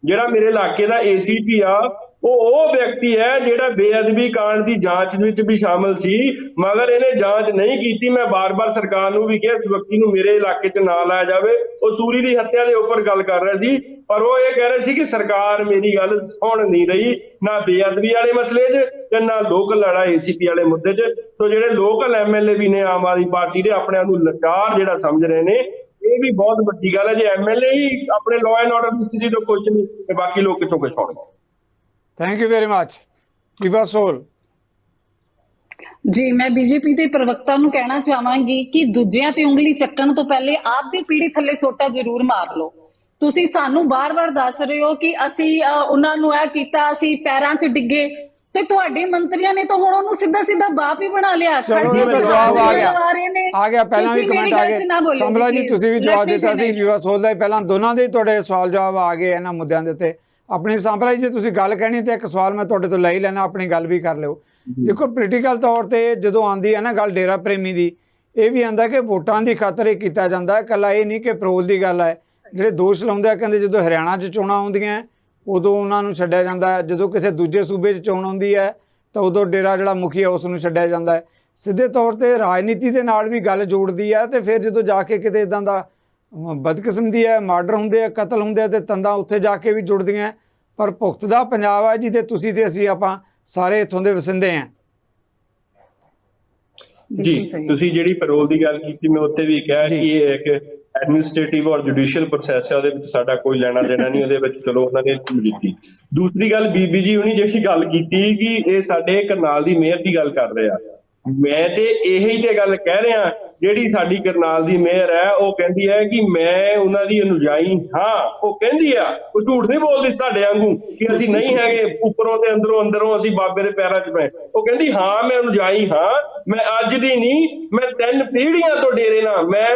ਜਿਹੜਾ ਮੇਰੇ ਇਲਾਕੇ ਦਾ ਏਸੀਪੀ ਆ, ਉਹ ਵਿਅਕਤੀ ਹੈ ਜਿਹੜਾ ਬੇਅਦਬੀ ਕਾਂਡ ਦੀ ਜਾਂਚ ਵਿੱਚ ਵੀ ਸ਼ਾਮਲ ਸੀ, ਮਗਰ ਇਹਨੇ ਜਾਂਚ ਨਹੀਂ ਕੀਤੀ। ਮੈਂ ਬਾਰ-ਬਾਰ ਸਰਕਾਰ ਨੂੰ ਵੀ ਕਿਹਾ ਇਸ ਵਿਅਕਤੀ ਨੂੰ ਮੇਰੇ ਇਲਾਕੇ 'ਚ ਨਾ ਲਾਇਆ ਜਾਵੇ। ਉਹ ਸੂਰੀ ਦੀ ਹੱਤਿਆ ਦੇ ਉੱਪਰ ਗੱਲ ਕਰ ਰਿਹਾ ਸੀ, ਪਰ ਉਹ ਇਹ ਕਹਿ ਰਹੇ ਸੀ ਕਿ ਸਰਕਾਰ ਮੇਰੀ ਗੱਲ ਸੁਣ ਨਹੀਂ ਰਹੀ, ਨਾ ਬੇਅਦਬੀ ਵਾਲੇ ਮਸਲੇ 'ਚ ਤੇ ਨਾ ਲੋਕਲ ਲੜਾ ਏਸੀਪੀ ਵਾਲੇ ਮੁੱਦੇ 'ਚ। ਸੋ ਜਿਹੜੇ ਲੋਕਲ ਐਮਐਲਏ ਵੀ ਨੇ ਆਮ ਆਦਮੀ ਪਾਰਟੀ ਦੇ, ਆਪਣੇ ਆਪ ਨੂੰ ਲਾਚਾਰ ਜਿਹੜਾ ਸਮਝ ਰਹੇ ਨੇ, ਇਹ ਵੀ ਬਹੁਤ ਵੱਡੀ ਗੱਲ ਹੈ। ਜੇ ਐਮਐਲਏ ਹੀ ਆਪਣੇ ਲਾਅ ਐਂਡ ਆਰਡਰ ਦੀ ਸਥਿਤੀ ਤੋਂ ਖੁਸ਼ ਨਹੀਂ ਤੇ ਬਾਕੀ ਲੋਕ ਕਿੱਥੋਂ ਖੁਸ਼ ਹੋਣਗੇ? ਥੈਂਕ ਯੂ ਵੈਰੀ ਮਚ ਬੀਬਾ ਸੋਲ ਜੀ। ਮੈਂ ਬੀਜੇਪੀ ਦੇ ਪ੍ਰਵਕਤਾ ਨੂੰ ਕਹਿਣਾ ਚਾਹਾਂਗੀ ਕਿ ਦੂਜਿਆਂ ਤੇ ਉਂਗਲੀ ਚੱਕਣ ਤੋਂ ਪਹਿਲੇ ਆਪ ਦੀ ਪੀੜੀ ਥੱਲੇ ਸੋਟਾ ਜ਼ਰੂਰ ਮਾਰ ਲਓ। ਤੁਸੀਂ ਸਾਨੂੰ ਬਾਰ-ਬਾਰ ਦੱਸ ਰਹੇ ਹੋ ਕਿ ਅਸੀਂ ਉਹਨਾਂ ਨੂੰ ਇਹ ਕੀਤਾ, ਅਸੀਂ ਪੈਰਾਂ 'ਚ ਡਿੱਗੇ, ਤੇ ਤੁਹਾਡੇ ਮੰਤਰੀਆਂ ਨੇ ਤਾਂ ਹੁਣ ਉਹਨੂੰ ਸਿੱਧਾ ਬਾਪ ਹੀ ਬਣਾ ਲਿਆ। ਚਲੋ ਇਹ ਤਾਂ ਜਵਾਬ ਆ ਗਿਆ। ਪਹਿਲਾਂ ਵੀ ਕਮੈਂਟ ਆ ਗਏ। ਸੰਭਲਾ ਜੀ, ਤੁਸੀਂ ਵੀ ਜਵਾਬ ਦਿੱਤਾ ਸੀ ਬੀਬਾ ਸੋਲ ਦਾ, ਪਹਿਲਾਂ ਦੋਨਾਂ ਦੇ ਤੁਹਾਡੇ ਸਵਾਲ ਜਵਾਬ ਆ ਗਏ ਇਹਨਾਂ ਮੁੱਦਿਆਂ ਦੇ ਉੱਤੇ। ਆਪਣੀ ਸੰਭਲਾ ਜੀ, ਜੇ ਤੁਸੀਂ ਗੱਲ ਕਹਿਣੀ ਤੇ ਇੱਕ ਸਵਾਲ ਮੈਂ ਤੁਹਾਡੇ ਤੋਂ ਲੈ ਹੀ ਲੈਣਾ, ਆਪਣੀ ਗੱਲ ਵੀ ਕਰ ਲਿਓ। ਦੇਖੋ, ਪੋਲੀਟੀਕਲ ਤੌਰ ਤੇ ਜਦੋਂ ਆਉਂਦੀ ਹੈ ਨਾ ਗੱਲ ਡੇਰਾ ਪ੍ਰੇਮੀ ਦੀ, ਇਹ ਵੀ ਆਉਂਦਾ ਕਿ ਵੋਟਾਂ ਦੀ ਖਾਤਰ ਇਹ ਕੀਤਾ ਜਾਂਦਾ ਹੈ। ਇਕੱਲਾ ਇਹ ਨਹੀਂ ਕਿ ਪੈਰੋਲ ਦੀ ਗੱਲ ਹੈ। ਜਿਹੜੇ ਦੋਸ਼ ਲਾਉਂਦੇ ਆ, ਕਹਿੰਦੇ ਜਦੋਂ ਹਰਿਆਣਾ 'ਚ ਚੋਣਾਂ ਆਉਂਦੀਆਂ ਉਦੋਂ ਉਹਨਾਂ ਨੂੰ ਛੱਡਿਆ ਜਾਂਦਾ ਹੈ, ਜਦੋਂ ਕਿਸੇ ਦੂਜੇ ਸੂਬੇ 'ਚ ਚੋਣ ਆਉਂਦੀ ਹੈ ਤਾਂ ਉਦੋਂ ਡੇਰਾ ਜਿਹੜਾ ਮੁਖੀ ਹੈ ਉਸ ਨੂੰ ਛੱਡਿਆ ਜਾਂਦਾ ਹੈ। ਸਿੱਧੇ ਤੌਰ ਤੇ ਰਾਜਨੀਤੀ ਦੇ ਨਾਲ ਵੀ ਗੱਲ ਜੋੜਦੀ ਹੈ, ਤੇ ਫਿਰ ਜਦੋਂ ਜਾ ਕੇ ਕਿਤੇ ਇੱਦਾਂ ਦਾ ਬਦਕਿਸਮਤੀ ਹੈ, ਮਰਡਰ ਹੁੰਦੇ ਆ, ਕਤਲ ਹੁੰਦੇ ਆ, ਤੇ ਤੰਦਾਂ ਉੱਥੇ ਜਾ ਕੇ ਵੀ ਜੁੜਦੀਆਂ। ਪਰ ਭੁਗਤ ਦਾ ਪੰਜਾਬ ਹੈ ਜਿਹਦੇ ਤੁਸੀਂ ਤੇ ਅਸੀਂ ਆਪਾਂ ਸਾਰੇ ਇੱਥੋਂ ਦੇ ਵਸਿੰਦੇ ਹਾਂ। ਜੀ, ਤੁਸੀਂ ਜਿਹੜੀ ਪੈਰੋਲ ਦੀ ਗੱਲ ਕੀਤੀ, ਮੈਂ ਉੱਤੇ ਵੀ ਕਿਹਾ ਕਿ ਇਹ ਇੱਕ ਐਡਮਿਨਿਸਟ੍ਰੇਟਿਵ ਔਰ ਜੁਡੀਸ਼ੀਅਲ ਪ੍ਰੋਸੈਸ ਹੈ, ਉਹਦੇ ਵਿੱਚ ਸਾਡਾ ਕੋਈ ਲੈਣਾ ਦੇਣਾ ਨਹੀਂ, ਉਹਦੇ ਵਿੱਚ ਚਲੋ ਉਹਨਾਂ ਨੇ ਕੀਤੀ। ਦੂਸਰੀ ਗੱਲ, ਬੀਬੀ ਜੀ ਹੁਣੀ ਜਿਹੜੀ ਗੱਲ ਕੀਤੀ ਕਿ ਇਹ ਸਾਡੇ ਕਰਨਾਲ ਦੀ ਮੇਅਰ ਦੀ ਗੱਲ ਕਰ ਰਹੇ ਆ, ਮੈਂ ਤੇ ਇਹੀ ਤੇ ਗੱਲ ਕਹਿ ਰਿਹਾ, ਜਿਹੜੀ ਸਾਡੀ ਕਰਨਾਲ ਦੀ ਮੇਅਰ ਹੈ ਉਹ ਕਹਿੰਦੀ ਹੈ ਕਿ ਮੈਂ ਉਹਨਾਂ ਦੀ ਅਨੁਜਾਈ ਹਾਂ। ਉਹ ਕਹਿੰਦੀ ਆ, ਉਹ ਝੂਠ ਨਹੀਂ ਬੋਲਦੀ ਸਾਡੇ ਵਾਂਗੂ ਕਿ ਅਸੀਂ ਨਹੀਂ ਹੈਗੇ, ਉੱਪਰੋਂ ਤੇ ਅੰਦਰੋਂ ਅਸੀਂ ਬਾਬੇ ਦੇ ਪੈਰਾਂ 'ਚ ਪਏ। ਉਹ ਕਹਿੰਦੀ ਹਾਂ ਮੈਂ ਅਨੁਜਾਈ ਹਾਂ, ਮੈਂ ਅੱਜ ਦੀ ਨਹੀਂ, ਮੈਂ 3 ਪੀੜ੍ਹੀਆਂ ਤੋਂ ਡੇਰੇ ਨਾਲ, ਮੈਂ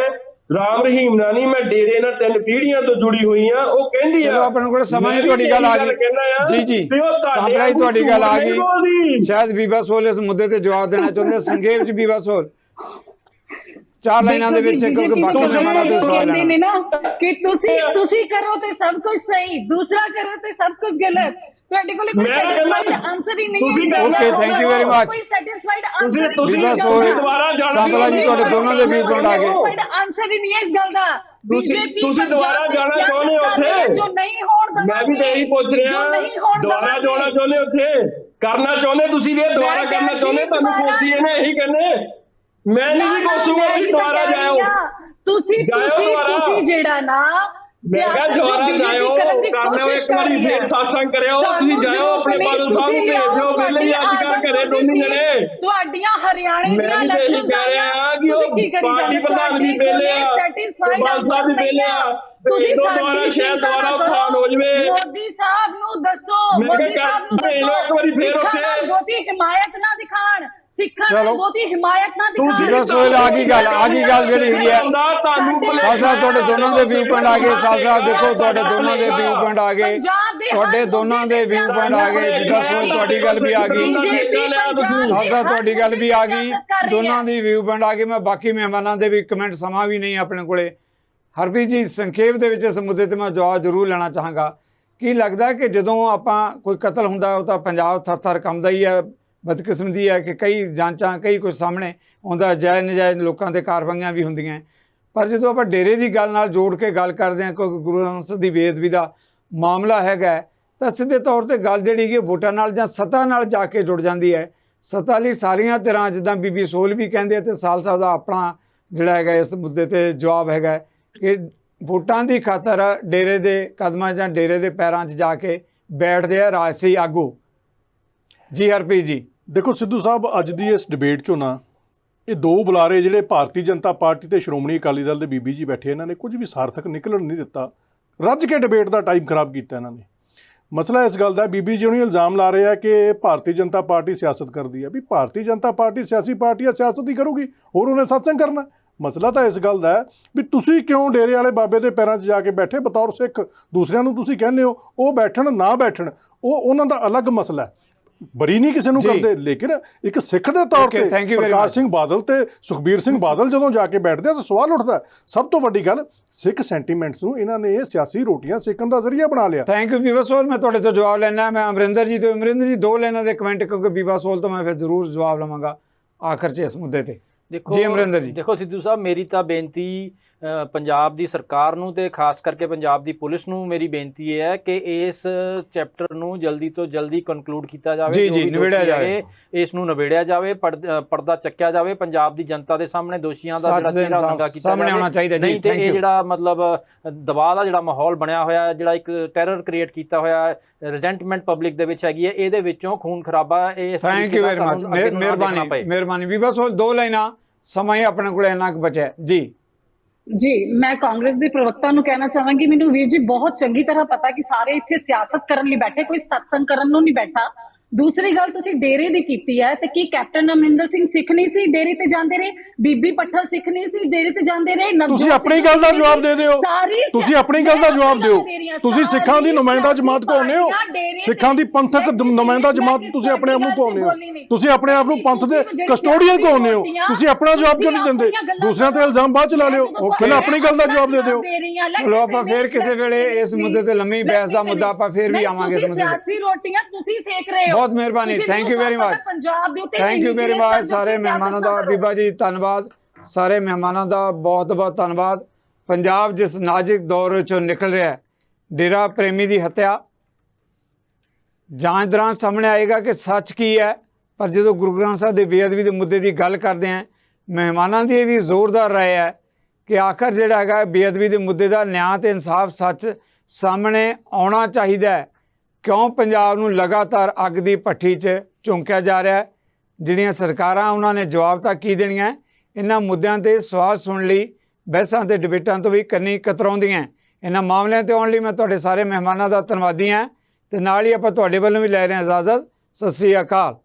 ਰਾਮ ਰਹੀਮ ਨਾਲ ਨਹੀਂ, ਮੈਂ ਡੇਰੇ ਨਾਲ 3 ਪੀੜ੍ਹੀਆਂ ਤੋਂ ਜੁੜੀ ਹੋਈ ਆ। ਉਹ ਕਹਿੰਦੀ ਆ, ਚਲੋ ਆਪਣੇ ਕੋਲ ਸਮਾਂ ਨਹੀਂ, ਤੁਹਾਡੀ ਗੱਲ ਆ ਗਈ। ਜੀ ਸਾਹਮਣੇ ਹੀ ਤੁਹਾਡੀ ਗੱਲ ਆ ਗਈ। ਸ਼ਾਇਦ ਬੀਬਾ ਸੋਲ ਇਸ ਮੁੱਦੇ ਤੇ ਜਵਾਬ ਦੇਣਾ ਚਾਹੁੰਦੇ। ਸੰਖੇਪ 'ਚ ਬੀਬਾ ਸੋਲ 4 ਲਾਈਨਾਂ ਦੇ ਵਿੱਚ, ਕਿਉਂਕਿ ਬਾਕੀ ਮਹਿਮਾਨਾਂ ਤੋਂ ਸਵਾਲ ਲੈਣਾ ਨੇ ਨਾ ਕਿ ਤੁਸੀਂ ਕਰੋ ਤੇ ਸਭ ਕੁਝ ਸਹੀ, ਦੂਸਰਾ ਕਰੋ ਤੇ ਸਭ ਕੁਝ ਗਲਤ। ਤੁਹਾਡੇ ਕੋਲ ਕੋਈ ਮੈਂ ਕਹਿੰਦਾ ਸੈਟੀਸਫਾਈਡ ਆਨਸਰ ਹੀ ਨਹੀਂ ਤੁਸੀਂ ਹੈ। ਕਹਿੰਦੇ Okay, thank you very much. ਕੋਈ ਸੈਟੀਸਫਾਈਡ ਆਨਸਰ ਤੁਸੀਂ ਬੀਬਾ ਤੁਸੀਂ ਸੋਹਲ, ਦੁਬਾਰਾ ਜਾਣਾ ਸਾਂਪਲਾ ਜੀ, ਤੁਹਾਡੇ ਦੋਨਾਂ ਦੇ ਵਿਊ ਪੁਆਇੰਟ ਆ ਗਏ। ਸੈਟੀਸਫਾਈਡ ਆਨਸਰ ਹੀ ਨਹੀਂ ਹੈ ਇਸ ਗੱਲ ਦਾ। ਤੁਸੀਂ BJP ਦੁਬਾਰਾ ਜਾਣਾ ਚਾਹੁੰਦੇ ਹੋ ਉੱਥੇ? ਜੋ ਨਹੀਂ ਹੋਣ ਦਵਾਂਗੇ, ਮੈਂ ਵੀ ਤਾਂ ਇਹੀ ਪੁੱਛ ਰਿਹਾ, ਜੋ ਨਹੀਂ ਹੋਣ ਦੁਬਾਰਾ ਦਵਾਂਗੇ। ਜਾਣਾ ਚਾਹੁੰਦੇ ਉੱਥੇ? ਕਰਨਾ ਚਾਹੁੰਦੇ ਤੁਸੀਂ ਵੀ ਇਹ ਦੁਬਾਰਾ ਮੈਂ ਕਰਨਾ ਕਿਹਾ ਚਾਹੁੰਦੇ? ਜੀ, ਤੁਹਾਨੂੰ ਕੋਸੀ ਇਹਨੇ ਇਹੀ ਕਹਿੰਦੇ ਮੈਂ ਨਹੀਂ ਜੀ ਕੋਸੂਗਾ, ਤੁਸੀਂ ਦੁਬਾਰਾ ਜਾਓ। ਤੁਸੀਂ ਜਿਹੜਾ ਨਾ ਮੈਂ ਕਿਹਾ ਦੁਬਾਰਾ ਜਾਓ, ਕਰਨਾ ਇੱਕ ਵਾਰੀ ਫੇਰ ਸਾਸੰਗ ਕਰਿਓ, ਤੁਸੀਂ ਜਾਓ ਆਪਣੇ ਬਾਦਲ ਸਾਹਿਬ ਨੂੰ ਭੇਜ ਦਿਓ, ਪਹਿਲੇ ਹੀ ਅੱਜ ਕੱਲ੍ਹ ਘਰੇ ਦੋਨੀ ਜਣੇ। ਤੁਹਾਡੀਆਂ ਹਰਿਆਣੇ ਦੀਆਂ ਮੈਂ ਵੀ ਤਾਂ ਇਹੀ ਕਹਿ ਰਿਹਾ ਕਿ ਉਹ ਪਾਰਟੀ ਪ੍ਰਧਾਨ ਵੀ ਵਿਹਲੇ ਆ, ਬਾਦਲ ਸਾਹਿਬ ਵੀ ਵਿਹਲੇ ਆ, ਤੁਸੀਂ ਦੁਬਾਰਾ ਸ਼ਾਇਦ ਦੁਬਾਰਾ ਉਥਾਨ ਹੋ ਜਵੇ। ਮੋਦੀ ਸਾਹਿਬ ਨੂੰ ਦੱਸੋ, ਮੈਂ ਮੋਦੀ ਕਿਹਾ ਸਾਹਿਬ ਨੂੰ ਭੇਜ ਲਓ ਇੱਕ ਵਾਰੀ ਫੇਰ ਸਿੱਖਾਂ ਉੱਥੇ। ਨਾਲ ਬਹੁਤੀ ਹਿਮਾਇਤ ਨਾ ਦਿਖਾਣ, ਸਿੱਖਾਂ ਚਲੋ। ਨਾਲ ਬਹੁਤੀ ਹਿਮਾਇਤ ਨਾ ਦਿਖਾਣ। ਬੀਬਾ ਸੋਹਲ, ਆ ਗਈ ਗੱਲ ਜਿਹੜੀ ਹੈਗੀ ਹੈ। ਸਾਲ ਸਾਹਿਬ ਤੁਹਾਡੇ ਦੋਨਾਂ ਦੇ ਵਿਊ ਪੁਆਇੰਟ ਆ ਗਏ। ਸਾਲ ਸਾਹਿਬ ਦੇਖੋ, ਤੁਹਾਡੇ ਦੋਨਾਂ ਦੇ ਵਿਊ ਪੁਆਇੰਟ ਆ ਗਏ, ਤੁਹਾਡੇ ਦੋਨਾਂ ਦੇ ਵਿਊ ਪੁਆਇੰਟ ਆ ਗਏ। ਬੀਬਾ ਸੋਹਲ, ਤੁਹਾਡੀ ਗੱਲ ਵੀ ਆ ਗਈ। ਸਾਲ ਸਾਹਿਬ ਤੁਹਾਡੀ ਗੱਲ ਵੀ ਆ ਗਈ, ਦੋਨਾਂ ਦੀ ਵਿਊ ਪੁਆਇੰਟ ਆ ਗਏ। ਮੈਂ ਬਾਕੀ ਮਹਿਮਾਨਾਂ ਦੇ ਵੀ ਕਮੈਂਟ, ਸਮਾਂ ਵੀ ਨਹੀਂ ਆਪਣੇ ਕੋਲੇ। ਹਰਪ੍ਰੀਤ ਜੀ, ਸੰਖੇਪ ਦੇ ਵਿੱਚ ਇਸ ਮੁੱਦੇ ਤੇ ਮੈਂ ਜਵਾਬ ਜ਼ਰੂਰ ਲੈਣਾ ਚਾਹਾਂਗਾ। ਕੀ ਲੱਗਦਾ ਕਿ ਜਦੋਂ ਆਪਾਂ ਕੋਈ ਕਤਲ ਹੁੰਦਾ ਉਹ ਤਾਂ ਪੰਜਾਬ ਥਰ-ਥਰ ਕੰਬਦਾ ਹੀ ਹੈ। ਬਦਕਿਸਮਤੀ ਹੈ ਕਿ ਕਈ ਜਾਂਚਾਂ, ਕਈ ਕੁਝ ਸਾਹਮਣੇ ਆਉਂਦਾ, ਜਾਇਜ਼ ਨਜਾਇਜ਼ ਲੋਕਾਂ ਤੇ ਕਾਰਵਾਈਆਂ ਵੀ ਹੁੰਦੀਆਂ। ਪਰ ਜਦੋਂ ਆਪਾਂ ਡੇਰੇ ਦੀ ਗੱਲ ਨਾਲ ਜੋੜ ਕੇ ਗੱਲ ਕਰਦੇ ਹਾਂ, ਕੋਈ ਗੁਰੂ ਗ੍ਰੰਥ ਸਾਹਿਬ ਦੀ ਬੇਅਦਬੀ ਦਾ ਮਾਮਲਾ ਹੈਗਾ, ਤਾਂ ਸਿੱਧੇ ਤੌਰ ਤੇ ਗੱਲ ਜਿਹੜੀ ਹੈਗੀ ਵੋਟਾਂ ਨਾਲ ਜਾਂ ਸੱਤਾ ਨਾਲ ਜਾ ਕੇ ਜੁੜ ਜਾਂਦੀ ਹੈ। ਸੱਤਾ ਲਈ ਸਾਰੀਆਂ ਤਰ੍ਹਾਂ, ਜਿੱਦਾਂ ਬੀਬੀ ਸੋਹਲ ਵੀ ਕਹਿੰਦੇ ਆ, ਤੇ ਸਾਲ ਸਾਹਿਬ ਦਾ ਆਪਣਾ ਜਿਹੜਾ ਹੈਗਾ ਇਸ ਮੁੱਦੇ ਤੇ ਜਵਾਬ ਹੈਗਾ ਕਿ ਵੋਟਾਂ ਦੀ ਖਾਤਰ ਡੇਰੇ ਦੇ ਕਦਮਾਂ ਜਾਂ ਡੇਰੇ ਦੇ ਪੈਰਾਂ 'ਚ ਜਾ ਕੇ ਬੈਠਦੇ ਆ ਰਾਜਸੀ ਆਗੂ। ਜੀ ਹਰਪ੍ਰੀਤ ਜੀ। ਦੇਖੋ ਸਿੱਧੂ ਸਾਹਿਬ, ਅੱਜ ਦੀ ਇਸ ਡਿਬੇਟ 'ਚੋਂ ਨਾ ਇਹ ਦੋ ਬੁਲਾਰੇ ਜਿਹੜੇ ਭਾਰਤੀ ਜਨਤਾ ਪਾਰਟੀ ਤੇ ਸ਼੍ਰੋਮਣੀ ਅਕਾਲੀ ਦਲ ਦੇ ਬੀਬੀ ਜੀ ਬੈਠੇ, ਇਹਨਾਂ ਨੇ ਕੁਝ ਵੀ ਸਾਰਥਕ ਨਿਕਲਣ ਨਹੀਂ ਦਿੱਤਾ। ਰੱਜ ਕੇ ਡਿਬੇਟ ਦਾ ਟਾਈਮ ਖਰਾਬ ਕੀਤਾ ਇਹਨਾਂ ਨੇ। ਮਸਲਾ ਇਸ ਗੱਲ ਦਾ, ਬੀਬੀ ਜੀ ਉਹਨੂੰ ਇਲਜ਼ਾਮ ਲਾ ਰਹੇ ਆ ਕਿ ਭਾਰਤੀ ਜਨਤਾ ਪਾਰਟੀ ਸਿਆਸਤ ਕਰਦੀ ਹੈ। ਵੀ ਭਾਰਤੀ ਜਨਤਾ ਪਾਰਟੀ ਸਿਆਸੀ ਪਾਰਟੀ ਆ, ਸਿਆਸਤ ਹੀ ਕਰੂਗੀ, ਹੋਰ ਉਹਨੇ ਸਤਸੰਗ ਕਰਨਾ। ਮਸਲਾ ਤਾਂ ਇਸ ਗੱਲ ਦਾ ਹੈ ਵੀ ਤੁਸੀਂ ਕਿਉਂ ਡੇਰੇ ਵਾਲੇ ਬਾਬੇ ਦੇ ਪੈਰਾਂ 'ਚ ਜਾ ਕੇ ਬੈਠੇ ਬਤੌਰ ਸਿੱਖ। ਦੂਸਰਿਆਂ ਨੂੰ ਤੁਸੀਂ ਕਹਿੰਦੇ ਹੋ ਉਹ ਬੈਠਣ ਨਾ ਬੈਠਣ, ਉਹ ਉਹਨਾਂ ਦਾ ਅਲੱਗ ਮਸਲਾ ਹੈ। ਬਰੀ ਨਹੀਂ ਕਿਸੇ ਨੂੰ ਕਰਦੇ, ਲੇਕਿਨ ਇੱਕ ਸਿੱਖ ਦੇ ਤੌਰ ਤੇ ਪ੍ਰਕਾਸ਼ ਸਿੰਘ ਬਾਦਲ ਤੇ ਸੁਖਬੀਰ ਸਿੰਘ ਬਾਦਲ ਜਦੋਂ ਜਾ ਕੇ ਬੈਠਦੇ ਆ ਤਾਂ ਸਵਾਲ ਉੱਠਦਾ। ਸਭ ਤੋਂ ਵੱਡੀ ਗੱਲ, ਸਿੱਖ ਸੈਂਟੀਮੈਂਟਸ ਨੂੰ ਇਹਨਾਂ ਨੇ ਸਿਆਸੀ ਰੋਟੀਆਂ ਸੇਕਣ ਦਾ ਜ਼ਰੀਆ ਬਣਾ ਲਿਆ। ਥੈਂਕ ਯੂ ਬੀਬਾ ਸੋਹਲ। ਮੈਂ ਤੁਹਾਡੇ ਤੋਂ ਜਵਾਬ ਲੈਣਾ। ਮੈਂ ਅਮਰਿੰਦਰ ਜੀ ਤੋਂ, ਅਮਰਿੰਦਰ ਜੀ ਦੋ ਲਾਈਨਾਂ ਦੇ ਕਮੈਂਟ, ਕਿਉਂਕਿ ਬੀਬਾ ਸੋਹਲ ਤੋਂ ਮੈਂ ਫਿਰ ਜ਼ਰੂਰ ਜਵਾਬ ਲਵਾਂਗਾ ਆਖਰ 'ਚ ਇਸ ਮੁੱਦੇ ਤੇ। ਜੀ ਅਮਰਿੰਦਰ ਜੀ। ਦੇਖੋ ਸਿੱਧੂ ਸਾਹਿਬ, ਮੇਰੀ ਤਾਂ ਬੇਨਤੀ ਪੰਜਾਬ ਦੀ ਸਰਕਾਰ ਨੂੰ ਤੇ ਖਾਸ ਕਰਕੇ ਪੰਜਾਬ ਦੀ ਪੁਲਿਸ ਨੂੰ ਮੇਰੀ ਬੇਨਤੀ ਇਹ ਹੈ ਕਿ ਇਸ ਚੈਪਟਰ ਨੂੰ ਜਲਦੀ ਤੋਂ ਜਲਦੀ ਕਨਕਲੂਡ ਕੀਤਾ ਜਾਵੇ। ਜੀ ਨਿਬੇੜਿਆ ਜਾਵੇ, ਇਸ ਨੂੰ ਨਿਬੇੜਿਆ ਜਾਵੇ, ਪਰਦਾ ਚੱਕਿਆ ਜਾਵੇ, ਪੰਜਾਬ ਦੀ ਜਨਤਾ ਦੇ ਸਾਹਮਣੇ ਦੋਸ਼ੀਆਂ ਦਾ ਜਿਹੜਾ ਚਿਹਰਾ ਨੰਗਾ ਕੀਤਾ ਸਾਹਮਣੇ ਆਉਣਾ ਚਾਹੀਦਾ ਜੀ। ਨਹੀਂ ਤੇ ਇਹ ਜਿਹੜਾ ਮਤਲਬ ਦਬਾਅ ਦਾ ਜਿਹੜਾ ਮਾਹੌਲ ਬਣਿਆ ਹੋਇਆ, ਜਿਹੜਾ ਇੱਕ ਟੈਰਰ ਕ੍ਰੀਏਟ ਕੀਤਾ ਹੋਇਆ, ਰਿਜ਼ੈਂਟਮੈਂਟ ਪਬਲਿਕ ਦੇ ਵਿੱਚ ਹੈਗੀ ਹੈ, ਇਹਦੇ ਵਿੱਚੋਂ ਖੂਨ ਖਰਾਬਾ। ਇਹ ਥੈਂਕ ਯੂ ਵੈਰੀ ਮਚ, ਮਿਹਰਬਾਨੀ ਬੀਬਾ ਸੋਹਲ। ਦੋ ਲਾਈਨਾਂ, ਸਮਾਂ ਹੀ ਆਪਣੇ ਕੋਲ ਇੰਨਾ ਕੁ ਬਚਿਆ ਜੀ। ਜੀ, ਮੈਂ ਕਾਂਗਰਸ ਦੇ ਪ੍ਰਵਕਤਾ ਨੂੰ ਕਹਿਣਾ ਚਾਹਾਂਗੀ, ਮੈਨੂੰ ਵੀਰ ਜੀ ਬਹੁਤ ਚੰਗੀ ਤਰ੍ਹਾਂ ਪਤਾ ਕਿ ਸਾਰੇ ਇੱਥੇ ਸਿਆਸਤ ਕਰਨ ਲਈ ਬੈਠੇ, ਕੋਈ ਸਤਸੰਗ ਕਰਨ ਨੂੰ ਨਹੀਂ ਬੈਠਾ। ਦੂਸਰੀ ਗੱਲ, ਤੁਸੀਂ ਡੇਰੇ ਦੀ ਕੀਤੀ ਹੈ ਤੇ ਕੀ ਕੈਪਟਨ ਅਮਰਿੰਦਰ ਸਿੰਘ ਸਿੱਖ ਨਹੀਂ ਸੀ ਡੇਰੇ ਤੇ ਜਾਂਦੇ ਰਹੇ? ਬੀਬੀ ਪੱਠਲ ਸਿੱਖ ਨਹੀਂ ਸੀ ਡੇਰੇ ਤੇ ਜਾਂਦੇ ਰਹੇ? ਤੁਸੀਂ ਆਪਣੀ ਗੱਲ ਦਾ ਜਵਾਬ ਦੇ ਦਿਓ, ਤੁਸੀਂ ਆਪਣੀ ਗੱਲ ਦਾ ਜਵਾਬ ਦਿਓ। ਤੁਸੀਂ ਸਿੱਖਾਂ ਦੀ ਨੁਮਾਇੰਦਾ ਜਮਾਤ ਕਹਾਉਂਦੇ ਹੋ, ਸਿੱਖਾਂ ਦੀ ਪੰਥਕ ਨੁਮਾਇੰਦਾ ਜਮਾਤ ਤੁਸੀਂ ਆਪਣੇ ਆਪ ਨੂੰ ਕਹਾਉਂਦੇ ਹੋ, ਤੁਸੀਂ ਆਪਣੇ ਆਪ ਨੂੰ ਪੰਥ ਦੇ ਕਸਟੋਡੀਅਨ ਕਹਾਉਂਦੇ ਹੋ। ਤੁਸੀਂ ਆਪਣਾ ਜਵਾਬ ਕਿਉਂ ਨਹੀਂ ਦਿੰਦੇ? ਦੂਸਰਿਆਂ ਤੇ ਇਲਜ਼ਾਮ ਬਾਅਦ ਚ ਲਾ ਲਿਓ, ਪਹਿਲਾਂ ਆਪਣੀ ਗੱਲ ਦਾ ਜਵਾਬ ਦੇ ਦਿਓ। ਚਲੋ ਆਪਾਂ ਫੇਰ ਕਿਸੇ ਵੇਲੇ ਇਸ ਮੁੱਦੇ ਤੇ ਲੰਮੀ ਬਹਿਸ ਦਾ ਮੁੱਦਾ ਆਪਾਂ ਫੇਰ ਵੀ ਆਵਾਂਗੇ ਇਸ ਮੁੱਦੇ ਤੇ। ਸਿਆਸੀ ਰੋਟੀਆਂ ਤੁਸੀਂ ਸੇਕ ਰਹੇ ਹੋ। ਬਹੁਤ ਮਿਹਰਬਾਨੀ, thank you very much, thank you very much. ਸਾਰੇ ਮਹਿਮਾਨਾਂ ਦਾ ਬੀਬਾ ਜੀ ਧੰਨਵਾਦ, ਸਾਰੇ ਮਹਿਮਾਨਾਂ ਦਾ ਬਹੁਤ ਬਹੁਤ ਧੰਨਵਾਦ। ਪੰਜਾਬ ਜਿਸ ਨਾਜ਼ੁਕ ਦੌਰ ਵਿੱਚੋਂ ਨਿਕਲ ਰਿਹਾ, ਡੇਰਾ ਪ੍ਰੇਮੀ ਦੀ ਹੱਤਿਆ, ਜਾਂਚ ਦੌਰਾਨ ਸਾਹਮਣੇ ਆਏਗਾ ਕਿ ਸੱਚ ਕੀ ਹੈ। ਪਰ ਜਦੋਂ ਗੁਰੂ ਗ੍ਰੰਥ ਸਾਹਿਬ ਦੇ ਬੇਅਦਬੀ ਦੇ ਮੁੱਦੇ ਦੀ ਗੱਲ ਕਰਦੇ ਹਾਂ, ਮਹਿਮਾਨਾਂ ਦੀ ਇਹ ਵੀ ਜ਼ੋਰਦਾਰ ਰਾਏ ਹੈ ਕਿ ਆਖਰ ਜਿਹੜਾ ਹੈਗਾ ਬੇਅਦਬੀ ਦੇ ਮੁੱਦੇ ਦਾ ਨਿਆਂ ਤੇ ਇਨਸਾਫ ਸੱਚ ਸਾਹਮਣੇ ਆਉਣਾ ਚਾਹੀਦਾ ਹੈ। ਕਿਉਂ ਪੰਜਾਬ ਨੂੰ ਲਗਾਤਾਰ ਅੱਗ ਦੀ ਭੱਠੀ 'ਚ ਝੋਂਕਿਆ ਜਾ ਰਿਹਾ ਹੈ? ਜਿਹੜੀਆਂ ਸਰਕਾਰਾਂ ਉਹਨਾਂ ਨੇ ਜਵਾਬ ਤਾਂ ਕੀ ਦੇਣੀਆਂ? ਇਹਨਾਂ ਮੁੱਦਿਆਂ ਤੇ ਸਵਾਲ ਸੁਣਨ ਲਈ ਬਹਿਸਾਂ ਤੇ ਡਿਬੇਟਾਂ ਤੋਂ ਵੀ ਕੰਨੀ ਕਤਰਾਉਂਦੀਆਂ। ਇਹਨਾਂ ਮਾਮਲਿਆਂ ਤੇ ਆਉਣ ਲਈ ਮੈਂ ਤੁਹਾਡੇ ਸਾਰੇ ਮਹਿਮਾਨਾਂ ਦਾ ਧੰਨਵਾਦੀ ਹਾਂ ਤੇ ਨਾਲ ਹੀ ਆਪਾਂ ਤੁਹਾਡੇ ਵੱਲੋਂ ਵੀ ਲੈ ਰਹੇ ਹਾਂ ਇਜਾਜ਼ਤ। ਸਤਿ ਸ੍ਰੀ ਅਕਾਲ।